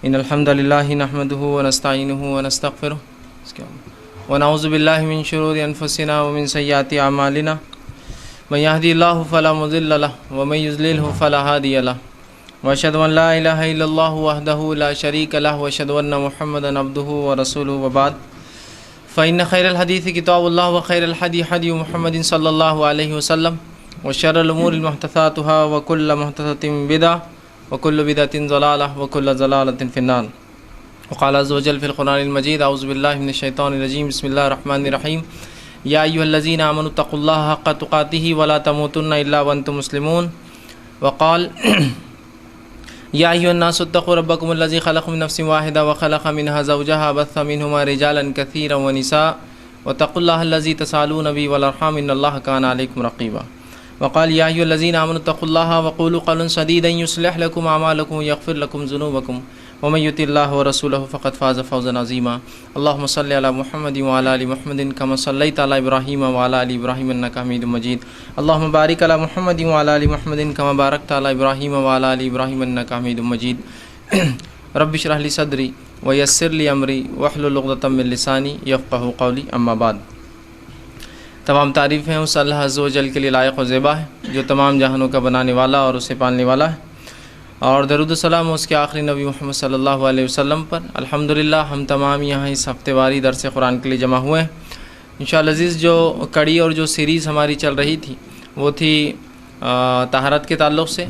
ان الحمد للہ نحمده ونستعینه ونستغفره ونعوذ باللہ من شرور انفسنا ومن سیئات اعمالنا من يهدي الله فلا مضل له ومن يضلل فلا هادي له واشهد ان لا الہ الا اللہ وحدہ لا شریک له واشهد ان محمدا عبدہ ورسولہ وبعد فإن خیر الحدیث کتاب اللہ وخیر الحدی حدی محمد صلی اللہ علیہ وسلم وشر الامور محدثاتها وكل محدثۃ بدعۃ وكل بدعة ضلالة وكل ضلالة في النار وقال عز وجل في القرآن المجيد أعوذ بالله من الشيطان الرجيم بسم الله الرحمن الرحيم يا أيها الذين آمنوا اتقوا الله حق تقاته ولا تموتن إلا وأنتم مسلمون وقال يا أيها الناس اتقوا ربكم الذي خلق من نفس واحدة وخلق منها زوجها بث منهما رجالا كثيرا ونساء واتقوا الله الذي تسألون به والأرحام إن الله كان عليكم رقيبا وقال يا أيها الذين آمنوا اتقوا الله وقولوا قولا سديدا يصلح لكم أعمالكم ويغفر لكم ذنوبكم ومن يطع الله ورسوله فقد فاز فوزا عظيما اللهم صل على محمد وعلى آل محمد كما صليت على إبراهيم وعلى آل إبراهيم إنك حميد مجيد اللهم بارك على محمد وعلى آل محمد كما باركت على إبراهيم وعلى آل إبراهيم إنك حميد مجيد رب اشرح لي صدري ويسر لي أمري واحلل عقدة من لساني يفقهوا قولي أما بعد تمام تعریفیں اس اللہ عز و جل کے لیے لائق و زیبا ہے جو تمام جہانوں کا بنانے والا اور اسے پالنے والا ہے، اور درود و سلام اس کے آخری نبی محمد صلی اللہ علیہ وسلم پر۔ الحمدللہ ہم تمام یہاں اس ہفتے واری درس قرآن کے لیے جمع ہوئے ہیں۔ انشاءاللہ عزیز جو کڑی اور جو سیریز ہماری چل رہی تھی وہ تھی طہارت کے تعلق سے،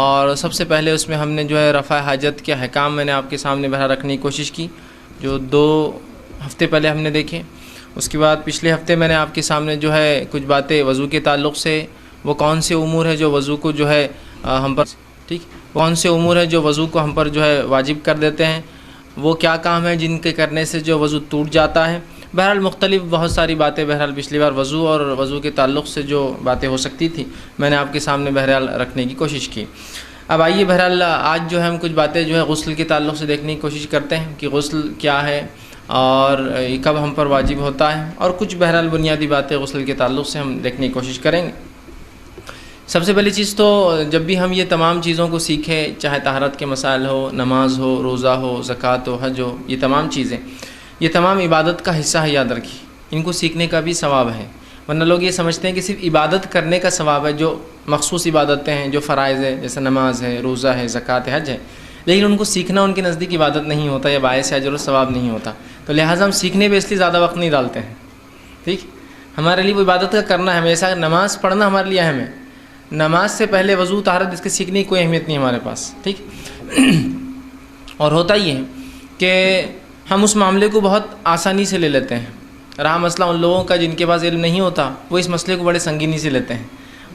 اور سب سے پہلے اس میں ہم نے جو ہے رفع حاجت کے احکام میں نے آپ کے سامنے بہرا رکھنے کی کوشش کی، جو 2 ہفتے پہلے ہم نے دیکھے۔ اس کے بعد پچھلے ہفتے میں نے آپ کے سامنے جو ہے کچھ باتیں وضو کے تعلق سے، وہ کون سے امور ہے جو وضو کو جو ہے ہم پر کون سے امور ہے جو وضو کو ہم پر جو ہے واجب کر دیتے ہیں، وہ کیا کام ہے جن کے کرنے سے جو وضو ٹوٹ جاتا ہے۔ بہرحال مختلف بہت ساری باتیں بہرحال پچھلی بار وضو اور وضو کے تعلق سے جو باتیں ہو سکتی تھی میں نے آپ کے سامنے بہرحال رکھنے کی کوشش کی۔ اب آئیے بہرحال آج جو ہے ہم کچھ باتیں جو ہے غسل کے تعلق سے دیکھنے کی کوشش کرتے ہیں کہ غسل کیا ہے اور کب ہم پر واجب ہوتا ہے، اور کچھ بہرحال بنیادی باتیں غسل کے تعلق سے ہم دیکھنے کی کوشش کریں گے۔ سب سے پہلی چیز تو جب بھی ہم یہ تمام چیزوں کو سیکھیں، چاہے طہارت کے مسائل ہو، نماز ہو، روزہ ہو، زکوٰۃ ہو، حج ہو، یہ تمام چیزیں یہ تمام عبادت کا حصہ ہے، یاد رکھیے ان کو سیکھنے کا بھی ثواب ہے۔ ورنہ لوگ یہ سمجھتے ہیں کہ صرف عبادت کرنے کا ثواب ہے، جو مخصوص عبادتیں ہیں، جو فرائض ہے جیسے نماز ہے، روزہ ہے، زکوٰۃ ہے، حج ہے، لیکن ان کو سیکھنا ان کے نزدیک عبادت نہیں ہوتا یا باعث اجر و ثواب نہیں ہوتا، تو لہٰذا ہم سیکھنے پہ اس لیے زیادہ وقت نہیں ڈالتے ہیں۔ ٹھیک، ہمارے لیے وہ عبادت کا کرنا ہے، ہمیشہ نماز پڑھنا ہمارے لیے اہم ہے۔ نماز سے پہلے وضو طہارت اس کے سیکھنے کی کوئی اہمیت نہیں ہمارے پاس۔ ٹھیک، اور ہوتا یہ ہے کہ ہم اس معاملے کو بہت آسانی سے لے لیتے ہیں۔ رہا مسئلہ ان لوگوں کا جن کے پاس علم نہیں ہوتا، وہ اس مسئلے کو بڑے سنگینی سے لیتے ہیں۔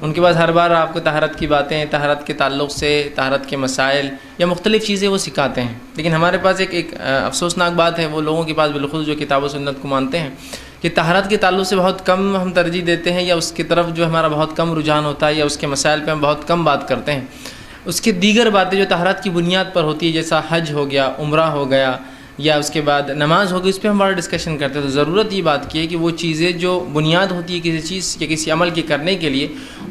ان کے پاس ہر بار آپ کو طہارت کی باتیں، طہارت کے تعلق سے، طہارت کے مسائل یا مختلف چیزیں وہ سکھاتے ہیں، لیکن ہمارے پاس ایک افسوسناک بات ہے، وہ لوگوں کے پاس بالخصوص جو کتاب و سنت کو مانتے ہیں کہ طہارت کے تعلق سے بہت کم ہم ترجیح دیتے ہیں، یا اس کی طرف جو ہمارا بہت کم رجحان ہوتا ہے، یا اس کے مسائل پہ ہم بہت کم بات کرتے ہیں۔ اس کے دیگر باتیں جو طہارت کی بنیاد پر ہوتی ہے، جیسا حج ہو گیا، عمرہ ہو گیا، یا اس کے بعد نماز ہوگی، اس پہ ہم بڑا ڈسکشن کرتے ہیں۔ تو ضرورت یہ بات کی ہے کہ وہ چیزیں جو بنیاد ہوتی ہے کسی چیز یا کسی عمل کے کرنے کے لیے،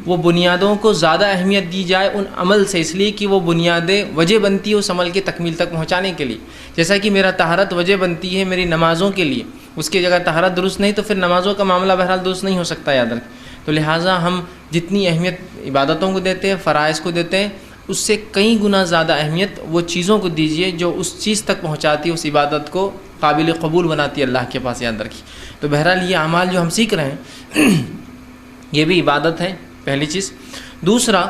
وہ بنیادوں کو زیادہ اہمیت دی جائے ان عمل سے، اس لیے کہ وہ بنیادیں وجہ بنتی ہے اس عمل کے تکمیل تک پہنچانے کے لیے۔ جیسا کہ میرا طہارت وجہ بنتی ہے میری نمازوں کے لیے، اس کی جگہ طہارت درست نہیں تو پھر نمازوں کا معاملہ بہرحال درست نہیں ہو سکتا، یاد رکھ۔ تو لہٰذا ہم جتنی اہمیت عبادتوں کو دیتے ہیں، فرائض کو دیتے ہیں، اس سے کئی گنا زیادہ اہمیت وہ چیزوں کو دیجیے جو اس چیز تک پہنچاتی ہے، اس عبادت کو قابل قبول بناتی ہے اللہ کے پاس، یاد رکھیے۔ تو بہرحال یہ اعمال جو ہم سیکھ رہے ہیں یہ بھی عبادت ہے، پہلی چیز۔ دوسرا،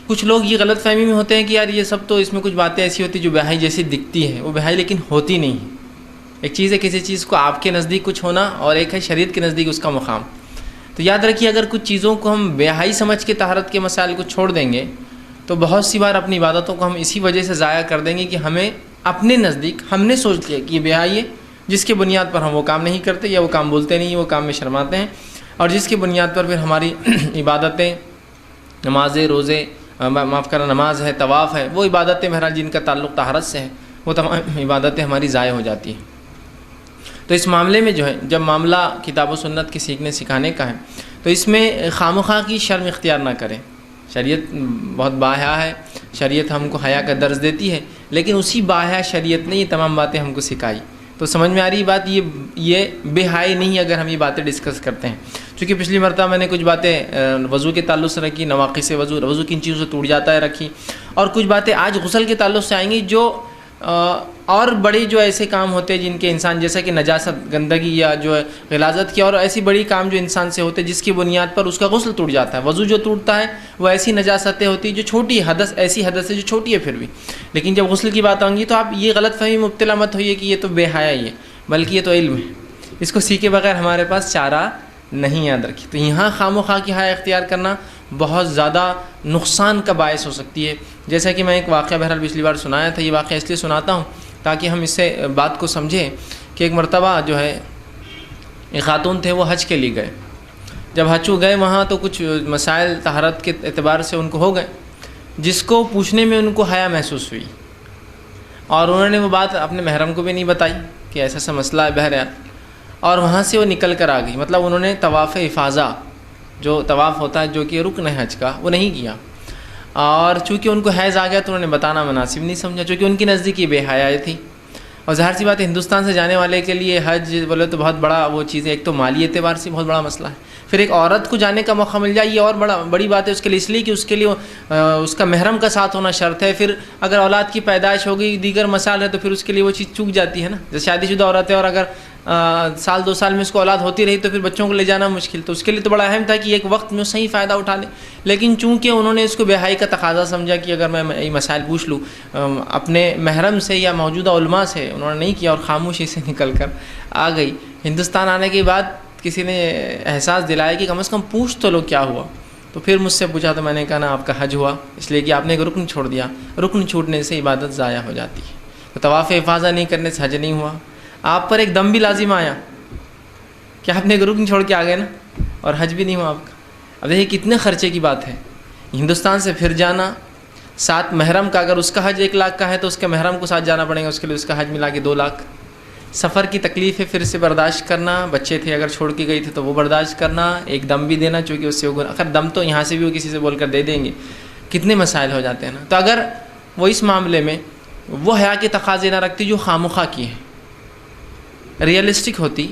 کچھ لوگ یہ غلط فہمی میں ہوتے ہیں کہ یار یہ سب تو اس میں کچھ باتیں ایسی ہوتی جو بہائی جیسی دکھتی ہے، وہ بہائی لیکن ہوتی نہیں ہے۔ ایک چیز ہے کسی چیز کو آپ کے نزدیک کچھ ہونا، اور ایک ہے شریعت کے نزدیک اس کا مقام۔ تو یاد رکھیے اگر کچھ چیزوں کو ہم بہائی سمجھ کے طہارت کے مسائل کو چھوڑ دیں گے تو بہت سی بار اپنی عبادتوں کو ہم اسی وجہ سے ضائع کر دیں گے کہ ہمیں اپنے نزدیک ہم نے سوچ لیا کہ یہ بہائی ہے، جس کے بنیاد پر ہم وہ کام نہیں کرتے، یا وہ کام بولتے نہیں، وہ کام میں شرماتے ہیں، اور جس کی بنیاد پر پھر ہماری عبادتیں، نمازیں، روزے، معاف کرنا نماز ہے، طواف ہے، وہ عبادتیں بہرحال جن کا تعلق طہارت سے ہے، وہ تمام عبادتیں ہماری ضائع ہو جاتی ہیں۔ تو اس معاملے میں جو ہے جب معاملہ کتاب و سنت کے سیکھنے سکھانے کا ہے تو اس میں خواہ مخواہ کی شرم اختیار نہ کریں۔ شریعت بہت باحیا ہے، شریعت ہم کو حیا کا درس دیتی ہے، لیکن اسی باحیا شریعت نے یہ تمام باتیں ہم کو سکھائی. تو سمجھ میں آ رہی بات، یہ بے حیائی نہیں اگر ہم یہ باتیں ڈسکس کرتے ہیں. چونکہ پچھلی مرتبہ میں نے کچھ باتیں وضو کے تعلق سے رکھی، نواقص وضو کن چیزوں سے ٹوٹ جاتا ہے رکھی، اور کچھ باتیں آج غسل کے تعلق سے آئیں گی جو اور بڑے جو ایسے کام ہوتے ہیں جن کے انسان، جیسا کہ نجاست، گندگی یا جو ہے غلاظت کی، اور ایسی بڑی کام جو انسان سے ہوتے ہیں جس کی بنیاد پر اس کا غسل ٹوٹ جاتا ہے. وضو جو ٹوٹتا ہے وہ ایسی نجاستیں ہوتی ہیں جو چھوٹی حدث، ایسی حدث ہے جو چھوٹی ہے پھر بھی، لیکن جب غسل کی بات آئیں گی تو آپ یہ غلط فہمی مبتلا مت ہوئیے کہ یہ تو بے حیائی ہے، بلکہ یہ تو علم ہے. اس کو سیکھے بغیر ہمارے پاس چارہ نہیں. یاد رکھیے، تو یہاں خام و خواہ کی حیا اختیار کرنا بہت زیادہ نقصان کا باعث ہو سکتی ہے. جیسا کہ میں ایک واقعہ بہرحال پچھلی بار سنایا تھا، یہ واقعہ اس لیے سناتا ہوں تاکہ ہم اس سے بات کو سمجھیں کہ ایک مرتبہ جو ہے ایک خاتون تھے، وہ حج کے لیے گئے. جب حج کو گئے وہاں تو کچھ مسائل طہارت کے اعتبار سے ان کو ہو گئے، جس کو پوچھنے میں ان کو حیا محسوس ہوئی، اور انہوں نے وہ بات اپنے محرم کو بھی نہیں بتائی کہ ایسا ایسا مسئلہ ہے بہرحال. اور وہاں سے وہ نکل کر آ گئی. مطلب انہوں نے طواف افاضہ، جو طواف ہوتا ہے جو کہ رکن ہے حج کا، وہ نہیں کیا. اور چونکہ ان کو حیض آ گیا تو انہوں نے بتانا مناسب نہیں سمجھا، چونکہ ان کی نزدیک یہ بے حیائی تھی. اور ظاہر سی بات ہے، ہندوستان سے جانے والے کے لیے حج بولے تو بہت بڑا وہ چیز ہے. ایک تو مالی اعتبار سے بہت بڑا مسئلہ ہے، پھر ایک عورت کو جانے کا موقع مل جائے یہ اور بڑی بات ہے اس کے لیے، اس لیے کہ اس کے لیے اس کا محرم کا ساتھ ہونا شرط ہے. پھر اگر اولاد کی پیدائش ہو گئی، دیگر مسائل ہے، تو پھر اس کے لیے وہ چیز چوک جاتی ہے نا. جیسے شادی شدہ عورت ہے اور اگر سال 2 سال میں اس کو اولاد ہوتی رہی تو پھر بچوں کو لے جانا مشکل. تو اس کے لیے تو بڑا اہم تھا کہ ایک وقت میں صحیح فائدہ اٹھا لے. لیکن چونکہ انہوں نے اس کو بے حیائی کا تقاضا سمجھا کہ اگر میں یہ مسائل پوچھ لوں اپنے محرم سے یا موجودہ علماء سے، انہوں نے نہیں کیا اور خاموشی سے نکل کر آ گئی. ہندوستان آنے کے بعد کسی نے احساس دلایا کہ کم از کم پوچھ تو لو کیا ہوا. تو پھر مجھ سے پوچھا تو میں نے کہا نا آپ کا حج ہوا، اس لیے کہ آپ نے ایک رکن چھوڑ دیا. رکن چھوڑنے سے عبادت ضائع ہو جاتی ہے. تو طواف افاضہ نہیں کرنے سے حج نہیں ہوا. آپ پر ایک دم بھی لازم آیا کہ آپ نے ایک رکن چھوڑ کے آ گئے نا، اور حج بھی نہیں ہوا آپ کا. اب دیکھیے کتنے خرچے کی بات ہے. ہندوستان سے پھر جانا، ساتھ محرم کا، اگر اس کا حج 1 لاکھ کا ہے تو اس کے محرم کو ساتھ جانا پڑے گا، اس کے لیے اس کا حج ملا کے 2 لاکھ. سفر کی تکلیف ہے پھر سے برداشت کرنا، بچے تھے اگر چھوڑ کے گئی تھی تو وہ برداشت کرنا، ایک دم بھی دینا چونکہ اس سے اگر دم تو یہاں سے بھی وہ کسی سے بول کر دے دیں گے. کتنے مسائل ہو جاتے ہیں نا. تو اگر وہ اس معاملے میں وہ حیا کے تقاضے نہ رکھتی جو خامخواہ کی ہے، ریئلسٹک ہوتی،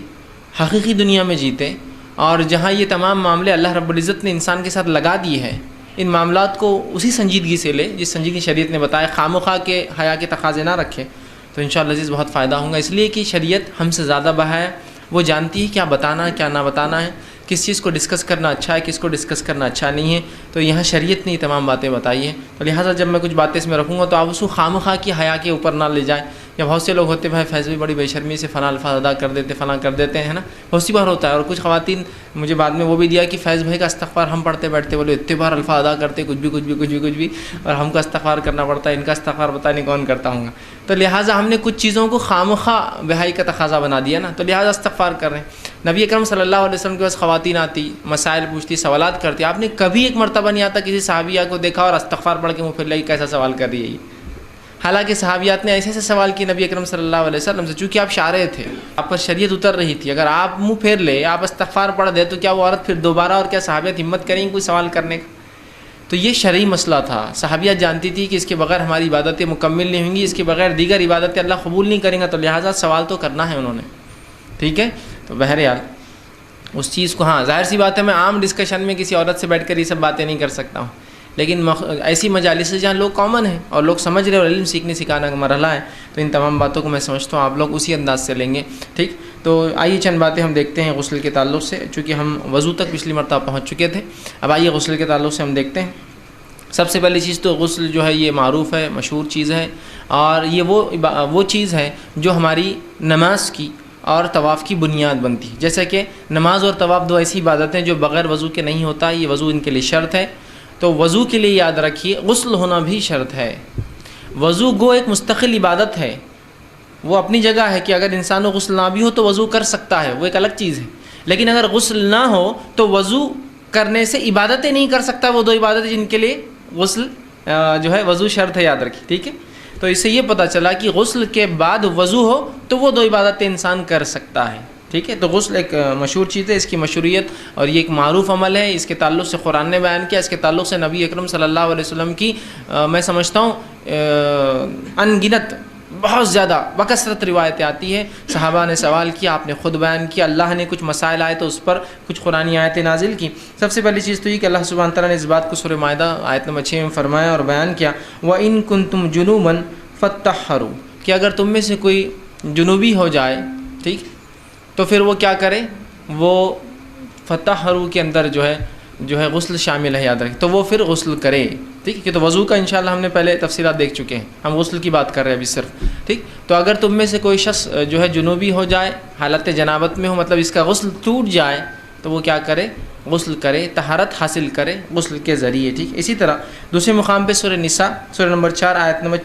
حقیقی دنیا میں جیتے، اور جہاں یہ تمام معاملے اللہ رب العزت نے انسان کے ساتھ لگا دیے ہیں، ان معاملات کو اسی سنجیدگی سے لے جس سنجیدگی شریعت نے بتایا، خامخواہ کے حیا کے تقاضے نہ رکھے، تو انشاءاللہ عزیز بہت فائدہ ہوگا. اس لیے کہ شریعت ہم سے زیادہ باحیا ہے، وہ جانتی ہے کیا بتانا ہے کیا نہ بتانا ہے، کس چیز کو ڈسکس کرنا اچھا ہے کس کو ڈسکس کرنا اچھا نہیں ہے. تو یہاں شریعت نے یہ تمام باتیں بتائی ہیں. تو لہٰذا جب میں کچھ باتیں اس میں رکھوں گا تو آپ اس کو خامخواہ کی حیا کے اوپر نہ لے جائیں. یا بہت سے لوگ ہوتے بھائی فیض بھی بڑی بے شرمی سے فلاں الفاظ ادا کر دیتے، فلاں کر دیتے ہیں نا، بہت سی بار ہوتا ہے. اور کچھ خواتین مجھے بعد میں وہ بھی دیا کہ فیض بھائی کا استغفار ہم پڑھتے بیٹھتے، بولے اتنے بار الفاظ ادا کرتے کچھ بھی، اور ہم کا استغفار کرنا پڑتا ہے، ان کا استغفار پتہ نہیں کون کرتا ہوں گا. تو لہٰذا ہم نے کچھ چیزوں کو خامخواہ بے حیائی کا تقاضا بنا دیا نا، تو لہٰذا استغفار کر رہے ہیں. نبی اکرم صلی اللہ علیہ وسلم کے پاس خواتین آتی، مسائل پوچھتی، سوالات کرتی، آپ نے کبھی ایک مرتبہ نہیں آتا کسی صحابیہ کو دیکھا اور استغفار پڑھ کے منہ پھیر لیا کہ کیسا سوال کر رہی ہے یہ. حالانکہ صحابیات نے ایسے ایسے سوال کیے نبی اکرم صلی اللہ علیہ وسلم سے، چونکہ آپ شارع تھے، آپ پر شریعت اتر رہی تھی. اگر آپ منہ پھیر لے، آپ استغفار پڑھ دے، تو کیا وہ عورت پھر دوبارہ اور کیا صحابیات ہمت کریں گے کوئی سوال کرنے کا؟ تو یہ شرعی مسئلہ تھا. صحابیات جانتی تھی کہ اس کے بغیر ہماری عبادتیں مکمل نہیں ہوں گی، اس کے بغیر دیگر عبادتیں اللہ قبول نہیں کریں گا، تو لہٰذا سوال تو کرنا ہے انہوں نے. ٹھیک ہے. تو بہرحال اس چیز کو، ہاں ظاہر سی بات ہے میں عام ڈسکشن میں کسی عورت سے بیٹھ کر یہ سب باتیں نہیں کر سکتا ہوں، لیکن ایسی مجالس سے جہاں لوگ کامن ہیں اور لوگ سمجھ رہے اور علم سیکھنے سکھانے کا مرحلہ ہے، تو ان تمام باتوں کو میں سمجھتا ہوں آپ لوگ اسی انداز سے لیں گے. ٹھیک. تو آئیے چند باتیں ہم دیکھتے ہیں غسل کے تعلق سے، چونکہ ہم وضو تک پچھلی مرتبہ پہنچ چکے تھے. اب آئیے غسل کے تعلق سے ہم دیکھتے ہیں. سب سے پہلی چیز تو غسل جو ہے یہ معروف ہے، مشہور چیز ہے، اور یہ وہ چیز ہے جو ہماری نماز کی اور طواف کی بنیاد بنتی ہے. جیسا کہ نماز اور طواف 2 ایسی عبادتیں جو بغیر وضو کے نہیں ہوتا، یہ وضو ان کے لیے شرط ہے. تو وضو کے لیے یاد رکھیے غسل ہونا بھی شرط ہے. وضو گو ایک مستقل عبادت ہے، وہ اپنی جگہ ہے کہ اگر انسان کو غسل نہ بھی ہو تو وضو کر سکتا ہے، وہ ایک الگ چیز ہے. لیکن اگر غسل نہ ہو تو وضو کرنے سے عبادتیں نہیں کر سکتا. وہ 2 عبادتیں جن کے لیے غسل جو ہے وضو شرط ہے، یاد رکھیے. ٹھیک ہے. تو اس سے یہ پتہ چلا کہ غسل کے بعد وضو ہو تو وہ 2 عبادتیں انسان کر سکتا ہے. ٹھیک ہے. تو غسل ایک مشہور چیز ہے، اس کی مشہوریت اور یہ ایک معروف عمل ہے. اس کے تعلق سے قرآن نے بیان کیا، اس کے تعلق سے نبی اکرم صلی اللہ علیہ وسلم کی میں سمجھتا ہوں ان گنت بہت زیادہ بکثرت روایتیں آتی ہیں. صحابہ نے سوال کیا، آپ نے خود بیان کیا، اللہ نے کچھ مسائل آئے تو اس پر کچھ قرآنی آیتیں نازل کی. سب سے پہلی چیز تو یہ کہ اللہ سبحانہ تعالیٰ نے اس بات کو سورہ مائدہ آیت نمبر 6 میں فرمایا اور بیان کیا، وَإِن كُنتُمْ جُنُوبًا فَاتَّطَہَّرُوا، کہ اگر تم میں سے کوئی جنوبی ہو جائے، ٹھیک، تو پھر وہ کیا کرے، وہ فَاتَّطَہَّرُوا کے اندر جو ہے غسل شامل ہے، یاد رکھیں. تو وہ پھر غسل کرے، ٹھیک. کہ تو وضو کا انشاءاللہ ہم نے پہلے تفصیلات دیکھ چکے ہیں، ہم غسل کی بات کر رہے ہیں ابھی صرف، ٹھیک. تو اگر تم میں سے کوئی شخص جو ہے جنوبی ہو جائے، حالت جنابت میں ہو، مطلب اس کا غسل ٹوٹ جائے، تو وہ کیا کرے، غسل کرے، طہارت حاصل کرے غسل کے ذریعے، ٹھیک. اسی طرح دوسرے مقام پہ سورہ نساء سورہ نمبر 4 آیت نمبر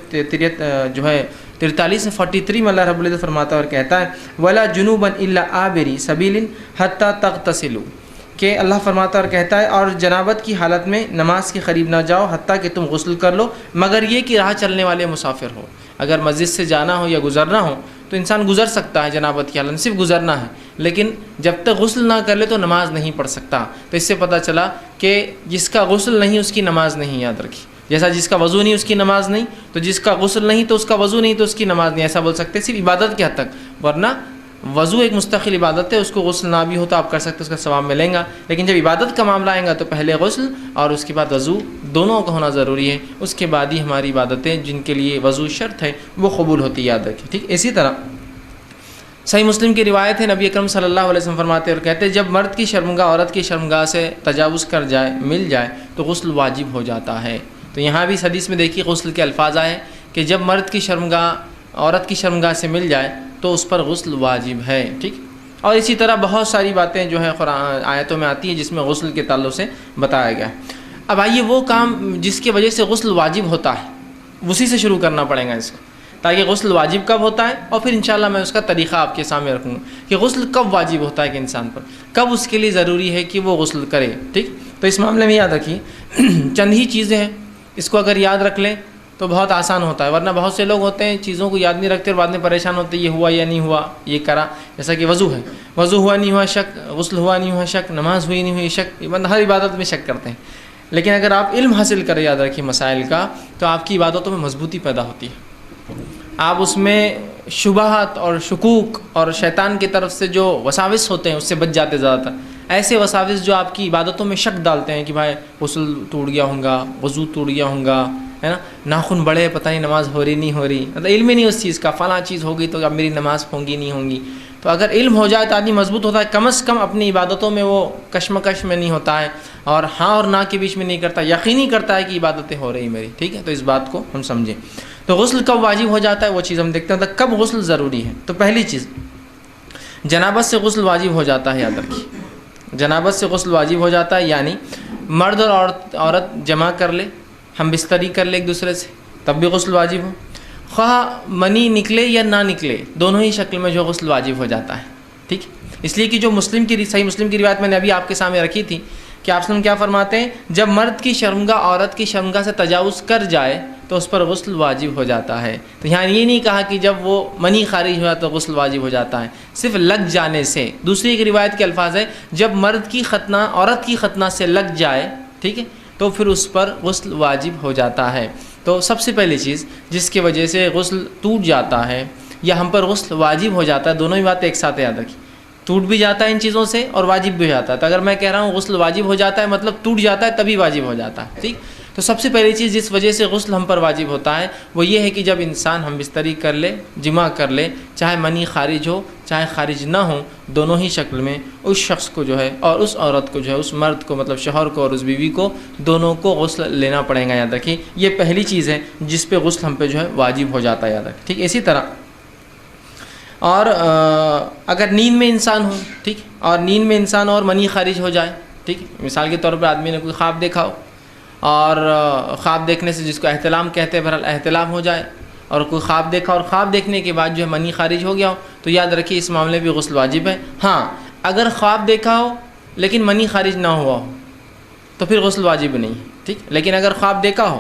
43 سے 43 میں اللہ رب العزت فرماتا ہے اور کہتا ہے وَلَا جُنُوبًا إِلَّا آبِرِي سَبِيلٍ حَتَّى تَغْتَسِلُوا، کہ اللہ فرماتا اور کہتا ہے اور جنابت کی حالت میں نماز کے قریب نہ جاؤ حتیٰ کہ تم غسل کر لو، مگر یہ کہ راہ چلنے والے مسافر ہو. اگر مسجد سے جانا ہو یا گزرنا ہو تو انسان گزر سکتا ہے جنابت کی حالت میں، صرف گزرنا ہے، لیکن جب تک غسل نہ کر لے تو نماز نہیں پڑھ سکتا. تو اس سے پتہ چلا کہ جس کا غسل نہیں اس کی نماز نہیں، یاد رکھی. جیسا جس کا وضو نہیں اس کی نماز نہیں، تو جس کا غسل نہیں تو اس کا وضو نہیں تو اس کی نماز نہیں، ایسا بول سکتے صرف عبادت کے حد تک. ورنہ وضو ایک مستقل عبادت ہے، اس کو غسل نہ بھی ہو تو آپ کر سکتے، اس کا ثواب ملیں گا. لیکن جب عبادت کا معاملہ آئے گا تو پہلے غسل اور اس کے بعد وضو دونوں کا ہونا ضروری ہے. اس کے بعد ہی ہماری عبادتیں جن کے لیے وضو شرط ہے وہ قبول ہوتی، یاد رکھیں، ٹھیک. اسی طرح صحیح مسلم کی روایت ہے، نبی اکرم صلی اللہ علیہ وسلم فرماتے اور کہتے جب مرد کی شرمگاہ عورت کی شرمگاہ سے تجاوز کر جائے، مل جائے تو غسل واجب ہو جاتا ہے. تو یہاں بھی اس حدیث میں دیکھیے غسل کے الفاظ آئے کہ جب مرد کی شرمگاہ عورت کی شرمگاہ سے مل جائے تو اس پر غسل واجب ہے، ٹھیک. اور اسی طرح بہت ساری باتیں جو ہے قرآن آیتوں میں آتی ہیں جس میں غسل کے تعلق سے بتایا گیا. اب آئیے وہ کام جس کی وجہ سے غسل واجب ہوتا ہے اسی سے شروع کرنا پڑے گا اس کو، تاکہ غسل واجب کب ہوتا ہے، اور پھر انشاءاللہ میں اس کا طریقہ آپ کے سامنے رکھوں گا کہ غسل کب واجب ہوتا ہے کہ انسان پر، کب اس کے لیے ضروری ہے کہ وہ غسل کرے، ٹھیک. تو اس معاملے میں یاد رکھیے چند ہی چیزیں ہیں، اس کو اگر یاد رکھ لیں تو بہت آسان ہوتا ہے. ورنہ بہت سے لوگ ہوتے ہیں چیزوں کو یاد نہیں رکھتے اور بعد میں پریشان ہوتے یہ ہوا یا نہیں ہوا، یہ کرا. جیسا کہ وضو ہے، وضو ہوا نہیں ہوا شک، غسل ہوا نہیں ہوا شک، نماز ہوئی نہیں ہوئی شک، بندہ ہر عبادت میں شک کرتے ہیں. لیکن اگر آپ علم حاصل کریں، یاد رکھیے مسائل کا، تو آپ کی عبادتوں میں مضبوطی پیدا ہوتی ہے. آپ اس میں شبہات اور شکوک اور شیطان کی طرف سے جو وساوس ہوتے ہیں اس سے بچ جاتے زیادہ تر. ایسے وساوس جو آپ کی عبادتوں میں شک ڈالتے ہیں کہ بھائی غسل ٹوٹ گیا ہوگا، وضو ٹوٹ گیا ہوگا، ہے نا، ناخن بڑے پتہ نہیں نماز ہو رہی نہیں ہو رہی، مطلب علم ہی نہیں اس چیز کا، فلاں چیز ہوگی تو اب میری نماز ہونگی نہیں ہونگی. تو اگر علم ہو جائے تو آدمی مضبوط ہوتا ہے، کم از کم اپنی عبادتوں میں وہ کشمکش میں نہیں ہوتا ہے اور ہاں اور نہ کے بیچ میں نہیں کرتا، یقینی کرتا ہے کہ عبادتیں ہو رہی میری، ٹھیک ہے. تو اس بات کو ہم سمجھیں. تو غسل کب واجب ہو جاتا ہے وہ چیز ہم دیکھتے ہیں. تو کب غسل ضروری ہے؟ تو پہلی چیز جنابت سے غسل واجب ہو جاتا ہے، یاد رکھیے جنابت سے غسل واجب ہو جاتا ہے، یعنی مرد اور عورت جمع کر لے، ہم بستری کر لے ایک دوسرے سے، تب بھی غسل واجب ہو. خواہ منی نکلے یا نہ نکلے، دونوں ہی شکل میں جو غسل واجب ہو جاتا ہے، ٹھیک. اس لیے کہ جو صحیح مسلم کی روایت میں نے ابھی آپ کے سامنے رکھی تھی کہ آپ کیا فرماتے ہیں، جب مرد کی شرمگاہ عورت کی شرمگاہ سے تجاوز کر جائے تو اس پر غسل واجب ہو جاتا ہے. تو یہاں یہ نہیں کہا کہ جب وہ منی خارج ہوا تو غسل واجب ہو جاتا ہے، صرف لگ جانے سے. دوسری ایک روایت کے الفاظ ہے جب مرد کی ختنہ عورت کی ختنہ سے لگ جائے، ٹھیک ہے، تو پھر اس پر غسل واجب ہو جاتا ہے. تو سب سے پہلی چیز جس کی وجہ سے غسل ٹوٹ جاتا ہے یا ہم پر غسل واجب ہو جاتا ہے، دونوں ہی باتیں ایک ساتھ یاد رکھیں، ٹوٹ بھی جاتا ہے ان چیزوں سے اور واجب بھی ہو جاتا ہے. تو اگر میں کہہ رہا ہوں غسل واجب ہو جاتا ہے مطلب ٹوٹ جاتا ہے تبھی واجب ہو جاتا ہے، ٹھیک. تو سب سے پہلی چیز جس وجہ سے غسل ہم پر واجب ہوتا ہے وہ یہ ہے کہ جب انسان ہم بستری کر لے، جمع کر لے، چاہے منی خارج ہو چاہے خارج نہ ہو، دونوں ہی شکل میں اس شخص کو جو ہے اور اس عورت کو جو ہے، اس مرد کو مطلب شوہر کو اور اس بیوی کو، دونوں کو غسل لینا پڑے گا. یاد رکھیے یہ پہلی چیز ہے جس پہ غسل ہم پہ جو ہے واجب ہو جاتا ہے، یاد رکھیں، ٹھیک. اسی طرح اور اگر نیند میں انسان ہو، ٹھیک، اور نیند میں انسان اور منی خارج ہو جائے، ٹھیک، مثال کے طور پر آدمی نے کوئی خواب دیکھا ہو اور خواب دیکھنے سے جس کو احتلام کہتے ہیں، بہرحال احتلام ہو جائے، اور کوئی خواب دیکھا اور خواب دیکھنے کے بعد جو ہے منی خارج ہو گیا ہو، تو یاد رکھیے اس معاملے بھی غسل واجب ہے. ہاں اگر خواب دیکھا ہو لیکن منی خارج نہ ہوا ہو تو پھر غسل واجب نہیں، ٹھیک. لیکن اگر خواب دیکھا ہو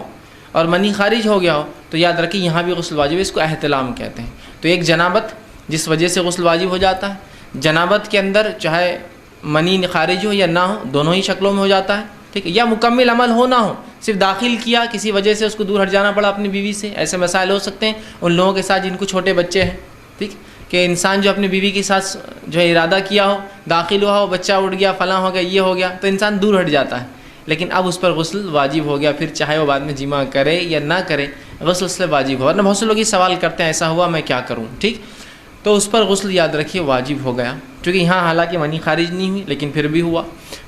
اور منی خارج ہو گیا ہو تو یاد رکھیے یہاں بھی غسل واجب ہے، اس کو احتلام کہتے ہیں. تو ایک جنابت جس وجہ سے غسل واجب ہو جاتا ہے، جنابت کے اندر چاہے منی خارج ہو یا نہ ہو، دونوں ہی شکلوں میں ہو جاتا ہے، ٹھیک ہے، یا مکمل عمل ہو نہ ہو، صرف داخل کیا کسی وجہ سے اس کو دور ہٹ جانا پڑا اپنی بیوی سے، ایسے مسائل ہو سکتے ہیں ان لوگوں کے ساتھ جن کو چھوٹے بچے ہیں، ٹھیک، کہ انسان جو اپنی بیوی کے ساتھ جو ہے ارادہ کیا ہو، داخل ہوا ہو، بچہ اٹھ گیا، فلاں ہو گیا، یہ ہو گیا، تو انسان دور ہٹ جاتا ہے، لیکن اب اس پر غسل واجب ہو گیا، پھر چاہے وہ بعد میں جماع کرے یا نہ کرے غسل اس سے واجب ہو۔ ورنہ بہت سے لوگ یہ سوال کرتے ہیں ایسا ہوا میں کیا کروں، ٹھیک، تو اس پر غسل یاد رکھیے واجب ہو گیا، کیونکہ یہاں حالانکہ منی خارج نہیں ہوئی لیکن پھر بھی ہوا،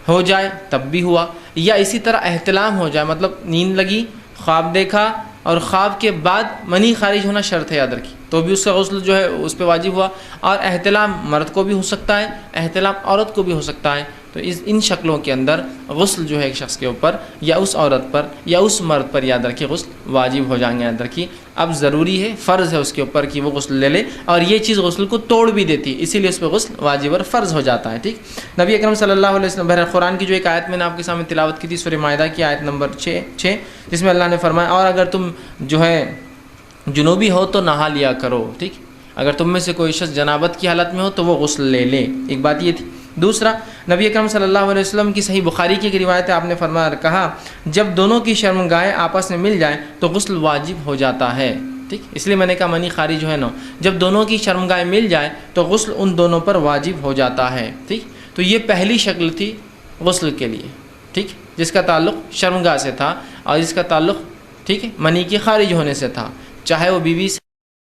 ہو جائے تب بھی ہوا، یا اسی طرح احتلام ہو جائے، مطلب نیند لگی، خواب دیکھا اور خواب کے بعد منی خارج ہونا شرط ہے، یاد رکھیے، تو بھی اس کا غسل جو ہے اس پہ واجب ہوا۔ اور احتلام مرد کو بھی ہو سکتا ہے، احتلام عورت کو بھی ہو سکتا ہے، تو ان شکلوں کے اندر غسل جو ہے ایک شخص کے اوپر یا اس عورت پر یا اس مرد پر یاد رکھیے غسل واجب ہو جائیں گے، یاد رکھیے۔ اب ضروری ہے، فرض ہے اس کے اوپر کہ وہ غسل لے لے، اور یہ چیز غسل کو توڑ بھی دیتی ہے، اسی لیے اس پہ غسل واجب اور فرض ہو جاتا ہے، ٹھیک۔ نبی اکرم صلی اللہ علیہ وسلم بہرحال قرآن کی جو ایک آیت میں نے آپ کے سامنے تلاوت کی تھی، سورہ مائدہ کی آیت نمبر 6 جس میں اللہ نے فرمایا اور اگر تم جو ہے جنوبی ہو تو نہا لیا کرو، ٹھیک، اگر تم میں سے کوئی شخص جنابت کی حالت میں ہو تو وہ غسل لے لے، ایک بات یہ تھی۔ دوسرا، نبی اکرم صلی اللہ علیہ وسلم کی صحیح بخاری کی ایک روایت ہے، آپ نے فرمایا کہا جب دونوں کی شرمگاہیں آپس میں مل جائیں تو غسل واجب ہو جاتا ہے، ٹھیک، اس لیے میں نے کہا منی خارج ہے نا، جب دونوں کی شرمگاہیں مل جائیں تو غسل ان دونوں پر واجب ہو جاتا ہے، ٹھیک۔ تو یہ پہلی شکل تھی غسل کے لیے، ٹھیک، جس کا تعلق شرمگاہ سے تھا اور جس کا تعلق، ٹھیک ہے، منی کے خارج ہونے سے تھا، چاہے وہ بیوی سے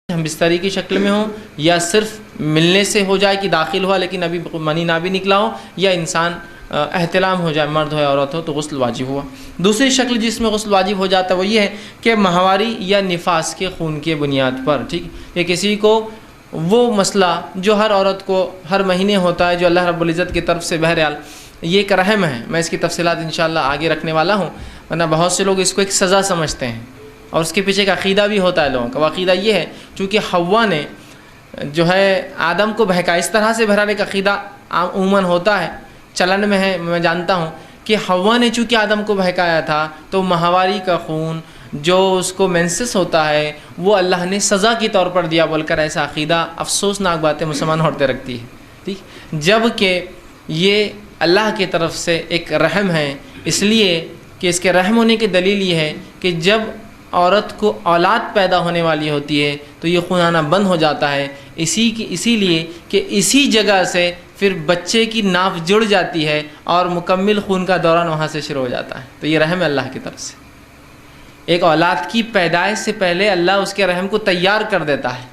ہم بستری کی شکل میں ہو یا صرف ملنے سے ہو جائے کہ داخل ہوا لیکن ابھی منی نہ بھی نکلا ہو، یا انسان احتلام ہو جائے، مرد ہو یا عورت ہو، تو غسل واجب ہوا۔ دوسری شکل جس میں غسل واجب ہو جاتا ہے وہ یہ ہے کہ ماہواری یا نفاس کے خون کے بنیاد پر، ٹھیک، کہ کسی کو وہ مسئلہ جو ہر عورت کو ہر مہینے ہوتا ہے، جو اللہ رب العزت کی طرف سے، بہرحال یہ ایک رحم ہے، میں اس کی تفصیلات انشاءاللہ آگے رکھنے والا ہوں، ورنہ بہت سے لوگ اس کو ایک سزا سمجھتے ہیں اور اس کے پیچھے ایک عقیدہ بھی ہوتا ہے لوگوں کا۔ وہ عقیدہ یہ ہے چونکہ حوا نے جو ہے آدم کو بہکا، اس طرح سے بہرحال ایک عقیدہ عموماً ہوتا ہے، چلن میں ہے، میں جانتا ہوں کہ حوا نے چونکہ آدم کو بہکایا تھا تو ماہواری کا خون جو اس کو مینسس ہوتا ہے وہ اللہ نے سزا کے طور پر دیا بول کر ایسا عقیدہ افسوسناک باتیں مسلمان عورتیں رکھتی ہے، ٹھیک، جب کہ یہ اللہ کی طرف سے ایک رحم ہے، اس لیے کہ اس کے رحم ہونے کی دلیل یہ ہے کہ جب عورت کو اولاد پیدا ہونے والی ہوتی ہے تو یہ خون آنا بند ہو جاتا ہے، اسی لیے کہ اسی جگہ سے پھر بچے کی ناف جڑ جاتی ہے اور مکمل خون کا دوران وہاں سے شروع ہو جاتا ہے، تو یہ رحم ہے اللہ کی طرف سے۔ ایک اولاد کی پیدائش سے پہلے اللہ اس کے رحم کو تیار کر دیتا ہے۔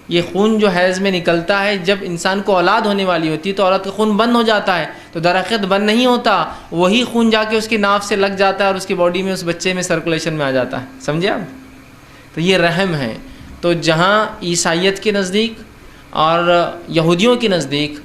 یہ خون جو حیض میں نکلتا ہے جب انسان کو اولاد ہونے والی ہوتی ہے تو عورت کا خون بند ہو جاتا ہے، تو درحقیقت بند نہیں ہوتا، وہی خون جا کے اس کی ناف سے لگ جاتا ہے اور اس کی باڈی میں، اس بچے میں سرکولیشن میں آ جاتا ہے، سمجھے آپ؟ تو یہ رحم ہے۔ تو جہاں عیسائیت کے نزدیک اور یہودیوں کے نزدیک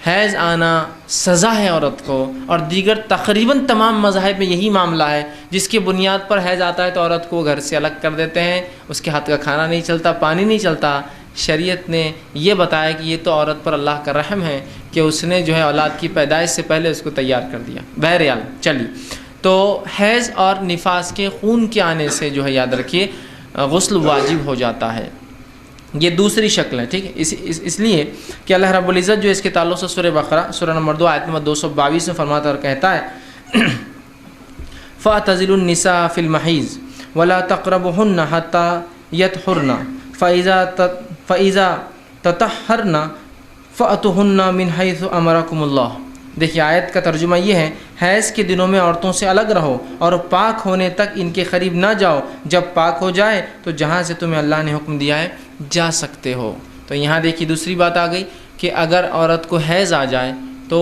حیض آنا سزا ہے عورت کو، اور دیگر تقریباً تمام مذاہب میں یہی معاملہ ہے، جس کی بنیاد پر حیض آتا ہے تو عورت کو گھر سے الگ کر دیتے ہیں، اس کے ہاتھ کا کھانا نہیں چلتا، پانی نہیں چلتا۔ شریعت نے یہ بتایا کہ یہ تو عورت پر اللہ کا رحم ہے کہ اس نے جو ہے اولاد کی پیدائش سے پہلے اس کو تیار کر دیا۔ بہرحال چلیے، تو حیض اور نفاس کے خون کے آنے سے جو ہے یاد رکھیے غسل واجب ہو جاتا ہے، یہ دوسری شکل ہے، ٹھیک ہے، اس لیے کہ اللہ رب العزت جو اس کے تعلق سے سورہ بقرہ سورہ نمبر 2 آیت نمبر 222 میں فرماتا اور کہتا ہے فَاعْتَزِلُوا النِّسَاءَ فِي الْمَحِيضِ وَلَا تَقْرَبُوهُنَّ حَتَّى يَطْهُرْنَ فَإِذَا تَطَهَّرْنَ فَأْتُوهُنَّ مِنْ حَيْثُ أَمَرَكُمُ اللَّهُ۔ دیکھیے آیت کا ترجمہ یہ ہے، حیض کے دنوں میں عورتوں سے الگ رہو اور پاک ہونے تک ان کے قریب نہ جاؤ، جب پاک ہو جائے تو جہاں سے تمہیں اللہ نے حکم دیا ہے جا سکتے ہو۔ تو یہاں دیکھیے دوسری بات آ گئی کہ اگر عورت کو حیض آ جائے تو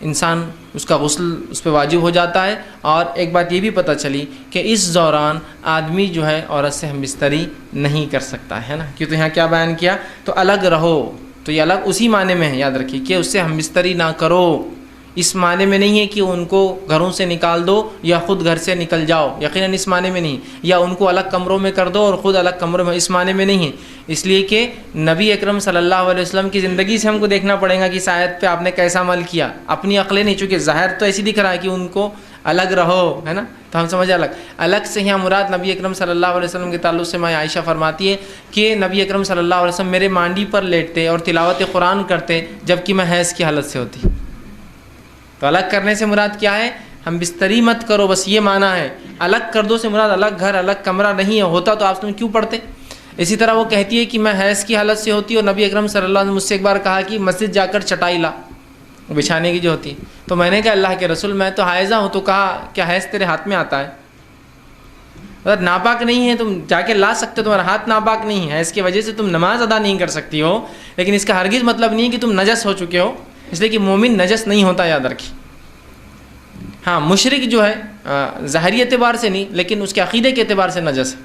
انسان اس کا غسل اس پہ واجب ہو جاتا ہے، اور ایک بات یہ بھی پتہ چلی کہ اس دوران آدمی جو ہے عورت سے ہم بستری نہیں کر سکتا ہے نا، کیوں؟ تو یہاں کیا بیان کیا؟ تو الگ رہو، تو یہ الگ اسی معنی میں ہے، یاد رکھیے کہ اس سے ہم بستری نہ کرو، اس معنی میں نہیں ہے کہ ان کو گھروں سے نکال دو یا خود گھر سے نکل جاؤ، یقیناً اس معنی میں نہیں، یا ان کو الگ کمروں میں کر دو اور خود الگ کمروں میں، اس معنی میں نہیں ہے، اس لیے کہ نبی اکرم صلی اللہ علیہ وسلم کی زندگی سے ہم کو دیکھنا پڑے گا کہ اس آیت پہ آپ نے کیسا عمل کیا، اپنی عقلیں نہیں، چونکہ ظاہر تو ایسی دکھ رہا ہے کہ ان کو الگ رہو، ہے نا، تو ہم سمجھے الگ سے یہاں مراد نبی اکرم صلی اللہ علیہ وسلم کے تعلق سے ماں عائشہ فرماتی ہے کہ نبی اکرم صلی اللہ علیہ وسلم میرے مانڈی پر لیٹتے اور تلاوت قرآن کرتے جبکہ میں حیض کی حالت سے ہوتی. تو الگ کرنے سے مراد کیا ہے؟ ہم بستری مت کرو، بس یہ معنی ہے. الگ کر دو سے مراد الگ گھر الگ کمرہ نہیں ہے، ہوتا تو آپ کیوں پڑھتے. اسی طرح وہ کہتی ہے کہ میں حیض کی حالت سے ہوتی اور نبی اکرم صلی اللہ علیہ وسلم مجھ سے ایک بار کہا کہ مسجد جا کر چٹائی لا، بچھانے کی جو ہوتی ہے. تو میں نے کہا اللہ کے رسول میں تو حائضہ ہوں. تو کہا کیا حیض تیرے ہاتھ میں آتا ہے؟ اگر ناپاک نہیں ہے تم جا کے لا سکتے، تمہارا ہاتھ ناپاک نہیں ہے، حیض کی وجہ سے تم نماز ادا نہیں کر سکتی ہو، لیکن اس کا ہرگز مطلب نہیں ہے کہ تم نجس ہو چکے ہو، اس لیے کہ مومن نجس نہیں ہوتا، یاد رکھیں. ہاں مشرک جو ہے ظاہری اعتبار سے نہیں لیکن اس کے عقیدے کے اعتبار سے نجس ہے.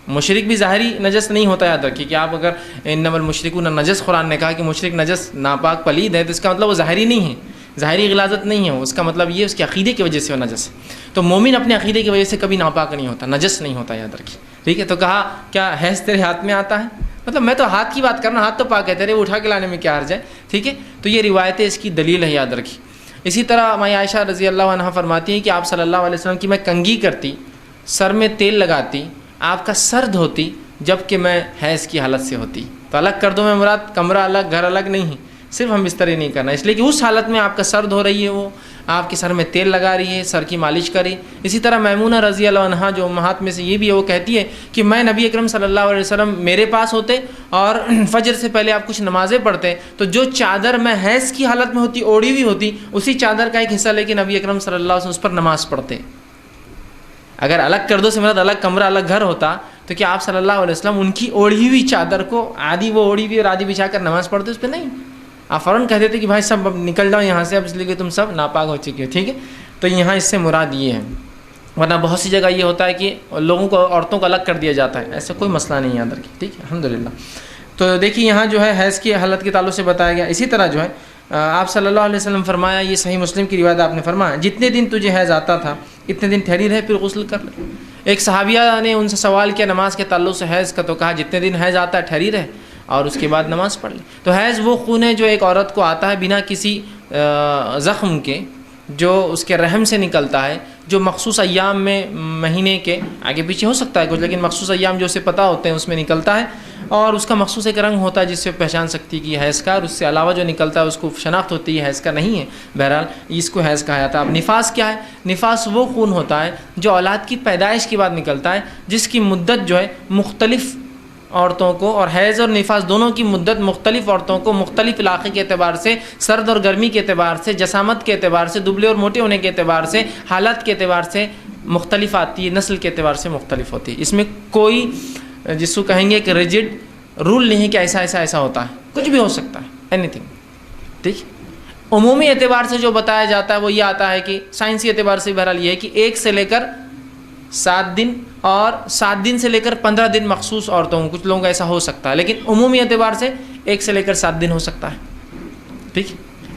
مشرک بھی ظاہری نجس نہیں ہوتا، یاد رکھیے کہ آپ اگر انما المشرکون نجس قرآن نے کہا کہ مشرک نجس ناپاک پلید ہے تو اس کا مطلب وہ ظاہری نہیں ہے، ظاہری غلاظت نہیں ہے، اس کا مطلب یہ اس کے عقیدے کی وجہ سے وہ نجس ہے. تو مومن اپنے عقیدے کی وجہ سے کبھی ناپاک نہیں ہوتا، نجس نہیں ہوتا، یاد رکھیے. ٹھیک ہے. تو کہا کیا حیض تیرے ہاتھ میں آتا ہے؟ مطلب میں تو ہاتھ کی بات کرنا، ہاتھ تو پاک ہے تیرے، اٹھا کے لانے میں کیا حرج ہے. ٹھیک ہے. تو یہ روایتیں اس کی دلیل ہے، یاد رکھیے. اسی طرح ماں عائشہ رضی اللہ عنہا فرماتی ہیں کہ آپ صلی اللہ علیہ وسلم کی میں کنگھی کرتی، سر میں تیل لگاتی، آپ کا سر دھوتی جب کہ میں حیض کی حالت سے ہوتی. تو الگ کر دو میں مراد کمرہ الگ گھر الگ نہیں ہے، صرف ہم بستری نہیں کرنا، اس لیے کہ اس حالت میں آپ کا سر دھو رہی ہے، وہ آپ کے سر میں تیل لگا رہی ہے، سر کی مالش کری. اسی طرح میمونہ رضی اللہ عنہا جو امہات میں سے یہ بھی ہے، وہ کہتی ہے کہ میں نبی اکرم صلی اللہ علیہ وسلم میرے پاس ہوتے اور فجر سے پہلے آپ کچھ نمازیں پڑھتے تو جو چادر میں حیض کی حالت میں ہوتی اوڑھی ہوئی ہوتی، اسی چادر کا ایک حصہ لے کے نبی اکرم صلی اللہ علیہ وسلم اس پر نماز پڑھتے. اگر الگ کر دو سے مراد الگ کمرہ الگ گھر ہوتا تو کیا آپ صلی اللہ علیہ وسلم ان کی اوڑھی ہوئی چادر کو آدھی وہ اوڑھی ہوئی اور آدھی بچھا کر نماز پڑھتے؟ اس پہ نہیں، آپ فوراً کہہ دیتے کہ بھائی سب نکل جاؤ یہاں سے اب، اس لیے کہ تم سب ناپاک ہو چکے ہو. ٹھیک ہے. تو یہاں اس سے مراد یہ ہے، ورنہ بہت سی جگہ یہ ہوتا ہے کہ لوگوں کو عورتوں کو الگ کر دیا جاتا ہے، ایسا کوئی مسئلہ نہیں ہے یاد رکھیے. ٹھیک ہے. الحمدللہ. تو دیکھیے یہاں جو ہے حیض کی حالت کے تعلق سے بتایا گیا. اسی طرح جو ہے آپ صلی اللہ علیہ وسلم فرمایا، یہ صحیح مسلم کی روایت آپ نے فرمایا، جتنے دن تجھے حیض آتا تھا اتنے دن ٹھہری رہے پھر غسل کر لے. ایک صحابیہ نے ان سے سوال کیا نماز کے تعلق سے حیض کا، تو کہا جتنے دن حیض آتا ہے ٹھہری رہے اور اس کے بعد نماز پڑھ لے. تو حیض وہ خون ہے جو ایک عورت کو آتا ہے بنا کسی زخم کے، جو اس کے رحم سے نکلتا ہے، جو مخصوص ایام میں مہینے کے آگے پیچھے ہو سکتا ہے کچھ، لیکن مخصوص ایام جو اسے پتہ ہوتے ہیں اس میں نکلتا ہے، اور اس کا مخصوص ایک رنگ ہوتا ہے جس سے پہچان سکتی ہے کہ یہ حیض کا، اور اس سے علاوہ جو نکلتا ہے اس کو شناخت ہوتی ہے حیض کا نہیں ہے. بہرحال اس کو حیض کہا جاتا ہے. اب نفاس کیا ہے؟ نفاس وہ خون ہوتا ہے جو اولاد کی پیدائش کے بعد نکلتا ہے، جس کی مدت جو ہے مختلف عورتوں کو، اور حیض اور نفاس دونوں کی مدت مختلف عورتوں کو مختلف علاقے کے اعتبار سے، سرد اور گرمی کے اعتبار سے، جسامت کے اعتبار سے، دبلے اور موٹے ہونے کے اعتبار سے، حالت کے اعتبار سے مختلف آتی ہے، نسل کے اعتبار سے مختلف ہوتی ہے. اس میں کوئی جس کو کہیں گے کہ ریجڈ رول نہیں ہے کہ ایسا ایسا ایسا ہوتا ہے، کچھ بھی ہو سکتا ہے، اینی تھنگ. ٹھیک. عمومی اعتبار سے جو بتایا جاتا ہے وہ یہ آتا ہے کہ سائنسی اعتبار سے بہرحال یہ ہے کہ 1 سے لے کر 7 دن اور 7 دن سے لے کر 15 دن مخصوص عورتوں کو، کچھ لوگوں کا ایسا ہو سکتا ہے، لیکن عمومی اعتبار سے 1 سے لے کر 7 دن ہو سکتا ہے. ٹھیک.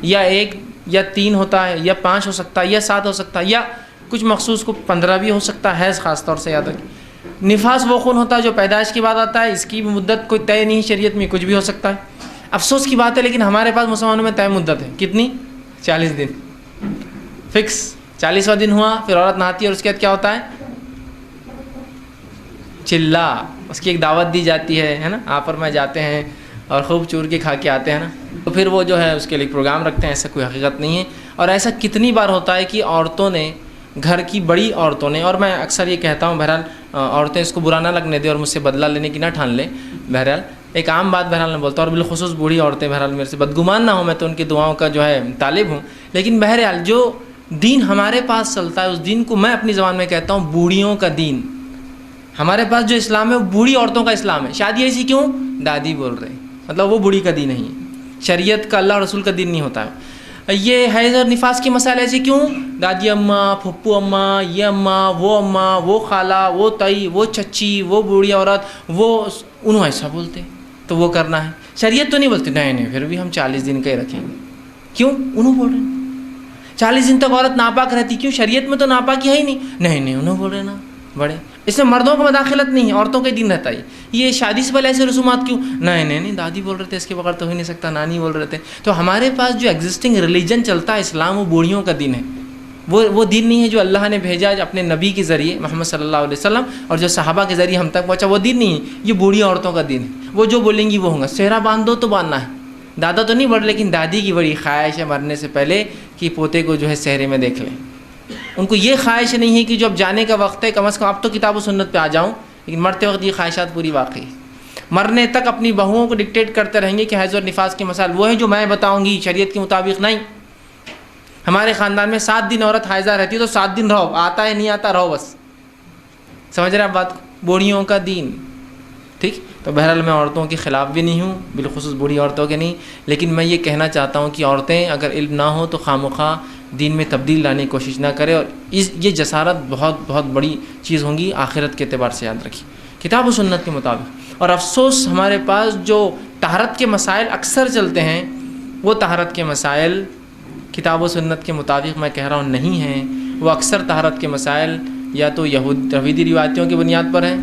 یا 1 یا 3 ہوتا ہے، یا 5 ہو سکتا ہے، یا 7 ہو سکتا ہے، یا کچھ مخصوص کو 15 بھی ہو سکتا ہے. حیض خاص طور سے یاد رکھیں. نفاس وہ خون ہوتا ہے جو پیدائش کے بعد آتا ہے، اس کی مدت کوئی طے نہیں، شریعت میں کچھ بھی ہو سکتا ہے. افسوس کی بات ہے لیکن ہمارے پاس مسلمانوں میں طے مدت ہے. کتنی؟ 40 دن فکس. 40واں دن ہوا پھر عورت نہاتی ہے اور اس کے بعد کیا ہوتا ہے؟ چلا، اس کی ایک دعوت دی جاتی ہے نا، آپ اور میں جاتے ہیں اور خوب چور کے کھا کے آتے ہیں نا، تو پھر وہ جو ہے اس کے لیے پروگرام رکھتے ہیں. ایسا کوئی حقیقت نہیں ہے. اور ایسا کتنی بار ہوتا ہے کہ عورتوں نے، گھر کی بڑی عورتوں نے، اور میں اکثر یہ کہتا ہوں بہرحال عورتیں اس کو برا نہ لگنے دیں اور مجھ سے بدلہ لینے کی نہ ٹھان لیں، بہرحال ایک عام بات بہرحال میں بولتا ہوں، اور بالخصوص بوڑھی عورتیں بہرحال میرے سے بدگمان نہ ہوں، میں تو ان کی دعاؤں کا جو ہے طالب ہوں، لیکن بہرحال جو دین ہمارے پاس چلتا ہے اس دین کو میں اپنی زبان میں کہتا ہوں بوڑھیوں کا دین. ہمارے پاس جو اسلام ہے وہ بوڑھی عورتوں کا اسلام ہے. شادی ایسی کیوں؟ دادی بول رہے ہیں، مطلب وہ بوڑھی کا دین نہیں ہے، شریعت کا، اللہ اور رسول کا دین نہیں ہوتا ہے. یہ حیض اور نفاس کے مسائل ایسے کیوں؟ دادی اماں، پھپھو اماں، یہ اماں، وہ خالہ، وہ تائی، وہ چچی، وہ بوڑھی عورت، وہ انہوں ایسا بولتے تو وہ کرنا ہے. شریعت تو نہیں بولتی. نہیں پھر بھی ہم 40 دن کا ہی رکھیں گے. کیوں؟ انہوں بول رہے ہیں 40 دن تک عورت ناپاک رہتی. کیوں؟ شریعت میں تو ناپاکی ہے ہی نہیں. نہیں انہوں بول رہے ہیں نا بڑے، اس میں مردوں کو مداخلت نہیں ہے، عورتوں کا ہی دین رہتا ہے. یہ شادی سے پہلے ایسے رسومات کیوں؟ نہیں دادی بول رہے تھے اس کے بغیر تو ہو ہی نہیں سکتا، نانی بول رہے تھے. تو ہمارے پاس جو ایگزسٹنگ ریلیجن چلتا ہے اسلام، وہ بوڑھیوں کا دین ہے. وہ دین نہیں ہے جو اللہ نے بھیجا اپنے نبی کے ذریعے محمد صلی اللہ علیہ وسلم اور جو صحابہ کے ذریعے ہم تک پہنچا، وہ دین نہیں ہے، یہ بوڑھی عورتوں کا دین ہے۔ وہ جو بولیں گی وہ ہوں گا، سہرا باندھ دو تو باندھنا ہے، دادا تو نہیں بڑھ، لیکن دادی کی بڑی خواہش ہے مرنے سے پہلے کہ پوتے کو جو ہے سہرے میں دیکھ لیں۔ ان کو یہ خواہش نہیں ہے کہ جو اب جانے کا وقت ہے کم از کم اب تو کتاب و سنت پہ آ جاؤں، لیکن مرتے وقت یہ خواہشات پوری واقعی ہے۔ مرنے تک اپنی بہوؤں کو ڈکٹیٹ کرتے رہیں گے کہ حیض اور نفاس کے مسائل وہ ہیں جو میں بتاؤں گی، شریعت کے مطابق نہیں۔ ہمارے خاندان میں 7 دن عورت حائضہ رہتی ہے تو 7 دن رہو، آتا ہے نہیں آتا رہو، بس سمجھ رہے آپ بات کو؟ بوڑھیوں کا دین، ٹھیک۔ تو بہرحال میں عورتوں کے خلاف بھی نہیں ہوں، بالخصوص بوڑھی عورتوں کے نہیں، لیکن میں یہ کہنا چاہتا ہوں کہ عورتیں اگر علم نہ ہو تو خواہ دین میں تبدیل لانے کی کوشش نہ کرے، اور یہ جسارت بہت بہت بڑی چیز ہوں گی آخرت کے اعتبار سے، یاد رکھیے کتاب و سنت کے مطابق۔ اور افسوس ہمارے پاس جو طہارت کے مسائل اکثر چلتے ہیں، وہ طہارت کے مسائل کتاب و سنت کے مطابق میں کہہ رہا ہوں نہیں ہیں، وہ اکثر طہارت کے مسائل یا تو یہودی روایتوں کی بنیاد پر ہیں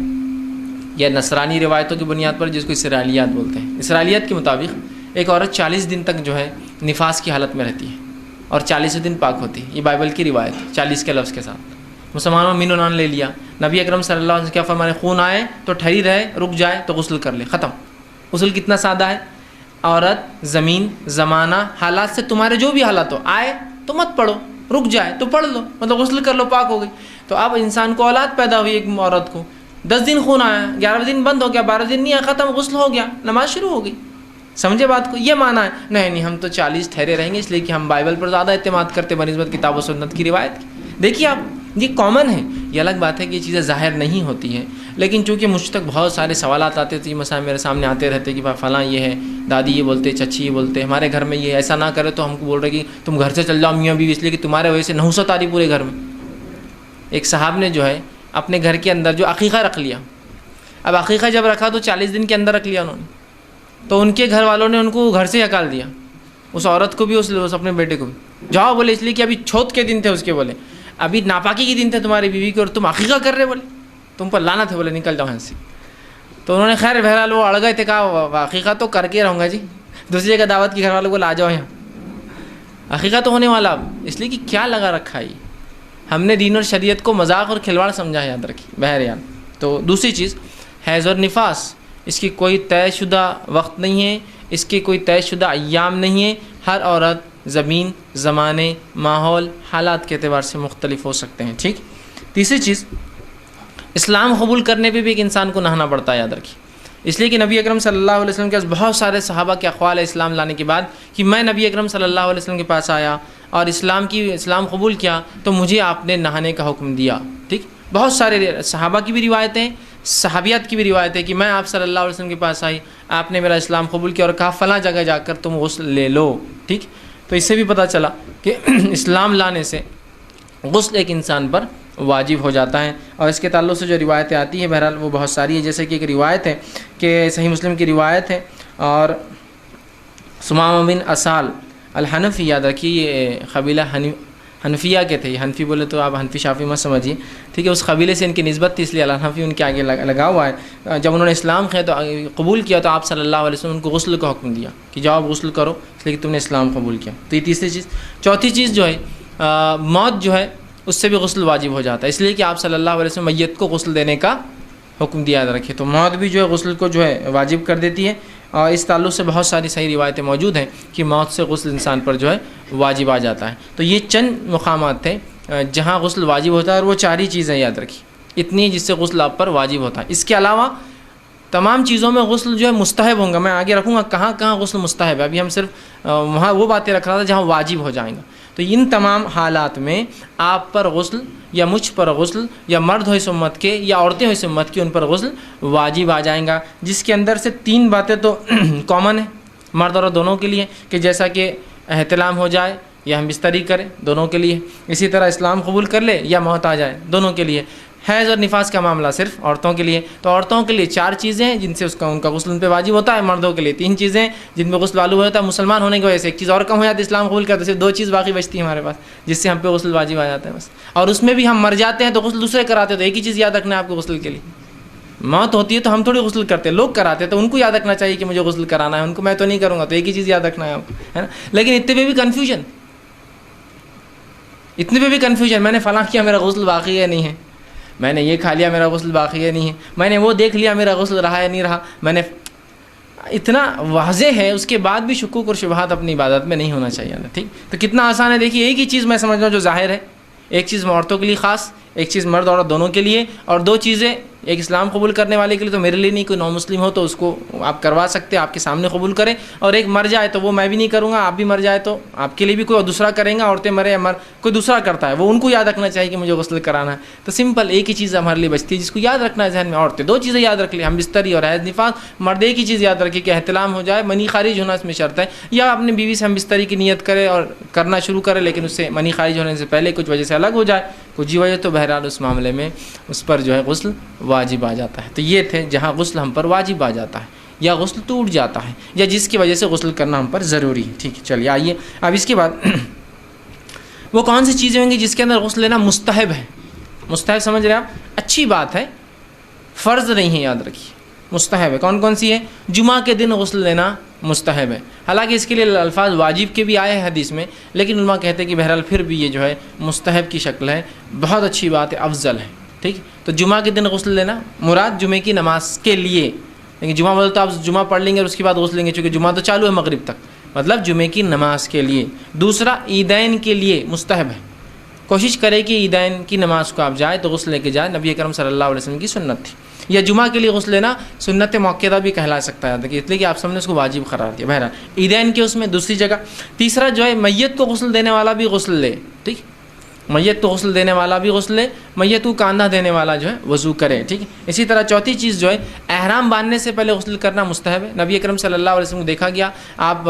یا نصرانی روایتوں کی بنیاد پر، جس کو اسرائیلیات بولتے ہیں۔ اسرائیلیات کے مطابق ایک عورت 40 دن تک جو ہے نفاس کی حالت میں رہتی ہے اور 40 دن پاک ہوتی ہے، یہ بائبل کی روایت ہے 40 کے لفظ کے ساتھ۔ مسلمانوں مین و نان لے لیا، نبی اکرم صلی اللہ علیہ وسلم کیا فرمانے، خون آئے تو ٹھہری رہے، رک جائے تو غسل کر لے، ختم۔ غسل کتنا سادہ ہے، عورت، زمین، زمانہ، حالات سے تمہارے جو بھی حالات ہو، آئے تو مت پڑھو، رک جائے تو پڑھ لو، مطلب غسل کر لو، پاک ہو گئی۔ تو اب انسان کو اولاد پیدا ہوئی ایک عورت کو، 10 دن خون آیا، 11 دن بند ہو گیا، 12 دن نہیں آیا، ختم، غسل ہو گیا، نماز شروع ہو گئی۔ سمجھے بات کو؟ یہ معنی ہے نہیں ہم تو 40 ٹھہرے رہیں گے، اس لیے کہ ہم بائبل پر زیادہ اعتماد کرتے بنسبت کتاب و سنت کی روایت کی۔ دیکھیے آپ، یہ کامن ہے، یہ الگ بات ہے کہ یہ چیزیں ظاہر نہیں ہوتی ہیں، لیکن چونکہ مجھ تک بہت سارے سوالات آتے تھے، یہ مسائل میرے سامنے آتے رہتے کہ بھائی فلاں یہ ہے، دادی یہ بولتے، چچی یہ بولتے، ہمارے گھر میں یہ ایسا نہ کرے تو ہم کو بول رہے کہ تم گھر سے چل جاؤ میاں بیوی، اس لیے کہ تمہارے وجہ سے نحوست آ رہی پورے گھر میں۔ ایک صاحب نے جو ہے اپنے گھر کے اندر جو عقیقہ رکھ لیا، اب عقیقہ جب رکھا تو 40 دن کے اندر رکھ لیا انہوں نے، تو ان کے گھر والوں نے ان کو گھر سے ہکال دیا، اس عورت کو بھی اس اپنے بیٹے کو بھی۔ جاؤ بولے، اس لیے کہ ابھی چھوت کے دن تھے اس کے، بولے ابھی ناپاکی کے دن تھے تمہاری بیوی کے اور تم عقیقہ کر رہے، بولے تم پر لعنت ہے، بولے نکل جاؤ یہاں سے۔ تو انہوں نے خیر بہرحال وہ اڑ گئے تھے، کہا عقیقہ تو کر کے رہوں گا جی، دوسری جگہ دعوت کی، گھر والوں کو لا جاؤ یہاں، عقیقہ تو ہونے والا اب، اس لیے کہ کیا لگا رکھا ہے، ہم نے دین اور شریعت کو مذاق اور کھلواڑ سمجھا ہے، یاد رکھیے بہرحال۔ تو دوسری چیز، حیض اور نفاس، اس کی کوئی طے شدہ وقت نہیں ہے، اس کے کوئی طے شدہ ایام نہیں ہے، ہر عورت زمین، زمانے، ماحول، حالات کے اعتبار سے مختلف ہو سکتے ہیں، ٹھیک۔ تیسری چیز، اسلام قبول کرنے پہ بھی ایک انسان کو نہانا پڑتا ہے، یاد رکھیے، اس لیے کہ نبی اکرم صلی اللہ علیہ وسلم کے پاس بہت سارے صحابہ کے اقوال ہے اسلام لانے کے بعد کہ میں نبی اکرم صلی اللہ علیہ وسلم کے پاس آیا اور اسلام قبول کیا تو مجھے آپ نے نہانے کا حکم دیا، ٹھیک۔ بہت سارے صحابہ کی بھی روایتیں، صحابیات کی بھی روایت ہے کہ میں آپ صلی اللہ علیہ وسلم کے پاس آئی، آپ نے میرا اسلام قبول کیا اور کہا فلاں جگہ جا کر تم غسل لے لو، ٹھیک۔ تو اس سے بھی پتہ چلا کہ اسلام لانے سے غسل ایک انسان پر واجب ہو جاتا ہے۔ اور اس کے تعلق سے جو روایتیں آتی ہیں بہرحال وہ بہت ساری ہیں، جیسے کہ ایک روایت ہے کہ صحیح مسلم کی روایت ہے، اور سمامہ بن اسال الحنفی، یاد رکھیے یہ قبیلہ حنفیہ کے تھے، حنفی بولے تو آپ حنفی شافی مت سمجھیے، ٹھیک ہے، اس قبیلے سے ان کی نسبت تھی، اس لیے الحنفی ان کے آگے لگا ہوا ہے۔ جب انہوں نے اسلام قبول کیا تو آپ صلی اللہ علیہ وسلم ان کو غسل کا حکم دیا کہ جاؤ غسل کرو، اس لیے کہ تم نے اسلام قبول کیا۔ تو یہ تیسری چیز۔ چوتھی چیز جو ہے موت جو ہے اس سے بھی غسل واجب ہو جاتا ہے، اس لیے کہ آپ صلی اللہ علیہ وسلم میت کو غسل دینے کا حکم دیا رکھے، تو موت بھی جو ہے غسل کو جو ہے واجب کر دیتی ہے۔ اور اس تعلق سے بہت ساری صحیح روایتیں موجود ہیں کہ موت سے غسل انسان پر جو ہے واجب آ جاتا ہے۔ تو یہ چند مقامات تھے جہاں غسل واجب ہوتا ہے، اور وہ 4 ہی چیزیں یاد رکھیے، اتنی جس سے غسل آپ پر واجب ہوتا ہے۔ اس کے علاوہ تمام چیزوں میں غسل جو ہے مستحب ہوں گا، میں آگے رکھوں گا کہاں کہاں غسل مستحب ہے، ابھی ہم صرف وہاں وہ باتیں رکھ رہا تھا جہاں واجب ہو جائیں گا۔ تو ان تمام حالات میں آپ پر غسل یا مجھ پر غسل یا مرد ہو اس امت کے یا عورتیں ہو اس امت کی، ان پر غسل واجب آ جائیں گا، جس کے اندر سے 3 باتیں تو کامن ہیں مرد اور دونوں کے لیے، کہ جیسا کہ احتلام ہو جائے یا ہم بستری کریں دونوں کے لیے، اسی طرح اسلام قبول کر لے یا موت آ جائے دونوں کے لیے۔ حیض اور نفاس کا معاملہ صرف عورتوں کے لیے، تو عورتوں کے لیے 4 چیزیں ہیں جن سے ان کا غسل ان پہ واجب ہوتا ہے، مردوں کے لیے 3 چیزیں جن پہ غسل واجب ہوتا ہے، مسلمان ہونے کی وجہ سے ایک چیز اور کم ہو جاتی ہے، اسلام قبول کرتے تو صرف 2 چیز باقی بچتی ہیں ہمارے پاس جس سے ہم پہ غسل واجب آ جاتا ہے بس، اور اس میں بھی ہم مر جاتے ہیں تو غسل دوسرے کراتے ہیں، تو ایک ہی چیز یاد رکھنا ہے آپ کو غسل کے لیے، موت ہوتی ہے تو ہم تھوڑی غسل کرتے ہیں، لوگ کراتے ہیں تو ان کو یاد رکھنا چاہیے کہ مجھے غسل کرانا ہے، ان کو میں تو نہیں کروں گا، تو ایک ہی چیز یاد رکھنا ہے آپ کو، ہے نا۔ لیکن اتنے پہ بھی کنفیوژن، اتنے پہ بھی کنفیوژن، میں نے فلاں کیا میرا غسل باقی ہے نہیں ہے، میں نے یہ کھا لیا میرا غسل باقی ہے نہیں ہے، میں نے وہ دیکھ لیا میرا غسل رہا ہے نہیں رہا، میں نے اتنا واضح ہے، اس کے بعد بھی شکوک اور شبہات اپنی عبادت میں نہیں ہونا چاہیے. ٹھیک، تو کتنا آسان ہے. دیکھیے ایک ہی چیز میں سمجھ رہا ہوں جو ظاہر ہے، ایک چیز عورتوں کے لیے خاص، ایک چیز مرد عورت دونوں کے لیے، اور دو چیزیں ایک اسلام قبول کرنے والے کے لیے تو میرے لیے نہیں، کوئی نو مسلم ہو تو اس کو آپ کروا سکتے، آپ کے سامنے قبول کریں، اور ایک مر جائے تو وہ میں بھی نہیں کروں گا، آپ بھی مر جائے تو آپ کے لیے بھی کوئی دوسرا کریں گا، عورتیں مرے یا کوئی دوسرا کرتا ہے وہ ان کو یاد رکھنا چاہیے کہ مجھے غسل کرانا ہے. تو سمپل ایک ہی چیز ہمارے لیے بچتی ہے جس کو یاد رکھنا ہے ذہن میں. عورتیں دو چیزیں یاد رکھ لیں، ہم بستری اور حیض نفاس. مرد ایک ہی چیز یاد رکھے کہ احتلام ہو جائے، منی خارج ہونا اس میں شرط ہے، یا اپنی بیوی سے ہم بستری کی نیت کرے اور کرنا شروع کرے لیکن اس سے منی خارج ہونے سے پہلے کچھ وجہ سے الگ ہو جائے کچھ وجہ، تو بہرحال اس معاملے میں اس پر جو ہے غسل واجب آ جاتا ہے. تو یہ تھے جہاں غسل ہم پر واجب آ جاتا ہے یا غسل ٹوٹ جاتا ہے یا جس کی وجہ سے غسل کرنا ہم پر ضروری ہے. ٹھیک ہے، چلیے آئیے اب اس کے بعد وہ کون سی چیزیں ہوں گی جس کے اندر غسل لینا مستحب ہے. مستحب سمجھ رہے ہیں آپ، اچھی بات ہے، فرض نہیں ہے، یاد رکھیے مستحب ہے. کون کون سی ہے؟ جمعہ کے دن غسل لینا مستحب ہے. حالانکہ اس کے لیے الفاظ واجب کے بھی آئے ہیں حدیث میں، لیکن علماء کہتے ہیں کہ بہرحال پھر بھی یہ جو ہے مستحب کی شکل ہے، بہت اچھی بات ہے، افضل ہے. ٹھیک، تو جمعہ کے دن غسل لینا مراد جمعے کی نماز کے لیے، لیکن جمعہ بولے تو آپ جمعہ پڑھ لیں گے اور اس کے بعد غسل لیں گے، چونکہ جمعہ تو چالو ہے مغرب تک، مطلب جمعے کی نماز کے لیے. دوسرا عیدین کے لیے مستحب ہے، کوشش کرے کہ عیدین کی نماز کو آپ جائیں تو غسل لے کے جائیں، نبی اکرم صلی اللہ علیہ وسلم کی سنت تھی. یا جمعہ کے لیے غسل لینا سنت موقعہ بھی کہلا سکتا ہے، اس لیے کہ آپ سب نے اس کو واجب قرار دیا. بہرحال عیدین کے اس میں دوسری جگہ. تیسرا جو ہے میت کو غسل دینے والا بھی غسل لے. ٹھیک، میت کو غسل دینے والا بھی غسل لے، میت کو کاندھا دینے والا جو ہے وضو کرے. ٹھیک، اسی طرح چوتھی چیز جو ہے احرام باندھنے سے پہلے غسل کرنا مستحب ہے. نبی اکرم صلی اللہ علیہ وسلم کو دیکھا گیا آپ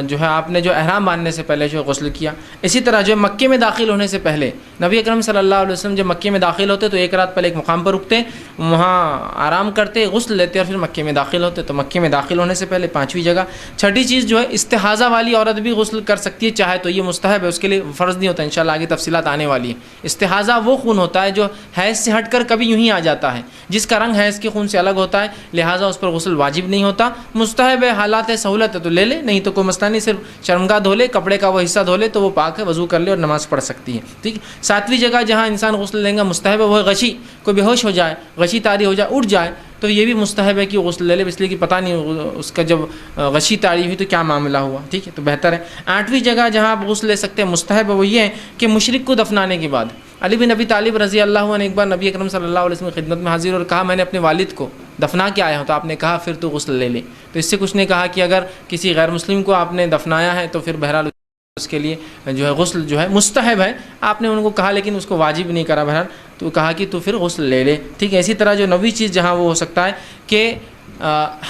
جو ہے آپ نے جو احرام باندھنے سے پہلے جو غسل کیا. اسی طرح جو مکے میں داخل ہونے سے پہلے نبی اکرم صلی اللہ علیہ وسلم جب مکے میں داخل ہوتے تو ایک رات پہلے ایک مقام پر رکتے، وہاں آرام کرتے، غسل لیتے اور پھر مکے میں داخل ہوتے. تو مکے میں داخل ہونے سے پہلے پانچویں جگہ. چھٹی چیز جو ہے استحاضہ والی عورت بھی غسل کر سکتی ہے چاہے تو، یہ مستحب ہے، اس کے لیے فرض نہیں ہوتا. انشاءاللہ آگے تفصیلات آنے والی ہے. استحاضہ وہ خون ہوتا ہے جو حیض سے ہٹ کر کبھی یوں ہی آ جاتا ہے، جس کا رنگ حیض کے خون سے الگ ہوتا ہے، لہٰذا اس پر غسل واجب نہیں ہوتا، مستحب ہے. حالات ہے، سہولت ہے تو لے لے، نہیں تو کوئی مسئلہ نہیں، صرف شرمگاہ دھو لے، کپڑے کا وہ حصہ دھو لے تو وہ پاک ہے، وضو کر لے اور نماز پڑھ سکتی ہے. ٹھیک، ساتویں جگہ جہاں انسان غسل لیں گا مستحب ہے وہ ہے غشی. کوئی بے ہوش ہو جائے، غشی طاری ہو جائے، اٹھ جائے تو یہ بھی مستحب ہے کہ وہ غسل لے لے، اس لیے کہ پتہ نہیں اس کا جب غشی طاری ہوئی تو کیا معاملہ ہوا. ٹھیک ہے، تو بہتر ہے. آٹھویں جگہ جہاں آپ غسل لے سکتے ہیں مستحب ہے وہ یہ ہے کہ مشرک کو دفنانے کے بعد. علی بن ابی طالب رضی اللہ عنہ نے ایک بار نبی اکرم صلی اللہ علیہ وسلم کی خدمت میں حاضر اور کہا میں نے اپنے والد کو دفنا کے آیا ہوں. تو آپ نے کہا پھر تو غسل لے لے. تو اس سے کچھ نے کہا کہ اگر کسی غیر مسلم کو آپ نے دفنایا ہے تو پھر بہرحال اس کے لیے جو ہے غسل جو ہے مستحب ہے. آپ نے ان کو کہا لیکن اس کو واجب نہیں کرا بہرحال، تو کہا کہ تو پھر غسل لے لے. ٹھیک ہے، اسی طرح جو نویں چیز جہاں وہ ہو سکتا ہے کہ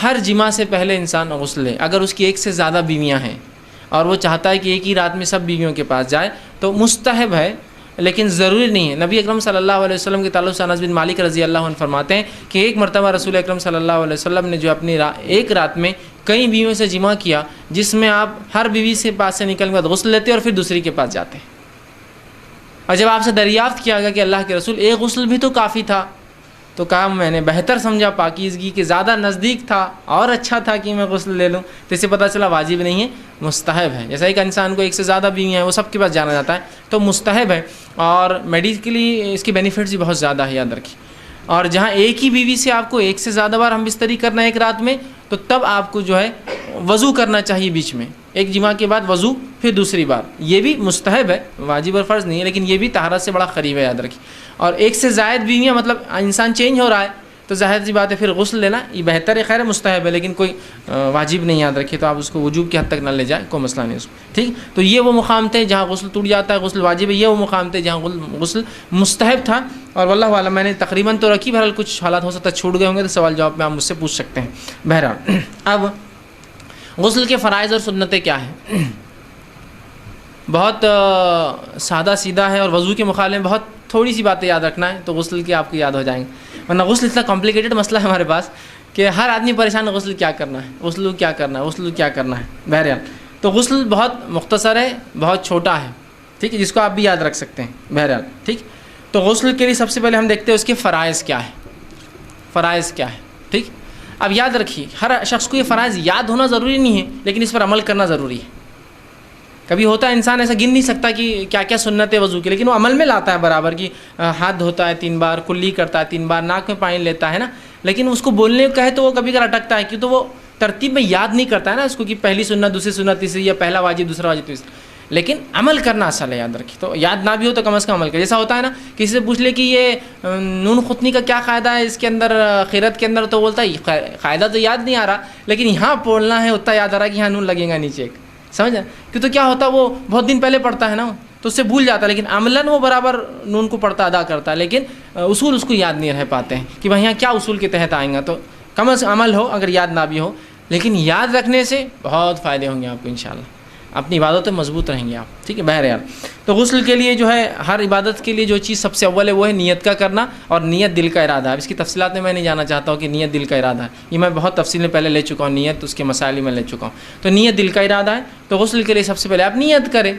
ہر جمعہ سے پہلے انسان غسل لے. اگر اس کی ایک سے زیادہ بیویاں ہیں اور وہ چاہتا ہے کہ ایک ہی رات میں سب بیویوں کے پاس جائے تو مستحب ہے لیکن ضروری نہیں ہے. نبی اکرم صلی اللہ علیہ وسلم کے تعلق سے انس بن مالک رضی اللہ عنہ فرماتے ہیں کہ ایک مرتبہ رسول اکرم صلی اللہ علیہ وسلم نے جو اپنی ایک رات میں کئی بیویوں سے جمع کیا، جس میں آپ ہر بیوی سے پاس سے نکلنے کے بعد غسل لیتے اور پھر دوسری کے پاس جاتے. اور جب آپ سے دریافت کیا گیا کہ اللہ کے رسول ایک غسل بھی تو کافی تھا، تو کہا میں نے بہتر سمجھا پاکیزگی کے زیادہ نزدیک تھا اور اچھا تھا کہ میں غسل لے لوں. تو اس سے پتہ چلا واجب نہیں ہے، مستحب ہے. جیسا کہ انسان کو ایک سے زیادہ بیویاں ہیں وہ سب کے پاس جانا جاتا ہے تو مستحب ہے، اور میڈیکلی اس کی بینیفٹس بھی بہت زیادہ ہے، یاد رکھیے. اور جہاں ایک ہی بیوی سے آپ کو ایک سے زیادہ بار ہم بستری کرنا ہے ایک رات میں، تو تب آپ کو جو ہے وضو کرنا چاہیے بیچ میں، ایک جمعہ کے بعد وضو پھر دوسری بار. یہ بھی مستحب ہے، واجب اور فرض نہیں ہے، لیکن یہ بھی طہارت سے بڑا قریب ہے، یاد رکھیے. اور ایک سے زائد بیویاں مطلب انسان چینج ہو رہا ہے تو ظاہر سی بات ہے پھر غسل لینا یہ بہتر ہے، خیر مستحب ہے لیکن کوئی واجب نہیں، یاد رکھیے. تو آپ اس کو وجوب کی حد تک نہ لے جائیں، کوئی مسئلہ نہیں اس میں. ٹھیک، تو یہ وہ مقام تھے جہاں غسل ٹوٹ جاتا ہے، غسل واجب ہے. یہ وہ مقام تھے جہاں غسل مستحب تھا. اور واللہ اعلم میں نے تقریباً تو رکھی، بہرحال کچھ حالات ہو سکتا ہے چھوٹ گئے ہوں گے تو سوال جواب میں آپ مجھ سے پوچھ سکتے ہیں. بہرحال اب غسل کے فرائض اور سنتیں کیا ہیں؟ بہت سادہ سیدھا ہے، اور وضو کے مقابلے میں بہت تھوڑی سی باتیں یاد رکھنا ہے تو غسل کے آپ کو یاد ہو جائیں گے. ورنہ غسل اتنا کمپلیکیٹڈ مسئلہ ہے ہمارے پاس کہ ہر آدمی پریشان ہے غسل کیا کرنا ہے، غسل کیا کرنا ہے، غسل کیا کرنا ہے. بہرحال تو غسل بہت مختصر ہے، بہت چھوٹا ہے. ٹھیک ہے، جس کو آپ بھی یاد رکھ سکتے ہیں. بہرحال ٹھیک، تو غسل کے لیے سب سے پہلے ہم دیکھتے ہیں اس کے فرائض کیا ہے. فرائض کیا ہے؟ ٹھیک، اب یاد رکھیے ہر شخص کو یہ فرائض یاد ہونا ضروری نہیں ہے لیکن اس پر عمل کرنا ضروری ہے. کبھی ہوتا ہے انسان ایسا گن نہیں سکتا کہ کیا کیا سنت ہے وضو کی، لیکن وہ عمل میں لاتا ہے برابر کی، ہاتھ دھوتا ہے 3 بار، کلی کرتا ہے 3 بار، ناک میں پانی لیتا ہے نا، لیکن اس کو بولنے کو کہے تو وہ کبھی کبھی اٹکتا ہے، کیوں تو وہ ترتیب میں یاد نہیں کرتا ہے نا اس کو کہ پہلی سنت، دوسری سنت، تیسری، یا پہلا واجب، دوسرا واجب، تیسرا، لیکن عمل کرنا اصل ہے، یاد رکھیے. تو یاد نہ بھی ہو تو کم از کم عمل کرے. جیسا ہوتا ہے نا کسی سے پوچھ لے کہ یہ نون خطنی کا کیا قاعدہ ہے اس کے اندر، خیرت کے اندر، تو بولتا ہے قاعدہ تو یاد نہیں آ رہا، لیکن یہاں بولنا ہے اتنا یاد آ رہا ہے کہ یہاں نون لگے گا نیچے ایک، سمجھا؟ کیوں تو کیا ہوتا ہے وہ بہت دن پہلے پڑھتا ہے نا تو اس سے بھول جاتا ہے، لیکن عملاً وہ برابر نون کو پڑھتا ادا کرتا ہے، لیکن اصول اس کو یاد نہیں رہ پاتے ہیں کہ بھائی یہاں کیا اصول کے تحت آئیں گا. تو کم از کم عمل ہو اگر یاد نہ بھی ہو، لیکن یاد رکھنے سے بہت فائدے ہوں گے آپ کو انشاءاللہ، اپنی عبادتیں مضبوط رہیں گے آپ. ٹھیک ہے بہرحال، تو غسل کے لیے جو ہے ہر عبادت کے لیے جو چیز سب سے اول ہے وہ ہے نیت کا کرنا، اور نیت دل کا ارادہ ہے. اس کی تفصیلات میں نہیں جانا چاہتا ہوں کہ نیت دل کا ارادہ ہے، یہ میں بہت تفصیل میں پہلے لے چکا ہوں، نیت اس کے مسائل میں لے چکا ہوں. تو نیت دل کا ارادہ ہے. تو غسل کے لیے سب سے پہلے آپ نیت کریں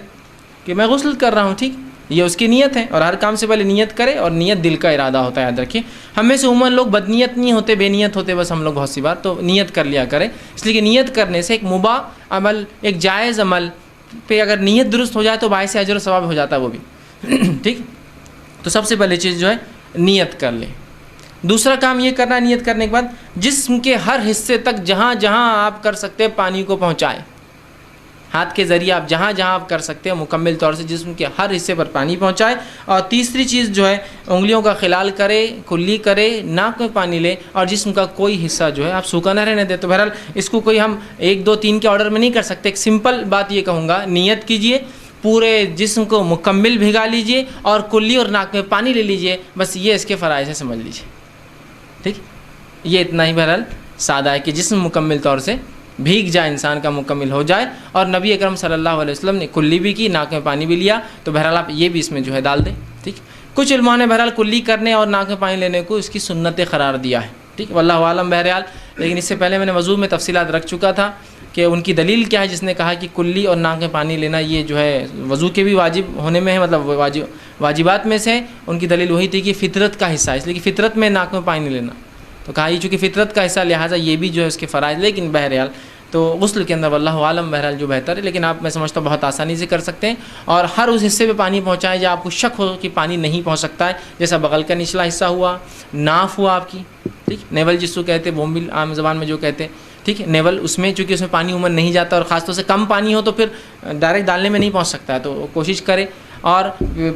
کہ میں غسل کر رہا ہوں، ٹھیک، یہ اس کی نیت ہے. اور ہر کام سے پہلے نیت کرے، اور نیت دل کا ارادہ ہوتا ہے، یاد رکھیے. ہم میں سے عموماً لوگ بدنیت نہیں ہوتے، بے نیت ہوتے بس ہم لوگ بہت سی بار. تو نیت کر لیا کریں، اس لیے کہ نیت کرنے سے ایک مباح عمل، ایک جائز عمل پہ اگر نیت درست ہو جائے تو باعث اجر و ثواب ہو جاتا ہے وہ بھی. ٹھیک، تو سب سے پہلے چیز جو ہے نیت کر لیں. دوسرا کام یہ کرنا ہے نیت کرنے کے بعد جسم کے ہر حصے تک جہاں جہاں آپ کر سکتے ہیں پانی کو پہنچائیں. ہاتھ کے ذریعے آپ جہاں جہاں آپ کر سکتے ہیں مکمل طور سے جسم کے ہر حصے پر پانی پہنچائے. اور تیسری چیز جو ہے انگلیوں کا خلال کرے، کلی کرے، ناک میں پانی لے، اور جسم کا کوئی حصہ جو ہے آپ سوکھا نہ رہنے دیں. تو بہرحال اس کو کوئی ہم 1 2 3 کے آرڈر میں نہیں کر سکتے. ایک سمپل بات یہ کہوں گا، نیت کیجئے، پورے جسم کو مکمل بھگا لیجئے، اور کلی اور ناک میں پانی لے لیجئے. بس یہ اس کے فرائض ہے، سمجھ لیجئے. ٹھیک، یہ اتنا ہی بہرحال سادہ ہے کہ جسم مکمل طور سے بھیگ جائے، انسان کا مکمل ہو جائے. اور نبی اکرم صلی اللہ علیہ وسلم نے کلی بھی کی، ناک میں پانی بھی لیا. تو بہرحال آپ یہ بھی اس میں جو ہے ڈال دیں. ٹھیک، کچھ علماء نے بہرحال کلی کرنے اور ناک میں پانی لینے کو اس کی سنت قرار دیا ہے. ٹھیک، واللہ عالم بہرحال. لیکن اس سے پہلے میں نے وضو میں تفصیلات رکھ چکا تھا کہ ان کی دلیل کیا ہے جس نے کہا کہ کلی اور ناک میں پانی لینا یہ جو ہے وضو کے بھی واجب ہونے میں ہے، مطلب واجبات میں سے. ان کی دلیل وہی تھی کہ فطرت کا حصہ ہے، اس لیے کہ فطرت میں ناک میں پانی لینا. تو کہا یہ چونکہ فطرت کا حصہ لہٰذا یہ بھی جو ہے اس کے فرائض. لیکن بہرحال تو غسل کے اندر واللہ عالم بہرحال جو بہتر ہے، لیکن آپ میں سمجھتا ہوں بہت آسانی سے کر سکتے ہیں. اور ہر اس حصے پہ پانی پہنچائیں جہاں آپ کو شک ہو کہ پانی نہیں پہنچ سکتا ہے، جیسا بغل کا نچلا حصہ ہوا، ناف ہوا آپ کی، ٹھیک، نیول جس کو کہتے ہیں، بومبل عام زبان میں جو کہتے ہیں. ٹھیک ہے، نیول اس میں چونکہ اس میں پانی عموماً نہیں جاتا، اور خاص طور سے کم پانی ہو تو پھر ڈائریکٹ ڈالنے میں نہیں پہنچ سکتا ہے، تو کوشش کرے. اور